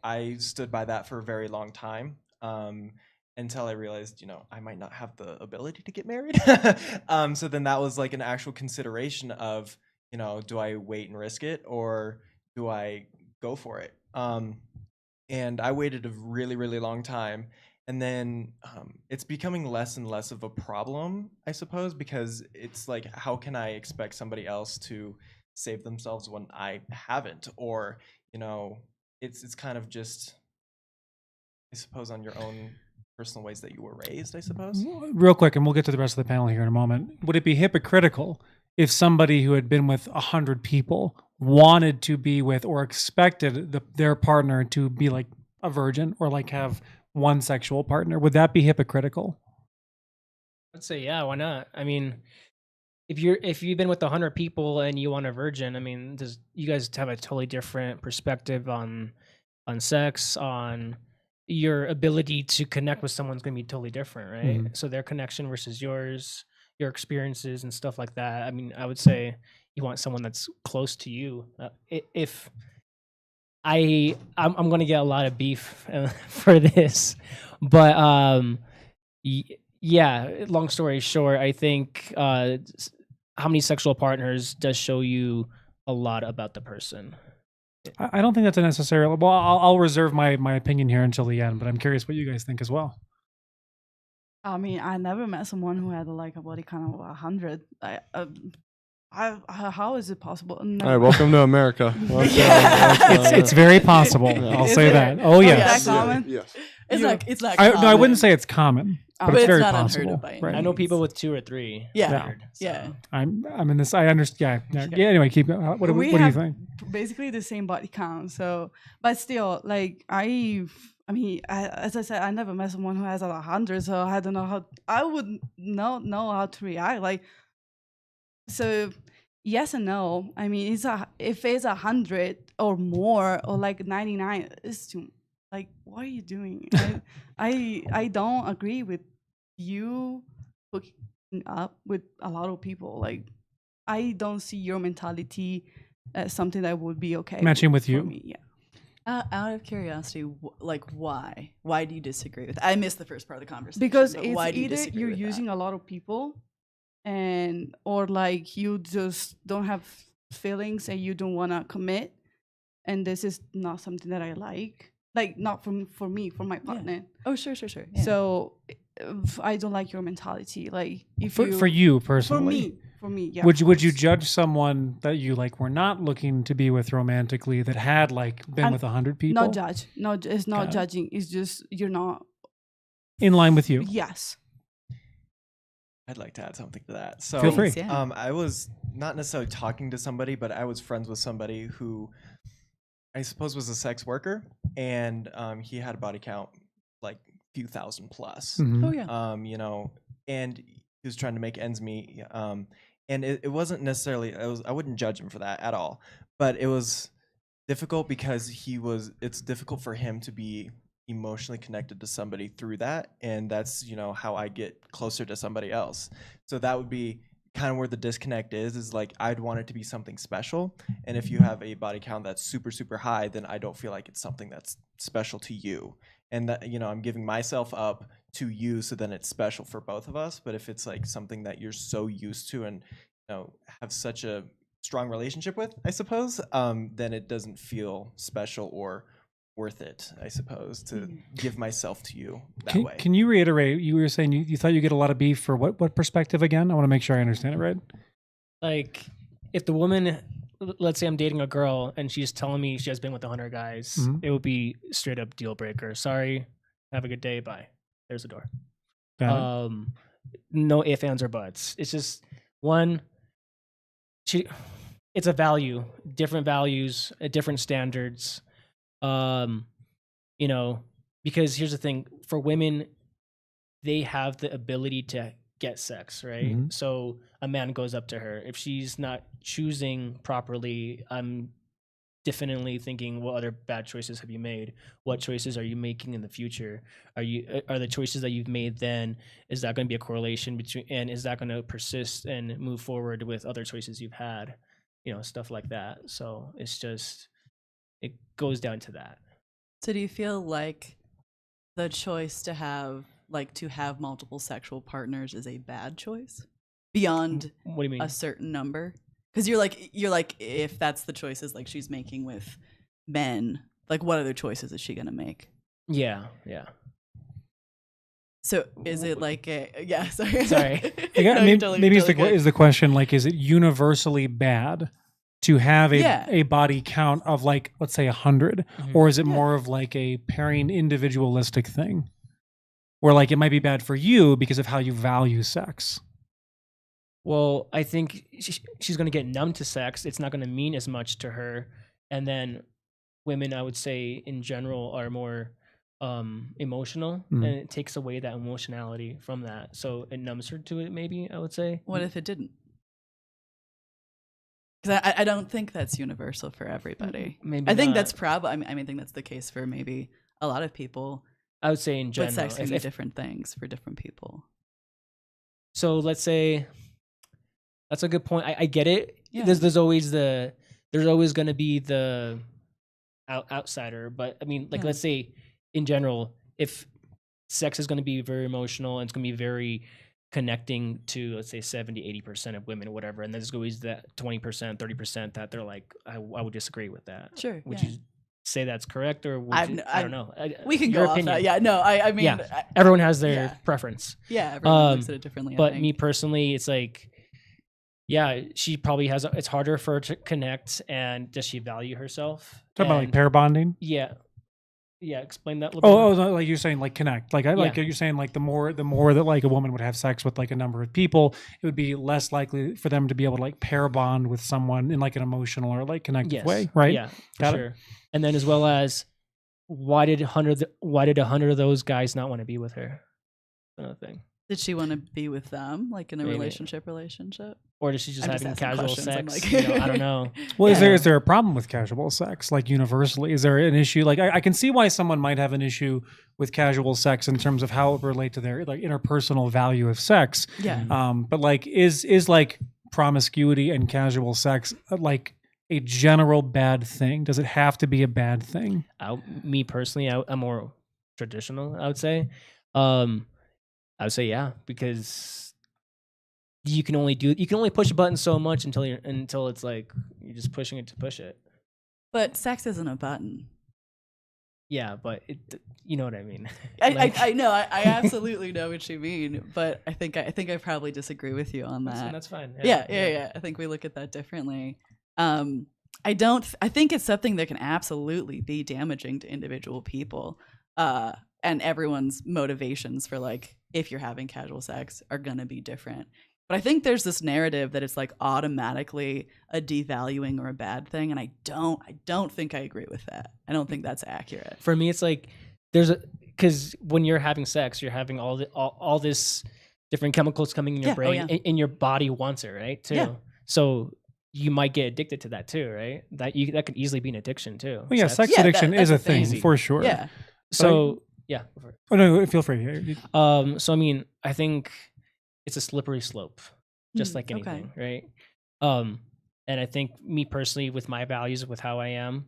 I stood by that for a very long time until I realized, I might not have the ability to get married. So then that was like an actual consideration of, do I wait and risk it, or do I go for it? And I waited a really, really long time. And then it's becoming less and less of a problem, I suppose, because it's like, how can I expect somebody else to save themselves when I haven't? Or, it's kind of just, I suppose, on your own personal ways that you were raised, I suppose. Real quick, and we'll get to the rest of the panel here in a moment. Would it be hypocritical if somebody who had been with 100 people wanted to be with or expected their partner to be like a virgin or like have one sexual partner? Would that be hypocritical? I'd say, yeah, why not? I mean, if you've been with 100 people and you want a virgin, I mean, you guys have a totally different perspective on sex, on your ability to connect with someone's going to be totally different, right? Mhm. So their connection versus yours, your experiences and stuff like that. I mean, I would say you want someone that's close to you. If I'm going to get a lot of beef for this, but yeah, long story short, I think how many sexual partners does show you a lot about the person. I don't think that's a necessarily. Well, I'll reserve my opinion here until the end, but I'm curious what you guys think as well. I mean, I never met someone who had like a body count of 100. How is it possible? No. All right, welcome to America. It's very possible. I'll say that. Oh yes. Is that common? Yes. It's not I common. wouldn't say it's common, but But it's it's very not unheard possible. of by any Right. I know people with 2 or 3. Yeah. So. Yeah. I'm in this. I understand. Yeah. Anyway, keep. What do you have think? basically the same body count. So, but still, like I mean, as I said, I never met someone who has 100, so I don't know how. I would not know how to react. Like, so yes and no. I mean, if it's 100 or more or like 99, it's too. Like, what are you doing? I don't agree with you hooking up with a lot of people. Like, I don't see your mentality as something that would be okay. Matching with you. For me, yeah. Out of curiosity, like why? Why do you disagree with? I missed the first part of the conversation. Because but it's why do you either disagree you're with using that? a lot of people, or like you just don't have feelings and you don't want to commit, and this is not something that I like. Like, not for me, for my partner. Oh, sure. Yeah. So I don't like your mentality. Like, if For you personally. For me, yeah. Would of you course. judge someone that you like were not looking to be with romantically that had like been And with 100 people? Not judge. No, it's not Got it. judging. It's just you're not. In line with you. Yes. I'd like to add something to that. So, Feel free. Yeah. I was not necessarily talking to somebody, but I was friends with somebody who I suppose was a sex worker, and he had a body count like few thousand plus. Mhm. Oh yeah. And he was trying to make ends meet. And it wasn't necessarily, I wouldn't judge him for that at all, but it was difficult because it's difficult for him to be emotionally connected to somebody through that. And that's, how I get closer to somebody else. So that would be kind of where the disconnect is like, I'd want it to be something special. And if you have a body count that's super, super high, then I don't feel like it's something that's special to you. And that, I'm giving myself up to you, so then it's special for both of us. But if it's like something that you're so used to and have such a strong relationship with, I suppose, then it doesn't feel special or worth it, I suppose, to give myself to you that way. Can you reiterate? You were saying you thought you get a lot of beef for what perspective again? I want to make sure I understand it right. Like, if the woman, let's say I'm dating a girl and she's telling me she has been with 100 guys, Mhm. it would be straight up deal breaker. Sorry, have a good day, bye. There's the door. Got it. No ifs, ands, or buts. It's just one. It's a value, different values, different standards. Because here's the thing: for women, they have the ability to get sex, right? Mhm. So a man goes up to her. If she's not choosing properly, I'm definitely thinking, what other bad choices have you made? What choices are you making in the future? Are the choices that you've made then, is that going to be a correlation between, and is that going to persist and move forward with other choices you've had? Stuff like that. So it goes down to that. So do you feel like the choice to have multiple sexual partners is a bad choice beyond What do you mean? a certain number? Because you're like, if that's the choices like she's making with men, like what other choices is she gonna make? Yeah. So is it like sorry. Sorry. No, maybe you're totally good. is the question, like, is it universally bad to have Yeah. a body count of, like, let's say 100, Mhm. or is it Yeah. more of like a pairing individualistic thing, where like it might be bad for you because of how you value sex? Well, I think she's going to get numb to sex. It's not going to mean as much to her. And then women, I would say, in general, are more emotional, Mhm. and it takes away that emotionality from that. So it numbs her to it, maybe, I would say. What if it didn't? Because I don't think that's universal for everybody. Maybe I think not. that's probably. I think that's the case for maybe a lot of people. I would say in But general. sex can be If- different things for different people. So let's say, that's a good point. I get it. Yeah. There's always going to be the outsider. But I mean, like, Yeah. let's say in general, if sex is going to be very emotional and it's going to be very connecting to, let's say 70-80% of women or whatever, and there's always that 20% 30% that they're like, I would disagree with that. Sure. Would yeah. you say that's correct, or would I've you, n- I I've- don't know. We can Your go off opinion. that. Yeah. No. I mean. Yeah. Everyone has their Yeah. preference. Yeah. Everyone looks at it differently. I But think. me personally, it's like, yeah, she probably has. It's harder for her to connect, and does she value herself? Talking about like And- pair bonding. Yeah. Explain that a little bit. Oh, no, like you're saying, like connect. Like you're saying, like the more that like a woman would have sex with like a number of people, it would be less likely for them to be able to like pair bond with someone in like an emotional or like connective way, right? Yeah, for Got it. sure. And then as well as, why did 100 of those guys not want to be with her? Another thing. Did she want to be with them, like in a Maybe. relationship? Or is she just I'm just having asking casual questions. I'm sex? like- I don't know. Well, Yeah. is there a problem with casual sex, like universally? Is there an issue? Like I can see why someone might have an issue with casual sex in terms of how it relate to their like interpersonal value of sex. Yeah. But like is like promiscuity and casual sex like a general bad thing? Does it have to be a bad thing? Me personally, I'm more traditional, I would say. I would say yeah, because you can only push a button so much until it's like you're just pushing it to push it. But sex isn't a button. Yeah, but you know what I mean. I know. I absolutely know what you mean. But I think I probably disagree with you on that. That's fine. Yeah. I think we look at that differently. I think it's something that can absolutely be damaging to individual people, and everyone's motivations for like if you're having casual sex are going to be different. But I think there's this narrative that it's like automatically a devaluing or a bad thing, and I don't think I agree with that. I don't think that's accurate. For me, it's like because when you're having sex, you're having all this different chemicals coming in your brain, and your body wants it, right? Too. Yeah. So you might get addicted to that too, right? That could easily be an addiction too. Well, yeah, sex addiction is a thing for sure. Yeah. So yeah. Oh no, feel free. So I mean, I think it's a slippery slope, just like anything, right? And I think me personally, with my values, with how I am,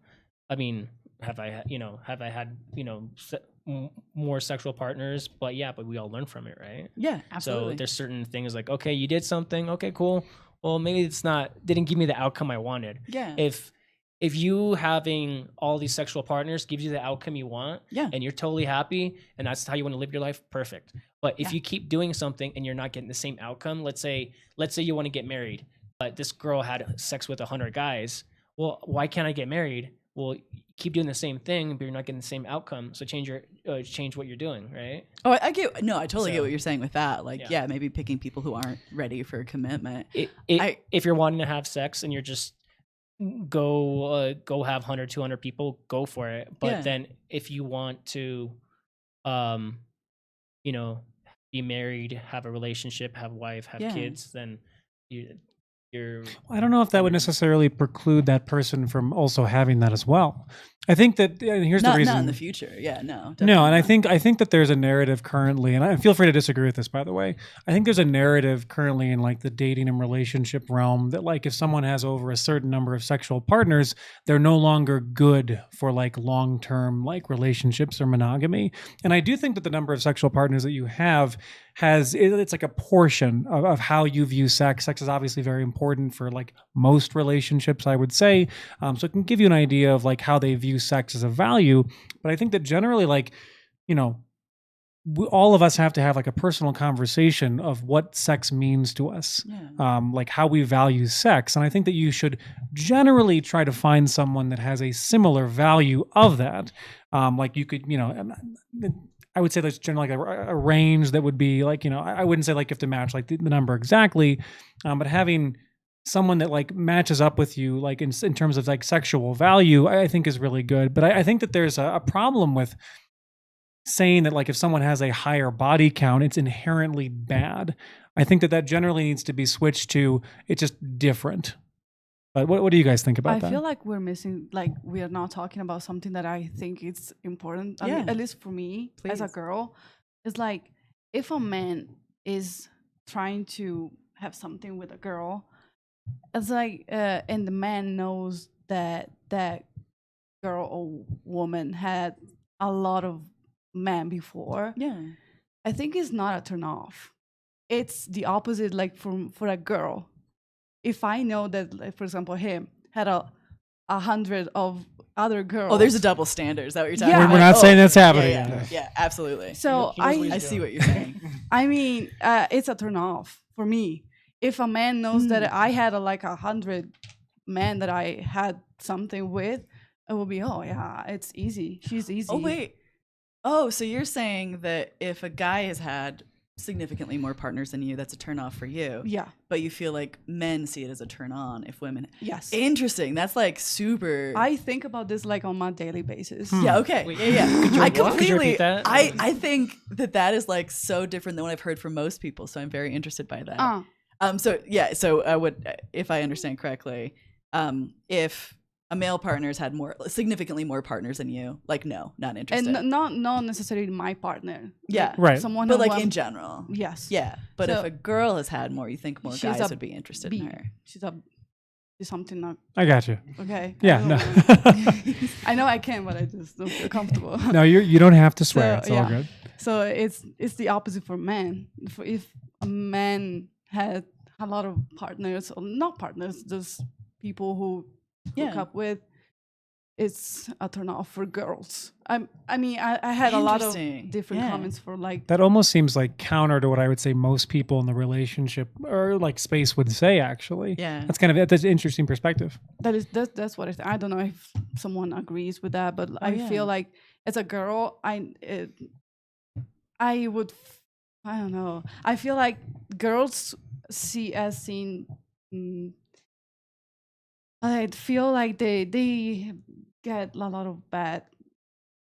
I mean, have I had more sexual partners? But we all learn from it, right? Yeah, absolutely. So there's certain things like, okay, you did something, okay, cool. Well, maybe didn't give me the outcome I wanted. Yeah. If you having all these sexual partners gives you the outcome you want, and you're totally happy, and that's how you want to live your life, perfect. But if you keep doing something and you're not getting the same outcome, let's say you want to get married, but this girl had sex with 100 guys. Well, why can't I get married? Well, keep doing the same thing, but you're not getting the same outcome. So change what you're doing, right? Oh, I totally get what you're saying with that. Like, maybe picking people who aren't ready for a commitment. If you're wanting to have sex and you're just go have 100, 200 people, go for it. But then if you want to, be married, have a relationship, have a wife, have kids, then you're. I don't know if that would necessarily preclude that person from also having that as well. I think that, and here's the reason. Not in the future. Yeah, no. No, and I think that there's a narrative currently, and I feel free to disagree with this, by the way. I think there's a narrative currently in like the dating and relationship realm that like if someone has over a certain number of sexual partners, they're no longer good for like long-term like relationships or monogamy. And I do think that the number of sexual partners that you have it's like a portion of how you view sex. Sex is obviously very important for like most relationships, I would say. So it can give you an idea of like how they view sex as a value. But I think that generally, like, all of us have to have like a personal conversation of what sex means to us, like how we value sex. And I think that you should generally try to find someone that has a similar value of that. Like you could, I would say there's generally like a range that would be like, I wouldn't say like you have to match like the number exactly, but having someone that like matches up with you, like in terms of like sexual value, I think is really good. But I think that there's a problem with saying that like if someone has a higher body count, it's inherently bad. I think that generally needs to be switched to it's just different. But what do you guys think about that? I feel like we're missing, like we are not talking about something that I think it's important, at least for me as a girl. It's like if a man is trying to have something with a girl, it's like, and the man knows that that girl or woman had a lot of men before. Yeah, I think it's not a turn off. It's the opposite. Like for a girl, if I know that, like, for example, him had 100 of other girls. Oh, there's a double standard. Is that what you're talking about? about? We're not saying that's happening. Yeah, absolutely. So I see what you're saying. I mean, it's a turn off for me. If a man knows that I had like 100 men that I had something with, it will be, oh yeah, it's easy. She's easy. Oh wait. Oh, so you're saying that if a guy has had significantly more partners than you, that's a turn off for you. Yeah. But you feel like men see it as a turn on if women. Yes. Interesting. That's like super. I think about this like on my daily basis. Yeah. Okay. Wait, yeah. I completely. Could you repeat that? I think that is like so different than what I've heard from most people. So I'm very interested by that. So I would, if I understand correctly, if a male partner has had significantly more partners than you, like, no, not interested. And not necessarily my partner. Yeah. Like, right. Someone but like in general. Yes. Yeah. But So, if a girl has had more, you think more guys would be interested in her. She's something not I got you. okay. Yeah. No. I know I can, but I just don't feel comfortable. No, you don't have to swear. It's all good. So it's the opposite for men. If a man had a lot of partners, or not partners, just people who hook up with, it's a turn off for girls. I mean, I had a lot of different comments for like that. Almost seems like counter to what I would say most people in the relationship or like space would say. Actually, that's an interesting perspective. That's what I don't know if someone agrees with that, but I feel like as a girl, I would I don't know. I feel like girls seen. I feel like they get a lot of bad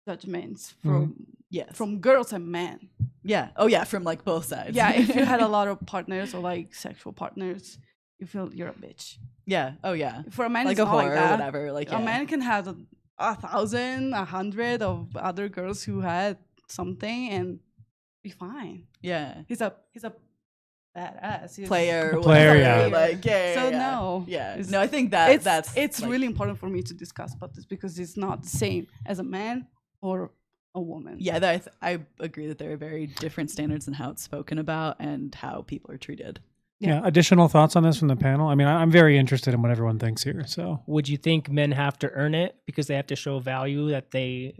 judgments from girls and men. Yeah. Oh yeah, from like both sides. Yeah, if you had a lot of partners or like sexual partners, you feel you're a bitch. Yeah. Oh yeah. For a man, Like it's a not whore like that. or whatever. Like A man can have 1,000, 100 of other girls who had something and be fine. Yeah. He's a badass. He's Player. A player, whatever, yeah. Like yeah. So yeah. no. Yeah. It's- No, I think that it's like, really important for me to discuss about this because it's not the same as a man or a woman. Yeah, I agree that there are very different standards in how it's spoken about and how people are treated. Yeah. Additional thoughts on this from the panel? I mean, I'm very interested in what everyone thinks here. So Would you think men have to earn it because they have to show value that they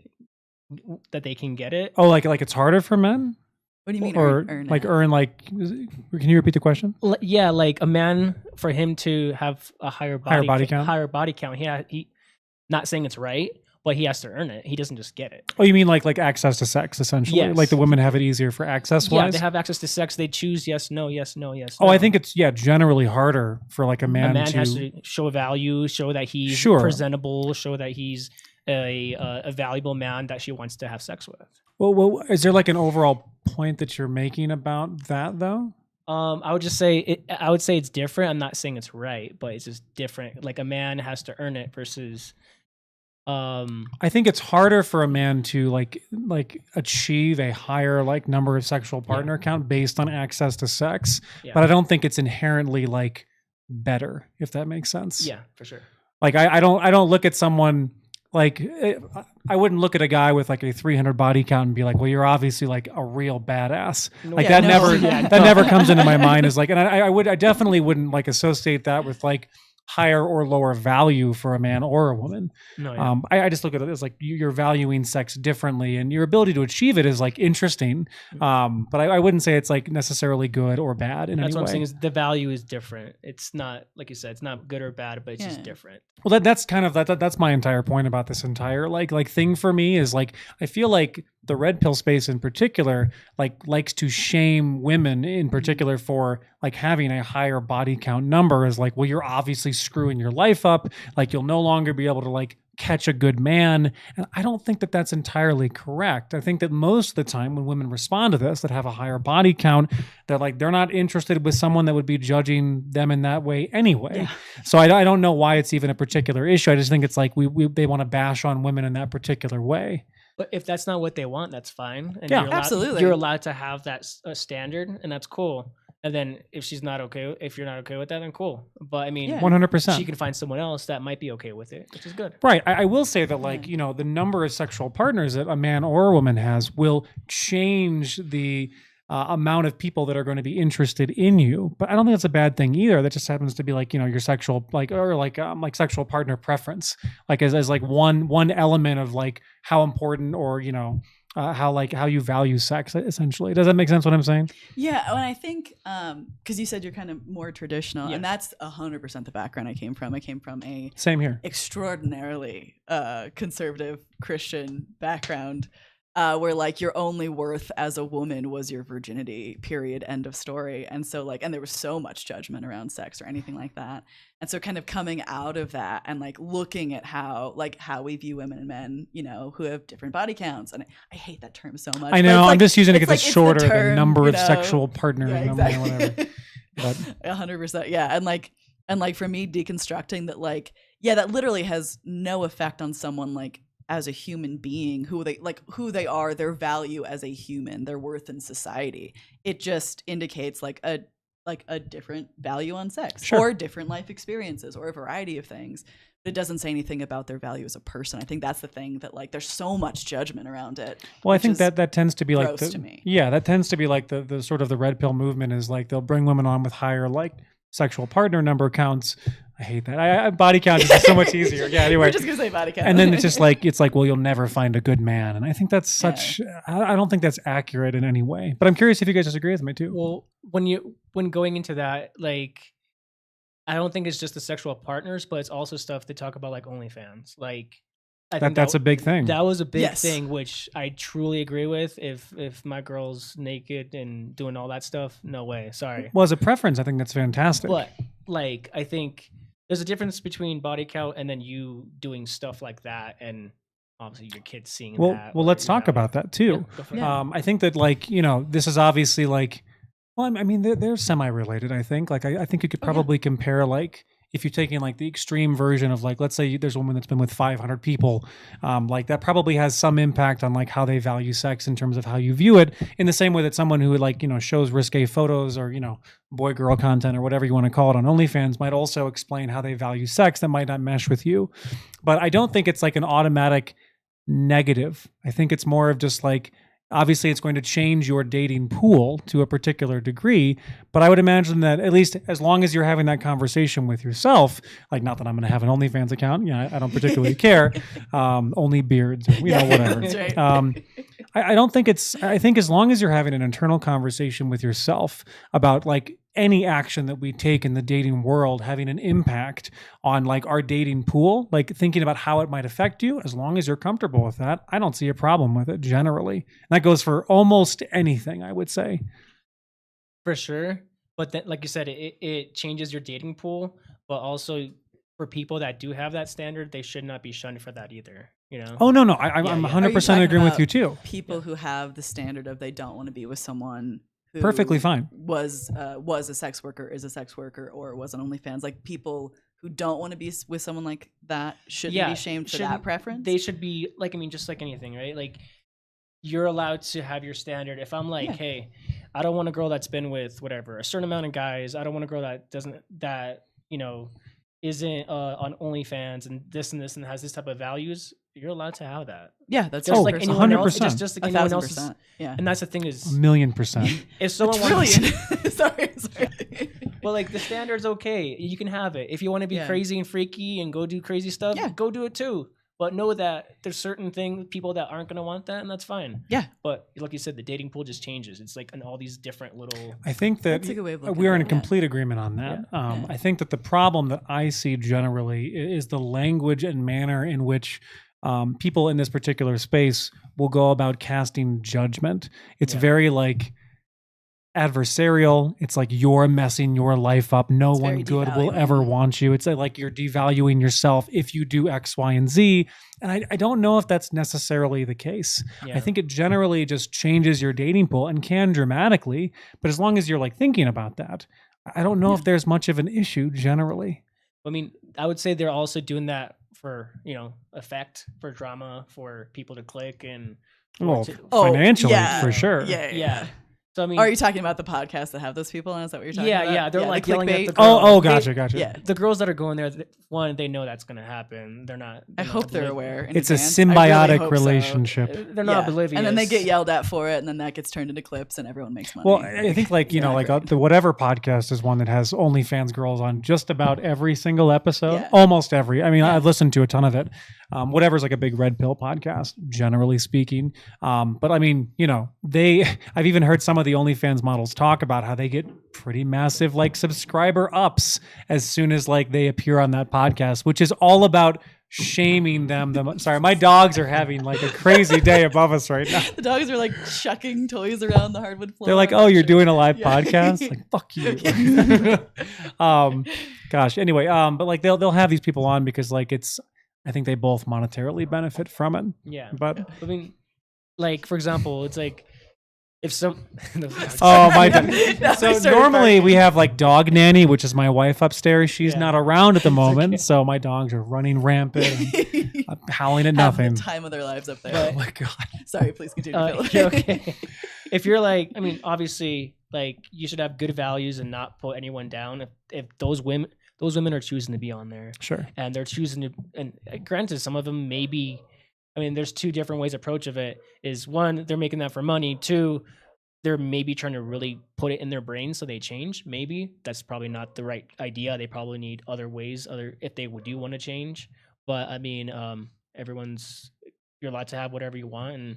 can get it? like it's harder for men? What do you mean Or earn like it? earn like can you repeat the question? Yeah, like a man, for him to have a higher body count. He not saying it's right, but he has to earn it. He doesn't just get it. Oh, you mean like access to sex essentially? Yes. Like the women have it easier for access wise? Yeah, they have access to sex. They choose yes, no, yes, no, yes. Oh, no. I think it's generally harder for like a man, a man has to show value, show that he's Sure. presentable, show that he's a valuable man that she wants to have sex with. Well, is there like an overall point that you're making about that though? I would just say I would say it's different. I'm not saying it's right, but it's just different. Like a man has to earn it versus. I think it's harder for a man to like achieve a higher like number of sexual partner count based on access to sex, Yeah. but I don't think it's inherently like better, if that makes sense. Yeah, for sure. Like I don't look at someone like I wouldn't look at a guy with like a 300 body count and be like, well, you're obviously like a real badass. Like Yeah, that no. never comes into my mind as like, and I definitely wouldn't like associate that with like higher or lower value for a man or a woman. No, yeah. I just look at it as like you're valuing sex differently and your ability to achieve it is like interesting. But I wouldn't say it's like necessarily good or bad in That's any what way. I'm saying is the value is different. It's not, like you said, it's not good or bad, but it's just Yeah. different. Well, that's kind of that's my entire point about this entire like thing for me is like I feel like the red pill space in particular likes to shame women in particular for like having a higher body count number is like, well, you're obviously screwing your life up. Like you'll no longer be able to like catch a good man. And I don't think that that's entirely correct. I think that most of the time when women respond to this that have a higher body count, they're not interested with someone that would be judging them in that way anyway. Yeah. So I don't know why it's even a particular issue. I just think it's like they want to bash on women in that particular way. But if that's not what they want, that's fine. And Yeah. you're allowed, Absolutely. You're allowed to have that standard, and that's cool. And then if you're not okay with that, then cool. But I mean, Yeah. 100%. she can find someone else that might be okay with it, which is good. Right. I will say that, like, the number of sexual partners that a man or a woman has will change the amount of people that are going to be interested in you. But I don't think that's a bad thing either. That just happens to be like, your sexual, like, or like sexual partner preference, like as like one element of like how important or, how you value sex essentially. Does that make sense what I'm saying? Yeah, and I think because you said you're kind of more traditional, and that's 100% the background I came from. I came from a Same here. extraordinarily conservative Christian background, where like your only worth as a woman was your virginity, period, end of story. And so like, and there was so much judgment around sex or anything like that. And so kind of coming out of that and like looking at how we view women and men, who have different body counts. And I hate that term so much. I but know. it's I'm like- just using it it's because it's like, shorter the than term, number of sexual partner Yeah, number or whatever. exactly. But 100%. Yeah. And like for me, deconstructing that, like, yeah, that literally has no effect on someone like as a human being, who they are, their value as a human, their worth in society. It just indicates like a different value on sex, Sure. or different life experiences, or a variety of things. But it doesn't say anything about their value as a person. I think that's the thing, that like there's so much judgment around it. Well, I which think is that tends to be like gross to me. Yeah, that tends to be like the sort of the red pill movement is like they'll bring women on with higher like sexual partner number counts. I hate that. I body count is just so much easier. Yeah, anyway. We're just gonna say body count. And then it's like, well, you'll never find a good man. And I think that's such, I don't think that's accurate in any way. But I'm curious if you guys disagree with me too. Well, when going into that, like, I don't think it's just the sexual partners, but it's also stuff they talk about like OnlyFans. Like, That's a big thing. That was a big Yes. thing, which I truly agree with. If my girl's naked and doing all that stuff, no way. Sorry. Well, as a preference, I think that's fantastic. But like, I think there's a difference between body count and then you doing stuff like that, and obviously your kids seeing that. Well, or let's your talk family. about that too. Yeah, go for it. Yeah. I think that, like, this is obviously like, well, I mean, they're semi-related. I think, like, I think you could probably compare, like, if you're taking like the extreme version of, like, let's say there's a woman that's been with 500 people, like that probably has some impact on like how they value sex in terms of how you view it, in the same way that someone who, like, shows risque photos or, boy girl content or whatever you want to call it on OnlyFans might also explain how they value sex that might not mesh with you. But I don't think it's like an automatic negative. I think it's more of just like, obviously it's going to change your dating pool to a particular degree, but I would imagine that at least as long as you're having that conversation with yourself, like, not that I'm going to have an OnlyFans account, I don't particularly care, only beards, whatever. That's right. I think as long as you're having an internal conversation with yourself about like any action that we take in the dating world having an impact on like our dating pool, like thinking about how it might affect you, as long as you're comfortable with that, I don't see a problem with it generally. And that goes for almost anything, I would say. For sure. But then, like you said, it changes your dating pool, but also for people that do have that standard, they should not be shunned for that either. Oh, no. I'm 100% talking agreeing with about you too. People who have the standard of they don't want to be with someone who Perfectly fine. was a sex worker, is a sex worker, or was on OnlyFans. Like, people who don't want to be with someone like that shouldn't be shamed for that preference. They should be like, I mean, just like anything, right? Like, you're allowed to have your standard. If I'm like, hey, I don't want a girl that's been with whatever a certain amount of guys. I don't want a girl that isn't on OnlyFans and this and has this type of values. You're allowed to have that. Yeah, that's Just like anyone else. 100%. Just like anyone else. 1,000%. Yeah, And that's the thing is, 1,000,000%. if someone trillion. wants, sorry. well, like, the standard's okay. You can have it. If you want to be crazy and freaky and go do crazy stuff, go do it too. But know that there's certain people that aren't going to want that, and that's fine. Yeah. But like you said, the dating pool just changes. It's like in all these different little. I think that That's a good way of looking we're at in it, complete agreement on that. I think that the problem that I see generally is the language and manner in which people in this particular space will go about casting judgment. It's very like adversarial. It's like you're messing your life up. No It's one very good will devaluing. ever want you. It's like you're devaluing yourself if you do X, Y, and Z. And I don't know if that's necessarily the case. Yeah. I think it generally just changes your dating pool and can dramatically. But as long as you're like thinking about that, I don't know if there's much of an issue generally. I mean, I would say they're also doing that for effect, for drama, for people to click and. Well, to- financially, for sure. Yeah. So I mean, Are you talking about the podcasts that have those people on? Is that what you're talking about? yeah, they're like yelling at clickbait. the girl. Oh, gotcha. Yeah. The girls that are going there, one, they know that's going to happen. They're not. I they're not hope they're obliv- aware. in It's a advance. I really symbiotic hope so. relationship. They're not Yeah. oblivious. And then they get yelled at for it, and then that gets turned into clips, and everyone makes money. Well, I think like, the Whatever podcast is one that has OnlyFans girls on just about every single episode, Yeah. almost every. I mean, I've listened to a ton of it. Whatever's like a big red pill podcast, generally speaking. But I mean, I've even heard some of the OnlyFans models talk about how they get pretty massive like subscriber ups as soon as like they appear on that podcast, which is all about shaming them. Sorry, my dogs are having like a crazy day above us right now. the dogs are like chucking toys around the hardwood floor. They're like, "Oh, you're doing a live podcast?" Like, fuck you. Gosh. Anyway, but like they'll have these people on because like I think they both monetarily benefit from it. Yeah. But I mean, like, for example, it's like if some. oh my god. No, So I started normally barking. we have like dog nanny, which is my wife upstairs. She's Yeah. not around at the moment, so my dogs are running rampant, and howling at Have nothing. the time of their lives up there. Oh my god. Sorry, please continue. Phil. You're okay. If you're like, I mean, obviously, like, you should have good values and not put anyone down. If those women are choosing to be on there, Sure. and they're choosing to, and granted, some of them maybe, I mean, there's two different ways approach of it. Is one, they're making that for money. Two, they're maybe trying to really put it in their brain so they change. Maybe that's probably not the right idea. They probably need other ways, if they do want to change. But I mean, you're allowed to have whatever you want, and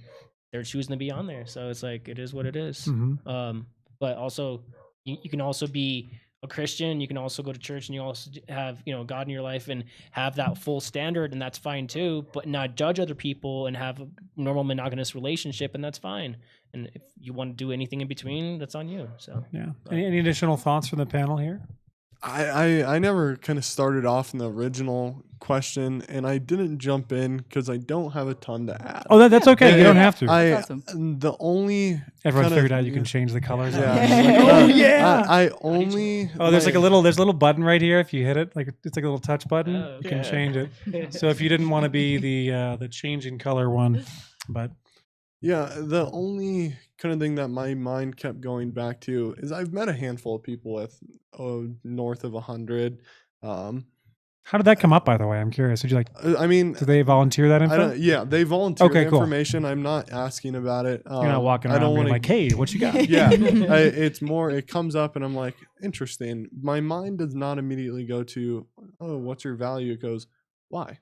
they're choosing to be on there. So it's like, it is what it is. Mhm. But also, you can also be a Christian, you can also go to church, and you also have, you know, God in your life and have that full standard, and that's fine too, but not judge other people and have a normal monogamous relationship, and that's fine. And if you want to do anything in between, that's on you. So Yeah. Any additional thoughts from the panel here? I never kind of started off in the original question, and I didn't jump in because I don't have a ton to add. Oh, that's okay. You don't have to. That's awesome. The only Everyone kinda- figured out you can change the colors. Yeah. Oh, yeah. I only. Oh, there's like my- there's a little button right here. If you hit it, like it's like a little touch button, Oh, you can okay. change it. So if you didn't want to be the changing color one, but Yeah, the only kind of thing that my mind kept going back to is I've met a handful of people with north of 100. how did that come up? By the way, I'm curious. Did you I mean, did they volunteer that info? yeah, they volunteer Okay, the cool. information. I'm not asking about it. You're not walking I around don't being wanna- like, "Hey, what you got?" Yeah, it's more. It comes up, and I'm like, interesting. My mind does not immediately go to, oh, what's your value? It goes, why?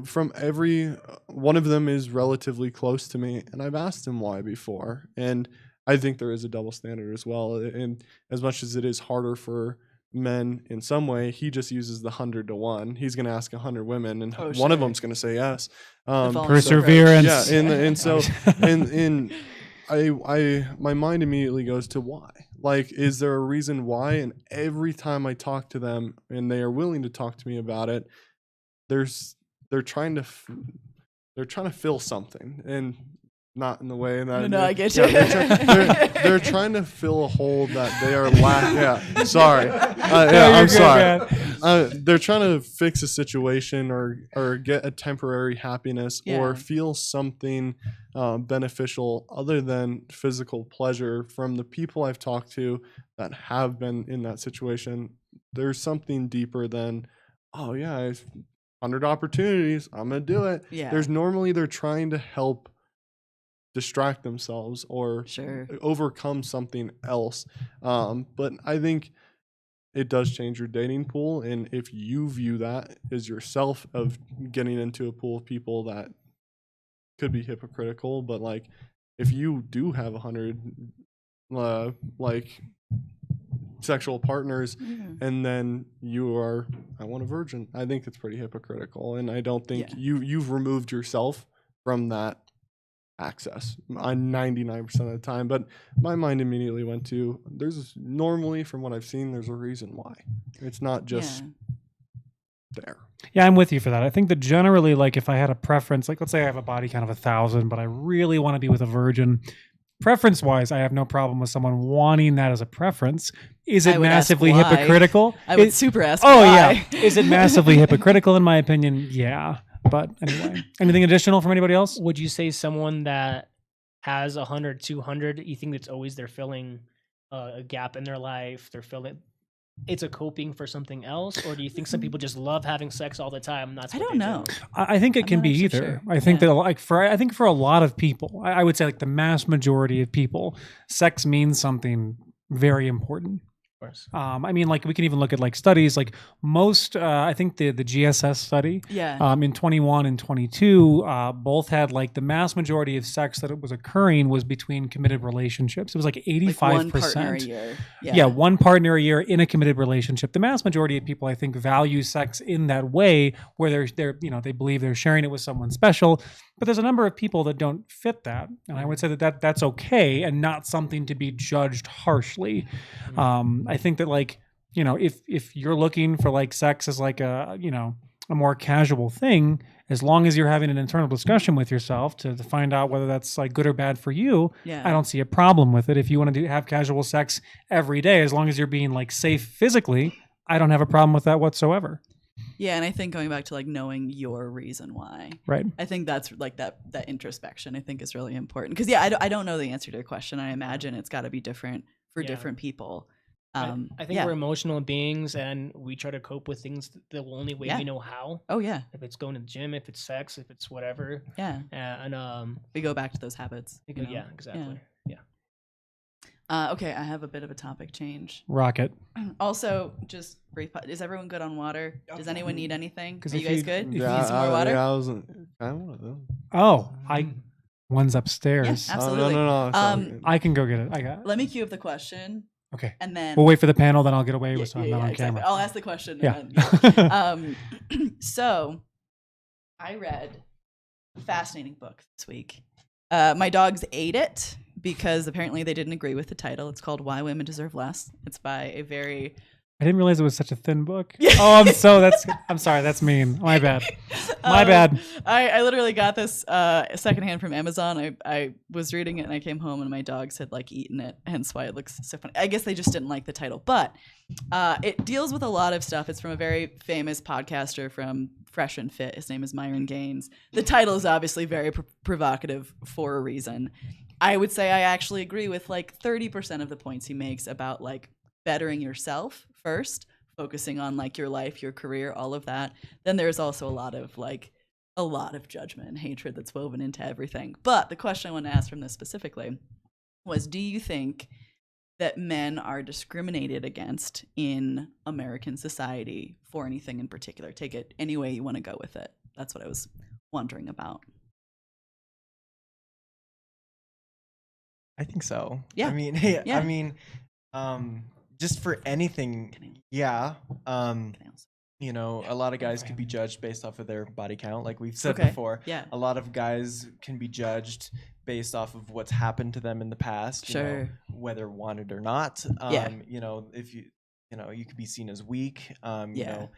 From every one of them is relatively close to me, and I've asked him why before, and I think there is a double standard as well. And as much as it is harder for men in some way, he just uses the 100 to 1. He's going to ask 100 women, and Oh, one of sure. them's going to say yes. voluntary Perseverance. Yeah, and so and I my mind immediately goes to why. Like, is there a reason why? And every time I talk to them, and they are willing to talk to me about it, they're trying to fill something, and not in the way that No, I get yeah, you. they're trying to fill a hole that they are lacking. Yeah, sorry. No, Yeah, you're I'm good, sorry. man. They're trying to fix a situation or get a temporary happiness Yeah. or feel something beneficial other than physical pleasure from the people I've talked to that have been in that situation. There's something deeper than, oh yeah, I have 100 opportunities, I'm gonna do it. Yeah. They're trying to help distract themselves or Sure. overcome something else. But I think it does change your dating pool, and if you view that as yourself of getting into a pool of people that could be hypocritical, but like if you do have 100 like sexual partners and then you are, I want a virgin, I think it's pretty hypocritical, and I don't think Yeah. you've removed yourself from that access 99% of the time. But my mind immediately went to, there's normally, from what I've seen, there's a reason why. It's not just there. Yeah, I'm with you for that. I think that generally, like if I had a preference, like let's say I have a body count of 1,000, but I really want to be with a virgin. Preference-wise, I have no problem with someone wanting that as a preference. Is I it would ask massively why. hypocritical? I would It- super ask Oh why. yeah. Is it massively hypocritical in my opinion? Yeah. But anyway, anything additional from anybody else? would you say someone that has 100, 200, you think that's always they're filling a gap in their life, they're filling, it's a coping for something else, or do you think some people just love having sex all the time and that's I what don't they know. do? I think it I'm can not be actually either. sure. I think Yeah. that I think for a lot of people, I would say like the mass majority of people, sex means something very important. Of course. I mean, like we can even look at like studies, like most, I think the GSS study Yeah. in 21 and 22 both had like the mass majority of sex that was occurring was between committed relationships. It was like 85%. Like one partner a year. Yeah, one partner a year in a committed relationship. The mass majority of people, I think, value sex in that way, where they're they believe they're sharing it with someone special. But there's a number of people that don't fit that, and I would say that's okay and not something to be judged harshly. I think that like if you're looking for like sex as like a a more casual thing, as long as you're having an internal discussion with yourself to find out whether that's like good or bad for you, Yeah. I don't see a problem with it. If you want to have casual sex every day, as long as you're being like safe physically, I don't have a problem with that whatsoever. Yeah, and I think going back to like knowing your reason why, Right. I think that's like that introspection I think is really important, because I don't know the answer to your question. I imagine it's got to be different for Yeah. different people. I think yeah. we're emotional beings and we try to cope with things the only way Yeah. we know how. Oh yeah, If it's going to the gym, if it's sex, if it's whatever. yeah. And We go back to those habits. you know? yeah, exactly. Yeah. Okay, I have a bit of a topic change. Rocket. Also, just brief. Is everyone good on water? Does anyone need anything? 'Cause Are if you guys you- good? if You you- need some more water? Yeah, I want to. Oh, one's upstairs. Yeah, absolutely. No. Um, I can go get it. I got it. Let me cue up the question. Okay. And then We'll wait for the panel, then I'll get away Yeah, with so I'm yeah, not yeah, on exactly. camera. I'll ask the question. Yeah. And then, so I read a fascinating book this week. My dogs ate it because apparently they didn't agree with the title. It's called Why Women Deserve Less. It's by a very I didn't realize it was such a thin book. Oh, I'm sorry. That's mean. My bad. My bad. I literally got this secondhand from Amazon. I was reading it and I came home and my dogs had like eaten it, hence why it looks so funny. I guess they just didn't like the title, but it deals with a lot of stuff. It's from a very famous podcaster from Fresh and Fit. His name is Myron Gaines. The title is obviously very provocative for a reason. I would say I actually agree with like 30% of the points he makes about like bettering yourself first, focusing on like your life, your career, all of that. Then there's also a lot of judgment and hatred that's woven into everything. But the question I want to ask from this specifically was, do you think that men are discriminated against in American society for anything in particular? Take it any way you want to go with it. That's what I was wondering about. I think so. Yeah. I mean, Yeah. I mean, just for anything, yeah. You know, a lot of guys could be judged based off of their body count, like we've said Okay. before. Yeah. A lot of guys can be judged based off of what's happened to them in the past, you know, Sure. whether wanted or not. Yeah. You know, if you know, you could be seen as weak. You Yeah. know,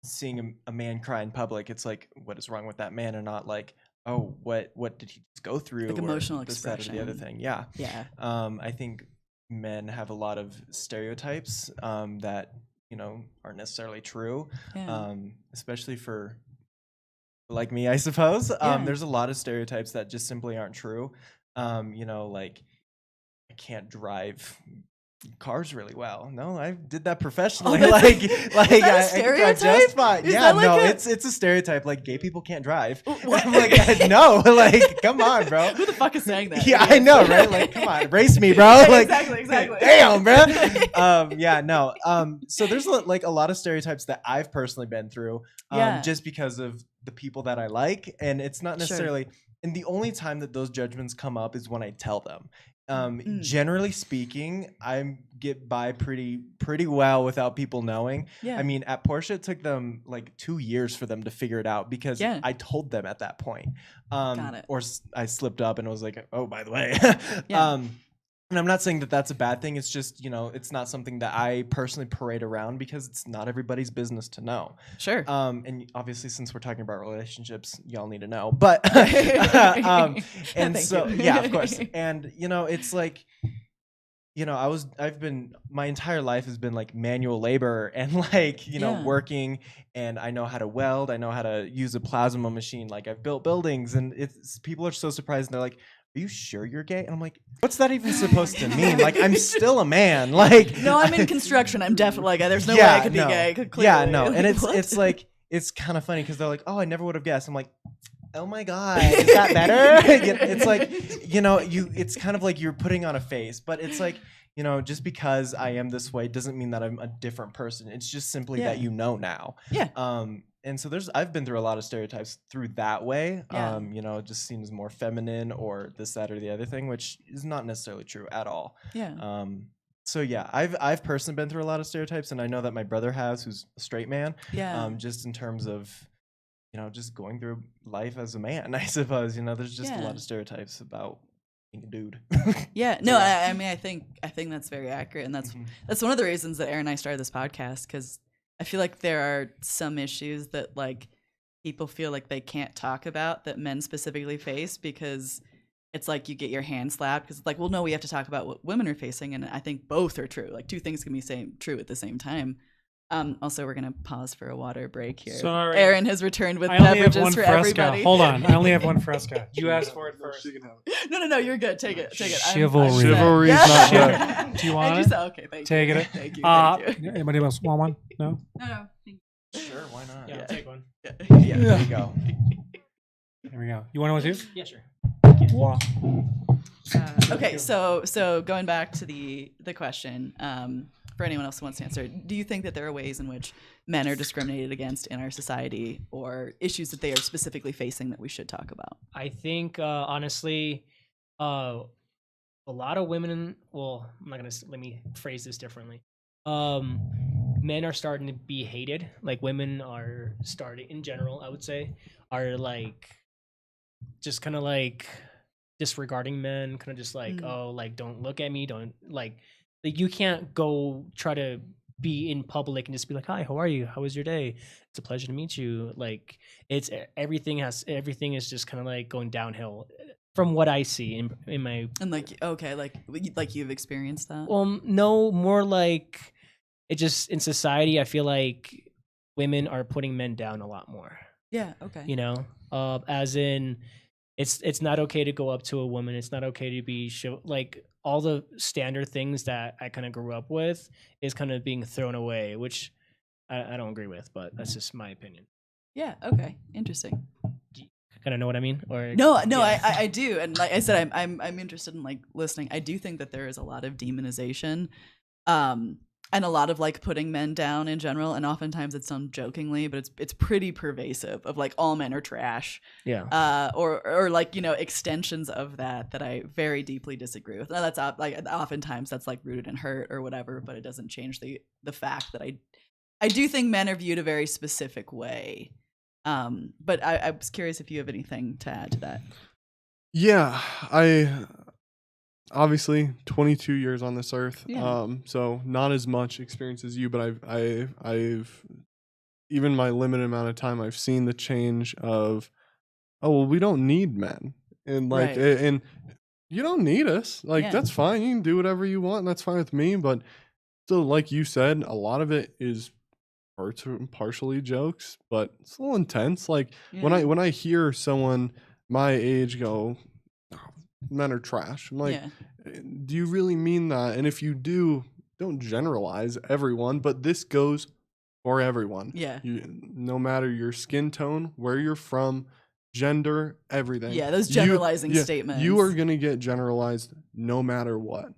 seeing a man cry in public, it's like, what is wrong with that man, and not like, oh, what did he just go through? Like or emotional this, that, or the other expression. thing. Yeah. Yeah. I think men have a lot of stereotypes that, you know, aren't necessarily true. Yeah. Especially for like me, I suppose. Yeah. There's a lot of stereotypes that just simply aren't true. You know, like I can't drive cars really well. No, I did that professionally. that's like that a I can drive stereotype? just fine. Is Yeah, that like no, a- it's a stereotype. Like gay people can't drive. What? I'm like, no, like come on, bro. Who the fuck is saying that? Yeah, I know, right? Like, come on, race me, bro. Yeah, Like, exactly. damn, bro. Yeah, no. So there's like a lot of stereotypes that I've personally been through, Yeah. just because of the people that I like, and it's not Sure. necessarily. And the only time that those judgments come up is when I tell them. Mm. Generally speaking, I get by pretty well without people knowing. Yeah. I mean, at Porsche, it took them like 2 years for them to figure it out because Yeah. I told them at that point. Got it. Or I slipped up and was like, oh, by the way. Yeah. And I'm not saying that that's a bad thing. It's just, you know, it's not something that I personally parade around because it's not everybody's business to know. Sure. And obviously, since we're talking about relationships, y'all need to know. But Thank so you. yeah, of course. And you know, it's like, you know, my entire life has been like manual labor and like, you know, Yeah. working, and I know how to weld, I know how to use a plasma machine, like I've built buildings, and it's people are so surprised and they're like, are you sure you're gay? And I'm like, what's that even supposed to mean? Like, I'm still a man. Like, No, I'm in construction. I'm definitely like, there's no way Yeah, I could no. be gay. yeah, Clearly. no. And What? it's like, it's kind of funny because they're like, oh, I never would have guessed. I'm like, oh my God, is that better? It's like, you know, it's kind of like you're putting on a face, but it's like, you know, just because I am this way doesn't mean that I'm a different person. It's just simply Yeah. that you know now. Yeah. And so I've been through a lot of stereotypes through that way. Yeah. You know, it just seems more feminine or this, that, or the other thing, which is not necessarily true at all. Yeah. So yeah, I've personally been through a lot of stereotypes, and I know that my brother has, who's a straight man. Yeah. Just in terms of, you know, just going through life as a man, I suppose. You know, there's just a Yeah. lot of stereotypes about being a dude. Yeah. No, yeah. I mean, I think that's very accurate, and Mhm. that's one of the reasons that Aaron and I started this podcast, because I feel like there are some issues that like people feel like they can't talk about that men specifically face, because it's like you get your hand slapped because it's like, well, no, we have to talk about what women are facing, and I think both are true. Like two things can be true at the same time. Also, we're gonna pause for a water break here. Sorry. Aaron has returned with I only have beverages one for Fresca. everybody. Hold on. I only have one Fresca. You asked for it No, first. she can have it. No, you're good. Take it. Chivalry. I'm Chivalry's set. not Yeah. bad. Do you want And it? said, okay, thank Take you. it. Thank you. Thank you. Anybody else want one? No? No. Sure, why not? Yeah, Yeah. I'll take one. Yeah, there you go. There we go. You want one too? Yeah, sure. Wow. Okay, so going back to the question, for anyone else who wants to answer, do you think that there are ways in which men are discriminated against in our society, or issues that they are specifically facing that we should talk about? I think honestly, a lot of women, well, I'm not gonna, let me phrase this differently. Men are starting to be hated. Like women are starting, in general, I would say, are like just kind of like disregarding men, kind of just like, oh, like don't look at me, don't like you can't go try to be in public and just be like, hi, how are you, how was your day, it's a pleasure to meet you. Like it's everything is just kind of like going downhill from what I see in my, And like, okay, like you've experienced that. no, more like it just in society I feel like women are putting men down a lot more, Yeah. Okay. you know, as in it's not okay to go up to a woman, it's not okay to be like all the standard things that I kind of grew up with is kind of being thrown away, which I don't agree with, but that's just my opinion. Yeah. Okay. Interesting. Kind of know what I mean? Or No, yeah. I do, and like I said, I'm interested in like listening. I do think that there is a lot of demonization, and a lot of like putting men down in general, and oftentimes it's done jokingly, but it's pretty pervasive of like all men are trash, Yeah. or like extensions of that I very deeply disagree with. Now, that's like oftentimes that's like rooted in hurt or whatever, but it doesn't change the fact that I do think men are viewed a very specific way. But I was curious if you have anything to add to that. Yeah, I obviously 22 years on this earth. Yeah. So not as much experience as you, but I've even my limited amount of time, I've seen the change of, oh well, we don't need men, and like Right. and you don't need us. Like Yeah. that's fine. You can do whatever you want. And that's fine with me. But still, like you said, a lot of it is partially jokes, but it's a little intense. Like Yeah. when I hear someone my age go, "Oh, men are trash," I'm like, Yeah. do you really mean that? And if you do, don't generalize everyone, but this goes for everyone. Yeah. No matter your skin tone, where you're from, gender, everything. Yeah, those generalizing statements. You are gonna get generalized no matter what.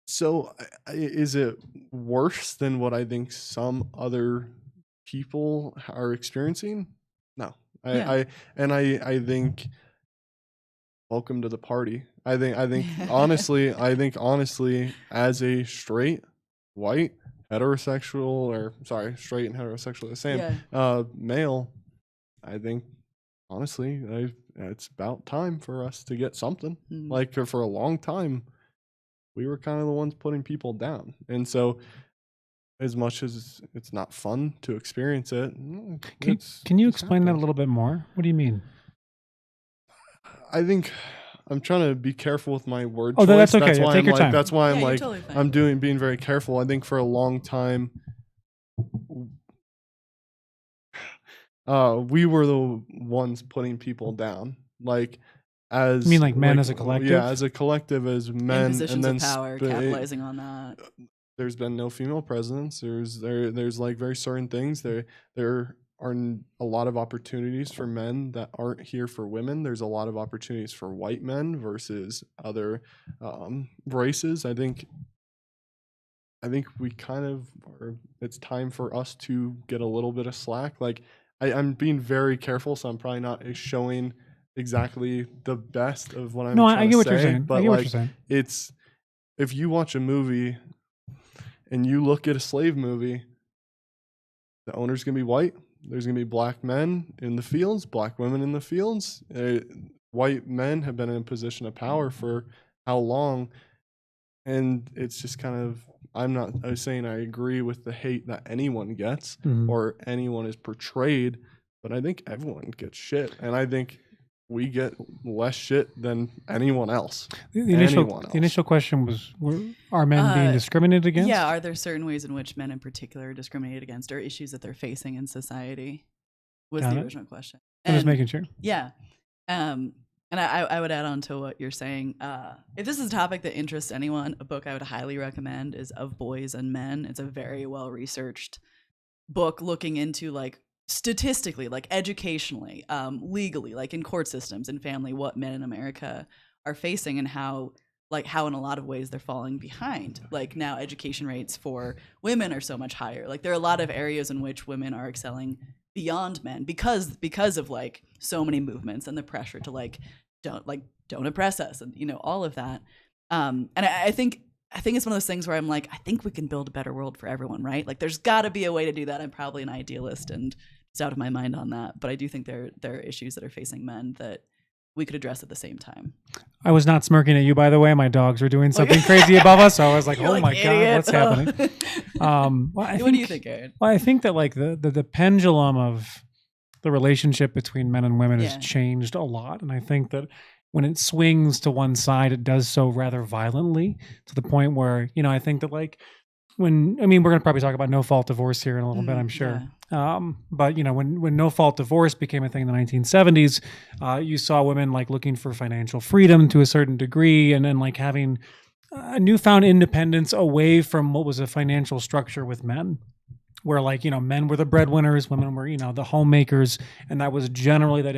So is it worse than what I think some other people are experiencing? No. Yeah. I think welcome to the party. I think honestly, as a straight, white, heterosexual, or sorry, straight and heterosexual the same, male, I think honestly, it's about time for us to get something. Like for a long time, we were kind of the ones putting people down. And so as much as it's not fun to experience it, can you explain that a little bit more? What do you mean? I think I'm trying to be careful with my word choice. That's okay. That's why take your time. That's why I'm like, totally fine. I'm being very careful. I think for a long time, we were the ones putting people down. Like, as you mean like men as a collective? Yeah, as a collective, as men, in positions and then of power, capitalizing on that. There's been no female presidents. There's like very certain things. There are a lot of opportunities for men that aren't here for women. There's a lot of opportunities for white men versus other races. I think we kind of it's time for us to get a little bit of slack. Like I'm being very careful, so I'm probably not showing exactly the best of what I'm trying I get to what say. you're saying. But I get what like, you're saying. it's, if you watch a movie and you look at a slave movie, the owner's gonna be white. There's gonna be black men in the fields, black women in the fields. White men have been in a position of power for how long? And it's just kind of, I'm not saying I agree with the hate that anyone gets or anyone is portrayed, but I think everyone gets shit. And I think we get less shit than anyone else. The initial question was, are men being discriminated against? Yeah, are there certain ways in which men in particular are discriminated against, or issues that they're facing in society? Was the original question. I'm just making sure. Yeah. And I would add on to what you're saying. If this is a topic that interests anyone, a book I would highly recommend is Of Boys and Men. It's a very well-researched book looking into like statistically, like educationally, legally, like in court systems and family, what men in America are facing and how in a lot of ways they're falling behind. Like now education rates for women are so much higher. Like there are a lot of areas in which women are excelling beyond men because of like so many movements and the pressure to don't oppress us and all of that. And I think it's one of those things where I'm like, I think we can build a better world for everyone, right? Like there's got to be a way to do that. I'm probably an idealist and it's out of my mind on that, but I do think there are issues that are facing men that we could address at the same time. I was not smirking at you, by the way. My dogs were doing something crazy above us, so I was like, You're "Oh like, my god, what's happening?" What do you think, Aaron? Well, I think that like the pendulum of the relationship between men and women Yeah. has changed a lot, and I think that when it swings to one side, it does so rather violently to the point where, you know, I think that like we're going to probably talk about no fault divorce here in a little bit, I'm sure. But you know, when no fault divorce became a thing in the 1970s, you saw women like looking for financial freedom to a certain degree, and then like having a newfound independence away from what was a financial structure with men, where like, you know, men were the breadwinners, women were, you know, the homemakers, and that was generally the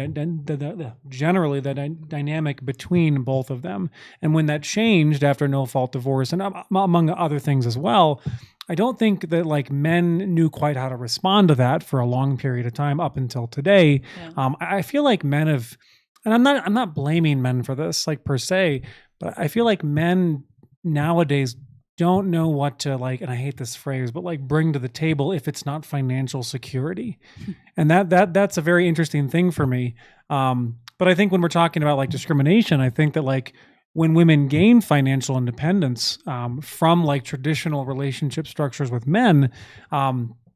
dynamic between both of them. And when that changed after no fault divorce, and among other things as well, I don't think that like men knew quite how to respond to that for a long period of time up until today. Yeah. I feel like men have, and I'm not blaming men for this like per se, but I feel like men nowadays don't know what to like, and I hate this phrase, but like bring to the table if it's not financial security. And that's a very interesting thing for me. But I think when we're talking about like discrimination, I think that like when women gain financial independence from like traditional relationship structures with men,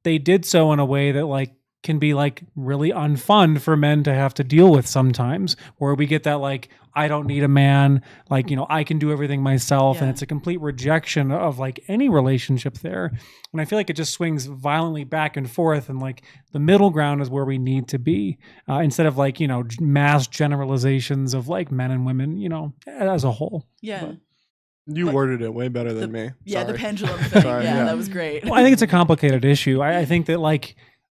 they did so in a way that like can be like really unfun for men to have to deal with sometimes, where we get that like, I don't need a man, like, you know, I can do everything myself. Yeah. And it's a complete rejection of like any relationship there. And I feel like it just swings violently back and forth, and like the middle ground is where we need to be, instead of like, you know, mass generalizations of like men and women, you know, as a whole. Yeah. But You But worded it way better than me. Yeah, the Sorry. pendulum thing. Sorry, yeah, yeah. that was great. Well, I think it's a complicated issue. I think that like,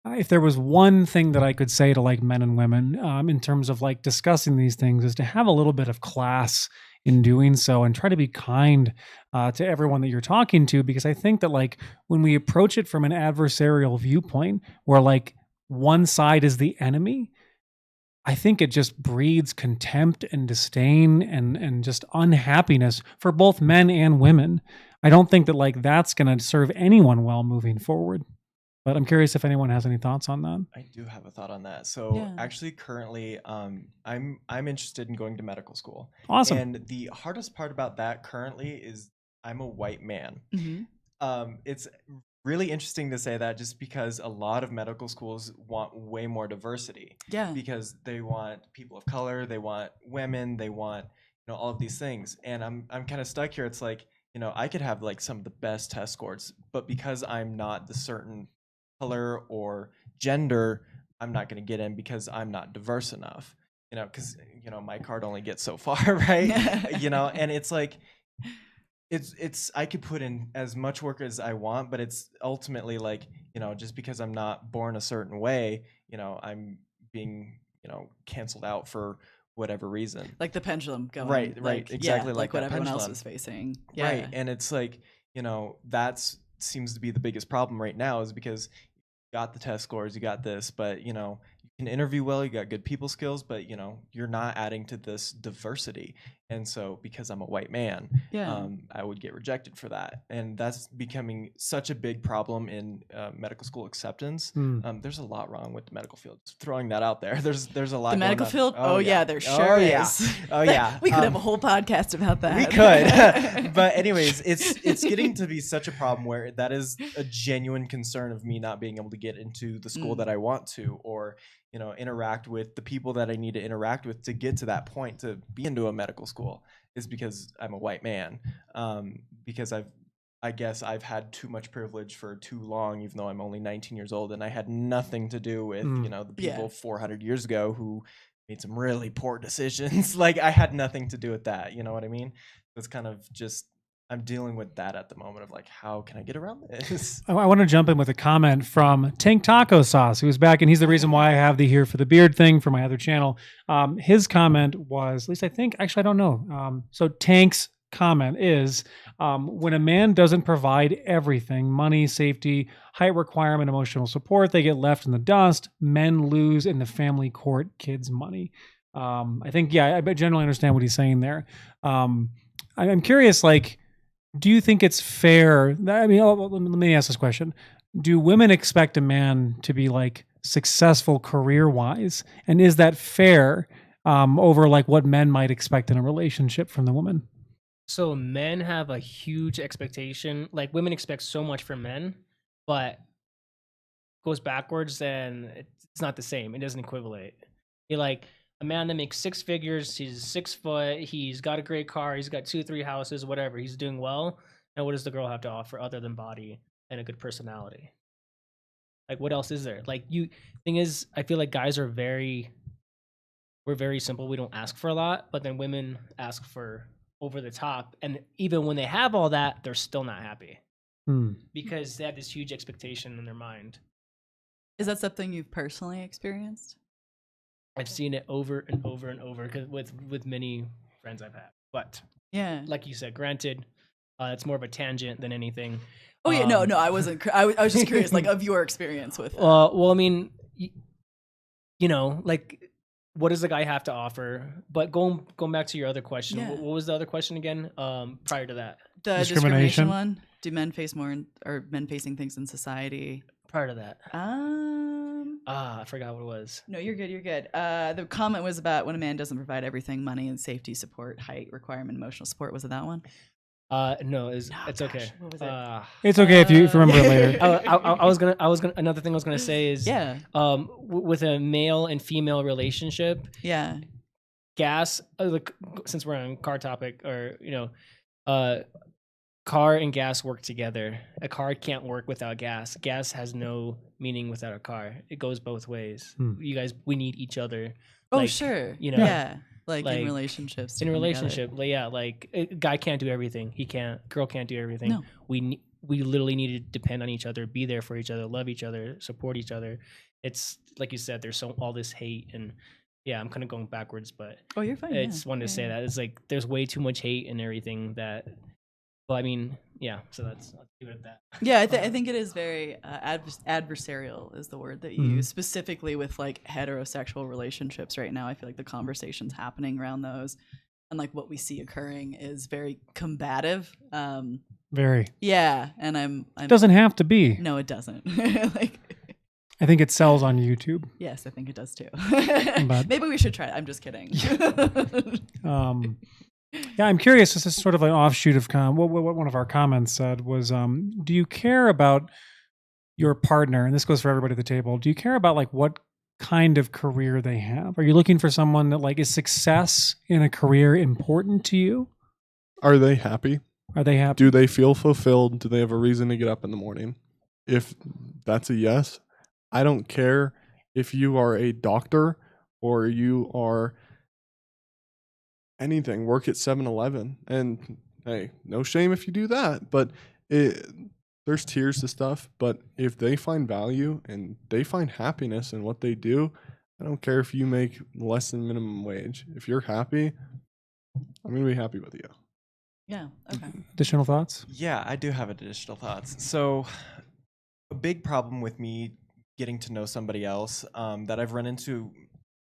if there was one thing that I could say to like men and women in terms of like discussing these things, is to have a little bit of class in doing so, and try to be kind to everyone that you're talking to, because I think that like when we approach it from an adversarial viewpoint where like one side is the enemy, I think it just breeds contempt and disdain and just unhappiness for both men and women. I don't think that like that's going to serve anyone well moving forward. But I'm curious if anyone has any thoughts on that. I do have a thought on that. So Yeah. actually, currently, I'm interested in going to medical school. Awesome. And the hardest part about that currently is I'm a white man. Mhm. It's really interesting to say that, just because a lot of medical schools want way more diversity, Yeah. because they want people of color, they want women, they want, you know, all of these things. And I'm kind of stuck here. It's like, you know, I could have like some of the best test scores, but because I'm not the certain color or gender, I'm not going to get in because I'm not diverse enough, you know, because, you know, my card only gets so far, right? You know, and it's like, it's I could put in as much work as I want, but it's ultimately like, you know, just because I'm not born a certain way, you know, I'm being, you know, canceled out for whatever reason. Like the pendulum going. Right, like, exactly, yeah, like what that everyone else pendulum. is facing. Yeah. Right. And it's like, you know, that's seems to be the biggest problem right now, is because you got the test scores, you got this, but, you know, you can interview well, you got good people skills, but, you know, you're not adding to this diversity. And so because I'm a white man, Yeah. I would get rejected for that. And that's becoming such a big problem in medical school acceptance. There's a lot wrong with the medical field. Just throwing that out there. There's a lot The going medical on. field? Oh, yeah, there sure yeah. is. Oh, yeah. We could have a whole podcast about that. We could. But anyways, it's getting to be such a problem where that is a genuine concern of me not being able to get into the school that I want to, or, you know, interact with the people that I need to interact with to get to that point to be into a medical school, is because I'm a white man. Because I guess I've had too much privilege for too long, even though I'm only 19 years old, and I had nothing to do with, you know, the people 400 years ago who made some really poor decisions. Like, I had nothing to do with that. You know what I mean? It's kind of just, I'm dealing with that at the moment of like, how can I get around this? I want to jump in with a comment from Tank Taco Sauce, who's back, and he's the reason why I have the Here for the Beard thing for my other channel. His comment was, at least I think, actually, I don't know. So Tank's comment is, when a man doesn't provide everything, money, safety, height requirement, emotional support, they get left in the dust. Men lose in the family court, kids' money. I think, yeah, I generally understand what he's saying there. I'm curious, like, do you think it's fair? I mean, let me ask this question. Do women expect a man to be like successful career-wise? And is that fair over like what men might expect in a relationship from the woman? So men have a huge expectation. Like women expect so much from men, but goes backwards and it's not the same. It doesn't equivalate. You're like a man that makes 6 figures, he's 6 foot, he's got a great car, he's got 2-3 houses, whatever, he's doing well. And what does the girl have to offer other than body and a good personality? Like what else is there? Like thing is, I feel like guys are we're very simple. We don't ask for a lot, but then women ask for over the top. And even when they have all that, they're still not happy because they have this huge expectation in their mind. Is that something you've personally experienced? I've seen it over and over and over with many friends I've had. But yeah, like you said, granted, it's more of a tangent than anything. Oh yeah, no, I wasn't. I was just curious, like, of your experience with. Well, I mean, you know, like, what does the guy have to offer? But going back to your other question, what was the other question again? Prior to that, the discrimination one. Do men face more, or men facing things in society? Prior to that, I forgot what it was. No, you're good. You're good. The comment was about when a man doesn't provide everything: money and safety, support, height requirement, emotional support. Was it that one? No, it's okay. What was it? It's okay if you remember it later. I was gonna. Another thing I was gonna say is, with a male and female relationship, gas. Since we're on car topic, or car and gas work together. A car can't work without gas. Gas has no meaning without a car. It goes both ways. You guys, we need each other. Oh, like, sure. Like in relationships. In a relationship, like a guy can't do everything. Girl can't do everything. No. We literally need to depend on each other, be there for each other, love each other, support each other. It's like you said, there's all this hate, and I'm kind of going backwards, but you're fine. I just wanted to say that it's like there's way too much hate and everything that. Well, I mean, so let's leave it at that. Yeah, I think it is very adversarial is the word that you use, specifically with like heterosexual relationships right now. I feel like the conversations happening around those and like what we see occurring is very combative. Very. Yeah, and I'm it doesn't have to be. No, it doesn't. I think it sells on YouTube. Yes, I think it does too. But, maybe we should try it. I'm just kidding. Yeah, I'm curious. This is sort of an offshoot of what one of our comments said was, do you care about your partner? And this goes for everybody at the table. Do you care about like what kind of career they have? Are you looking for someone that like is success in a career important to you? Are they happy? Are they happy? Do they feel fulfilled? Do they have a reason to get up in the morning? If that's a yes, I don't care if you are a doctor or you are anything, work at 7-Eleven, and hey, no shame if you do that, but there's tiers to stuff. But if they find value and they find happiness in what they do, I don't care if you make less than minimum wage. If you're happy, I'm gonna be happy with you. Yeah. Okay. Additional thoughts? Yeah, I do have additional thoughts. So a big problem with me getting to know somebody else that I've run into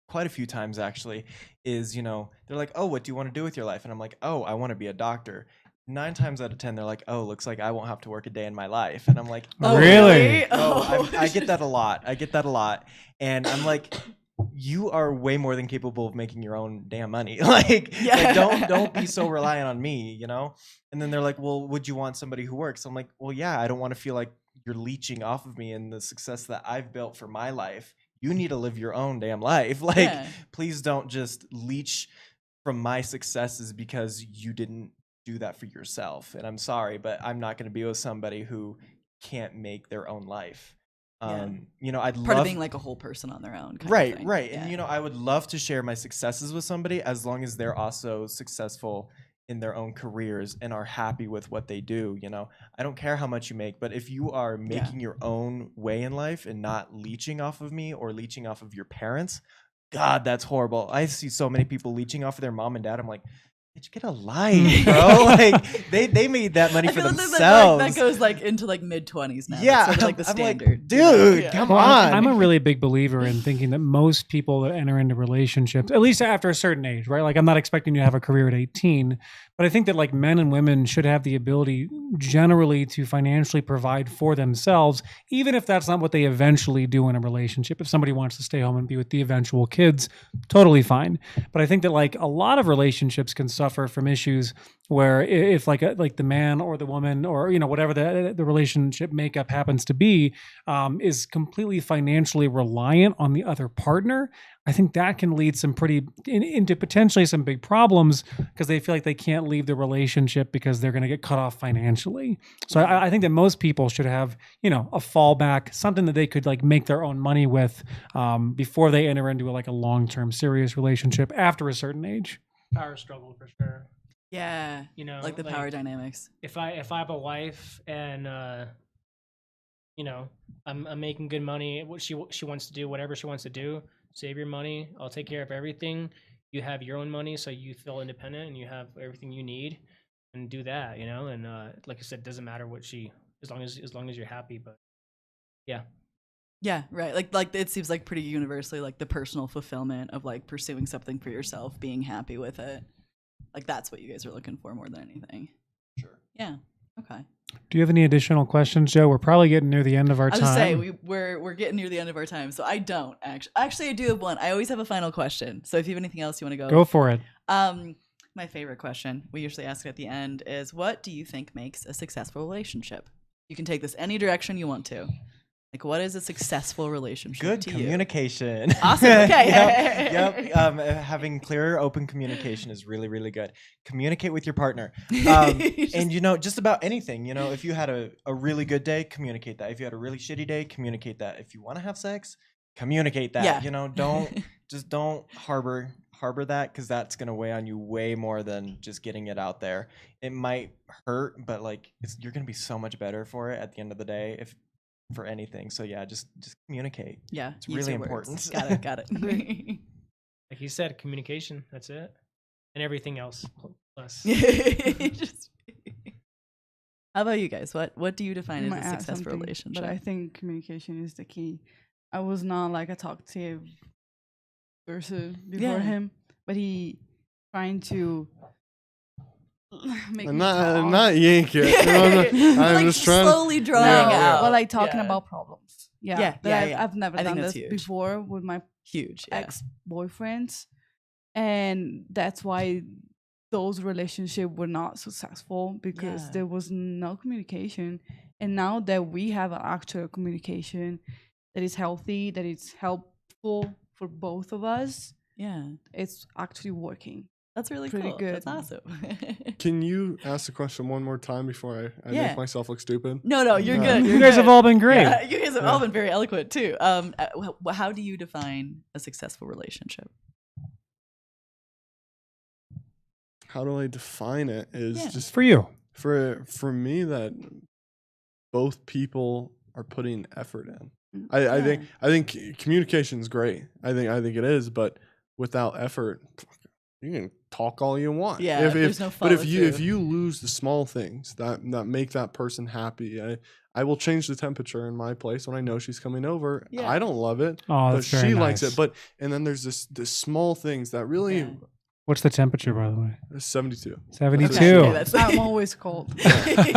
quite a few times actually is, they're like, oh, what do you want to do with your life? And I'm like, oh, I want to be a doctor. 9 times out of 10, they're like, oh, looks like I won't have to work a day in my life. And I'm like, oh, really? I get that a lot. And I'm like, you are way more than capable of making your own damn money. Like don't be so reliant on me, And then they're like, well, would you want somebody who works? I'm like, well, yeah, I don't want to feel like you're leeching off of me and the success that I've built for my life. You need to live your own damn life. Please don't just leech from my successes because you didn't do that for yourself. And I'm sorry, but I'm not going to be with somebody who can't make their own life. I'd part of being like a whole person on their own. Right. Yeah. And, I would love to share my successes with somebody as long as they're also successful in their own careers and are happy with what they do. I don't care how much you make, but if you are making your own way in life and not leeching off of me or leeching off of your parents, God, that's horrible. I see so many people leeching off of their mom and dad. I'm like, bitch, get a life, bro. Like they made that money I for feel like themselves. that goes like into like mid-20s now. Yeah, That's sort of like the I'm standard. dude, Yeah. come Well, on. I'm a really big believer in thinking that most people that enter into relationships, at least after a certain age, right? Like I'm not expecting you to have a career at 18, but I think that like men and women should have the ability generally to financially provide for themselves, even if that's not what they eventually do in a relationship. If somebody wants to stay home and be with the eventual kids, totally fine. But I think that like a lot of relationships can suffer from issues where if like the man or the woman or whatever the relationship makeup happens to be is completely financially reliant on the other partner, I think that can lead some into potentially some big problems because they feel like they can't leave the relationship because they're going to get cut off financially. So I think that most people should have a fallback, something that they could like make their own money with before they enter into a long-term serious relationship after a certain age. Power struggle for sure. Yeah. Like the power dynamics. If I have a wife and I'm making good money, what she wants to do, whatever she wants to do, save your money, I'll take care of everything. You have your own money, so you feel independent and you have everything you need, and do that, and like I said, it doesn't matter what as long as you're happy. But yeah, right. Like it seems like pretty universally like the personal fulfillment of like pursuing something for yourself, being happy with it. Like that's what you guys are looking for more than anything. Sure. Yeah. Okay. Do you have any additional questions, Joe? We're probably getting near the end of our I was time. say we're getting near the end of our time, so I don't actually I do have one. I always have a final question. So if you have anything else you want to Go for it. My favorite question we usually ask at the end is, what do you think makes a successful relationship? You can take this any direction you want to. Like, what is a successful relationship Good to communication. you? Awesome. Okay. Yep. Having clear, open communication is really, really good. Communicate with your partner. And, just about anything. If you had a really good day, communicate that. If you had a really shitty day, communicate that. If you want to have sex, communicate that. Yeah. Don't harbor that, because that's going to weigh on you way more than just getting it out there. It might hurt, but you're going to be so much better for it at the end of the day for anything. So yeah, just communicate. Yeah, it's really important. Got it. like you said, communication. That's it, and everything else plus. How about you guys? What do you define I as a successful relationship? But I think communication is the key. I was not like a talkative person before him, but he trying to make I'm me talk. not yank it. I'm just trying slowly drawing out. But like talking about problems. Yeah. I've never I think done that's this huge. before with my Huge. ex-boyfriends, and that's why those relationships were not successful, because there was no communication. And now that we have an actual communication that is healthy, that is helpful for both of us, it's actually working. That's really pretty cool. good. That's awesome. Can you ask the question one more time before I make myself look stupid? No, you're good. You guys have all been great. Yeah, you guys have all been very eloquent too. How do you define a successful relationship? How do I define it? Is just For you. For me, that both people are putting effort in. I think communication is great. I think it is, but without effort, you can talk all you want. Yeah, there's no but if follow-through. you lose the small things that make that person happy, I will change the temperature in my place when I know she's coming over. Yeah. I don't love it, Oh, but that's very she likes nice. it. And then there's this small things that really What's the temperature, by the way? 72. 72. Okay, that's I'm always cold.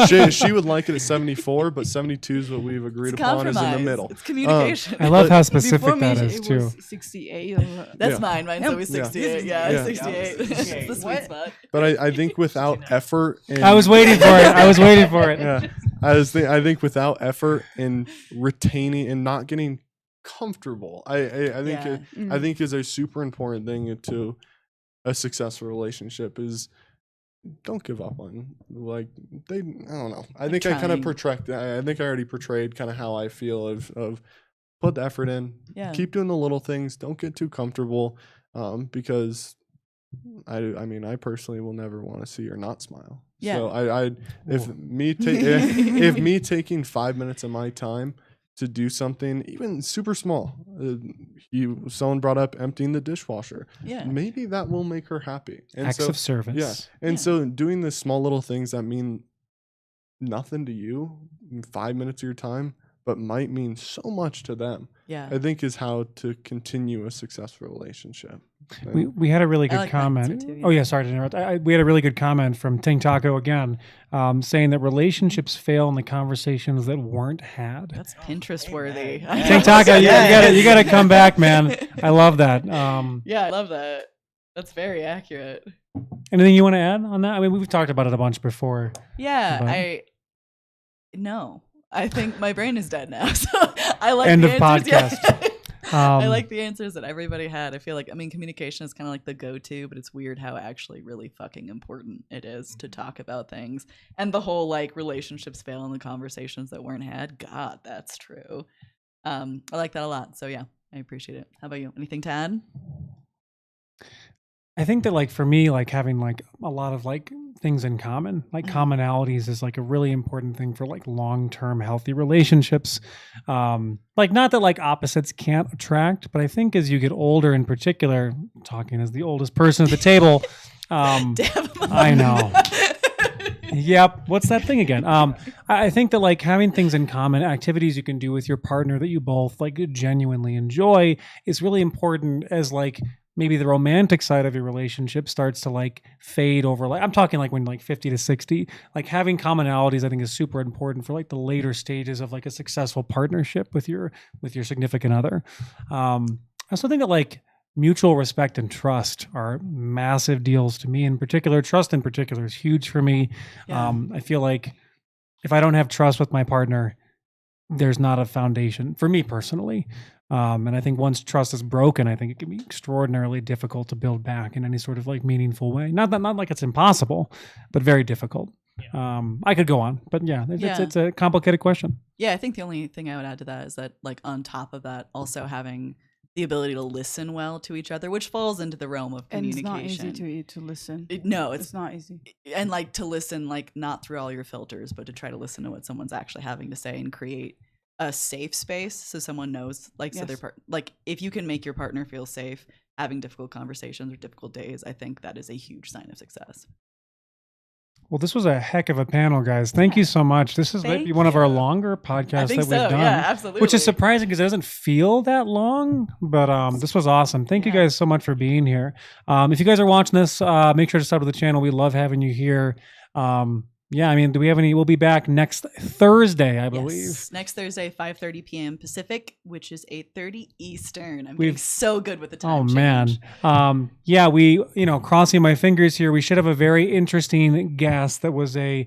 She would like it at 74, but 72 is what we've agreed upon is in the compromise. middle. It's communication. I love how Before specific me, that it is, too. was 68. That's mine. Mine's always Yeah. 68. Yeah, Yeah. 68. It's the sweet What? spot. But I think without effort, and, I was waiting for it. Yeah, I think without effort and retaining and not getting comfortable, I think I think is a super important thing to a successful relationship is don't give up on I don't know. I think I kind of I think I already portrayed kind of how I feel of put the effort in, keep doing the little things, don't get too comfortable, because I mean I personally will never want to see her not smile. So if me taking 5 minutes of my time to do something even super small. Someone brought up emptying the dishwasher. Yeah. Maybe that will make her happy. And Acts so, of service. yeah. And so doing the small little things that mean nothing to you, 5 minutes of your time, but might mean so much to them, Yeah. I think is how to continue a successful relationship. We had a really I good like that answer comment. too, yeah. Oh yeah, sorry to interrupt. We had a really good comment from Ting Taco again, saying that relationships fail in the conversations that weren't had. That's Pinterest worthy. Amen. Ting Taco, you gotta come back, man. I love that. Yeah, I love that. That's very accurate. Anything you want to add on that? I mean, we've talked about it a bunch before. Yeah, But- no. I think my brain is dead now. So I like End the of answers. Yeah. podcast. I like the answers that everybody had. I feel like, I mean, communication is kind of like the go-to, but it's weird how actually really fucking important it is to talk about things. And the whole like relationships fail in the conversations that weren't had. God, that's true. I like that a lot. So yeah, I appreciate it. How about you? Anything to add? I think that like for me, like having like a lot of like things in common, like commonalities is like a really important thing for like long-term healthy relationships. Like not that like opposites can't attract, but I think as you get older in particular, talking as the oldest person at the table, Damn. I know. Yep. What's that thing again? I think that like having things in common, activities you can do with your partner that you both like genuinely enjoy is really important as like maybe the romantic side of your relationship starts to like fade over. Like I'm talking like when like 50 to 60, like having commonalities I think is super important for like the later stages of like a successful partnership with your significant other. I also think that like mutual respect and trust are massive deals to me in particular. Trust in particular is huge for me. Yeah. I feel like if I don't have trust with my partner, there's not a foundation for me personally. And I think once trust is broken, I think it can be extraordinarily difficult to build back in any sort of like meaningful way. Not like it's impossible, but very difficult. I could go on, but yeah, it's a complicated question. Yeah, I think the only thing I would add to that is that, like, on top of that, also having the ability to listen well to each other, which falls into the realm of And it's communication. not easy to listen. No, It's not easy. and like to listen, like not through all your filters, but to try to listen to what someone's actually having to say and create a safe space so someone knows, like, so their Yes. like if you can make your partner feel safe having difficult conversations or difficult days, I think that is a huge sign of success. Well, this was a heck of a panel, guys. Thank you so much. This is Thank maybe one of our you. longer I podcasts think that so. we've done. Yeah, absolutely. Which is surprising because it doesn't feel that long, but this was awesome. Thank you Yeah. guys so much for being here. If you guys are watching this, make sure to sub to the channel. We love having you here. Yeah, I mean, do we have any? We'll be back next Thursday, I believe. Yes. Next Thursday, 5:30 p.m. Pacific, which is 8:30 Eastern. I'm getting so good with the time. Oh man. change. Yeah, we, crossing my fingers here, we should have a very interesting guest that was a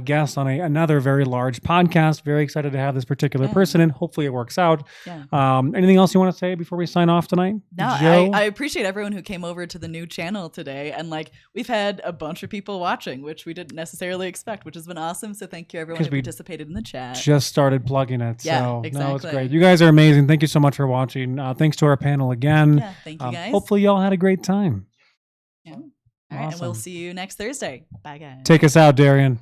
guest on another very large podcast. Very excited to have this particular Yeah. person in. Hopefully it works out. Yeah. Anything else you want to say before we sign off tonight? No, Joe? I appreciate everyone who came over to the new channel today. And like, we've had a bunch of people watching, which we didn't necessarily expect, which has been awesome. So thank you everyone 'Cause who we participated in the chat. just started plugging it. Yeah, So no, it's exactly. great. You guys are amazing. Thank you so much for watching. Thanks to our panel again. Yeah, thank you guys. Hopefully y'all had a great time. Yeah. All right, and we'll Awesome. see you next Thursday. Bye, guys. Take us out, Darian.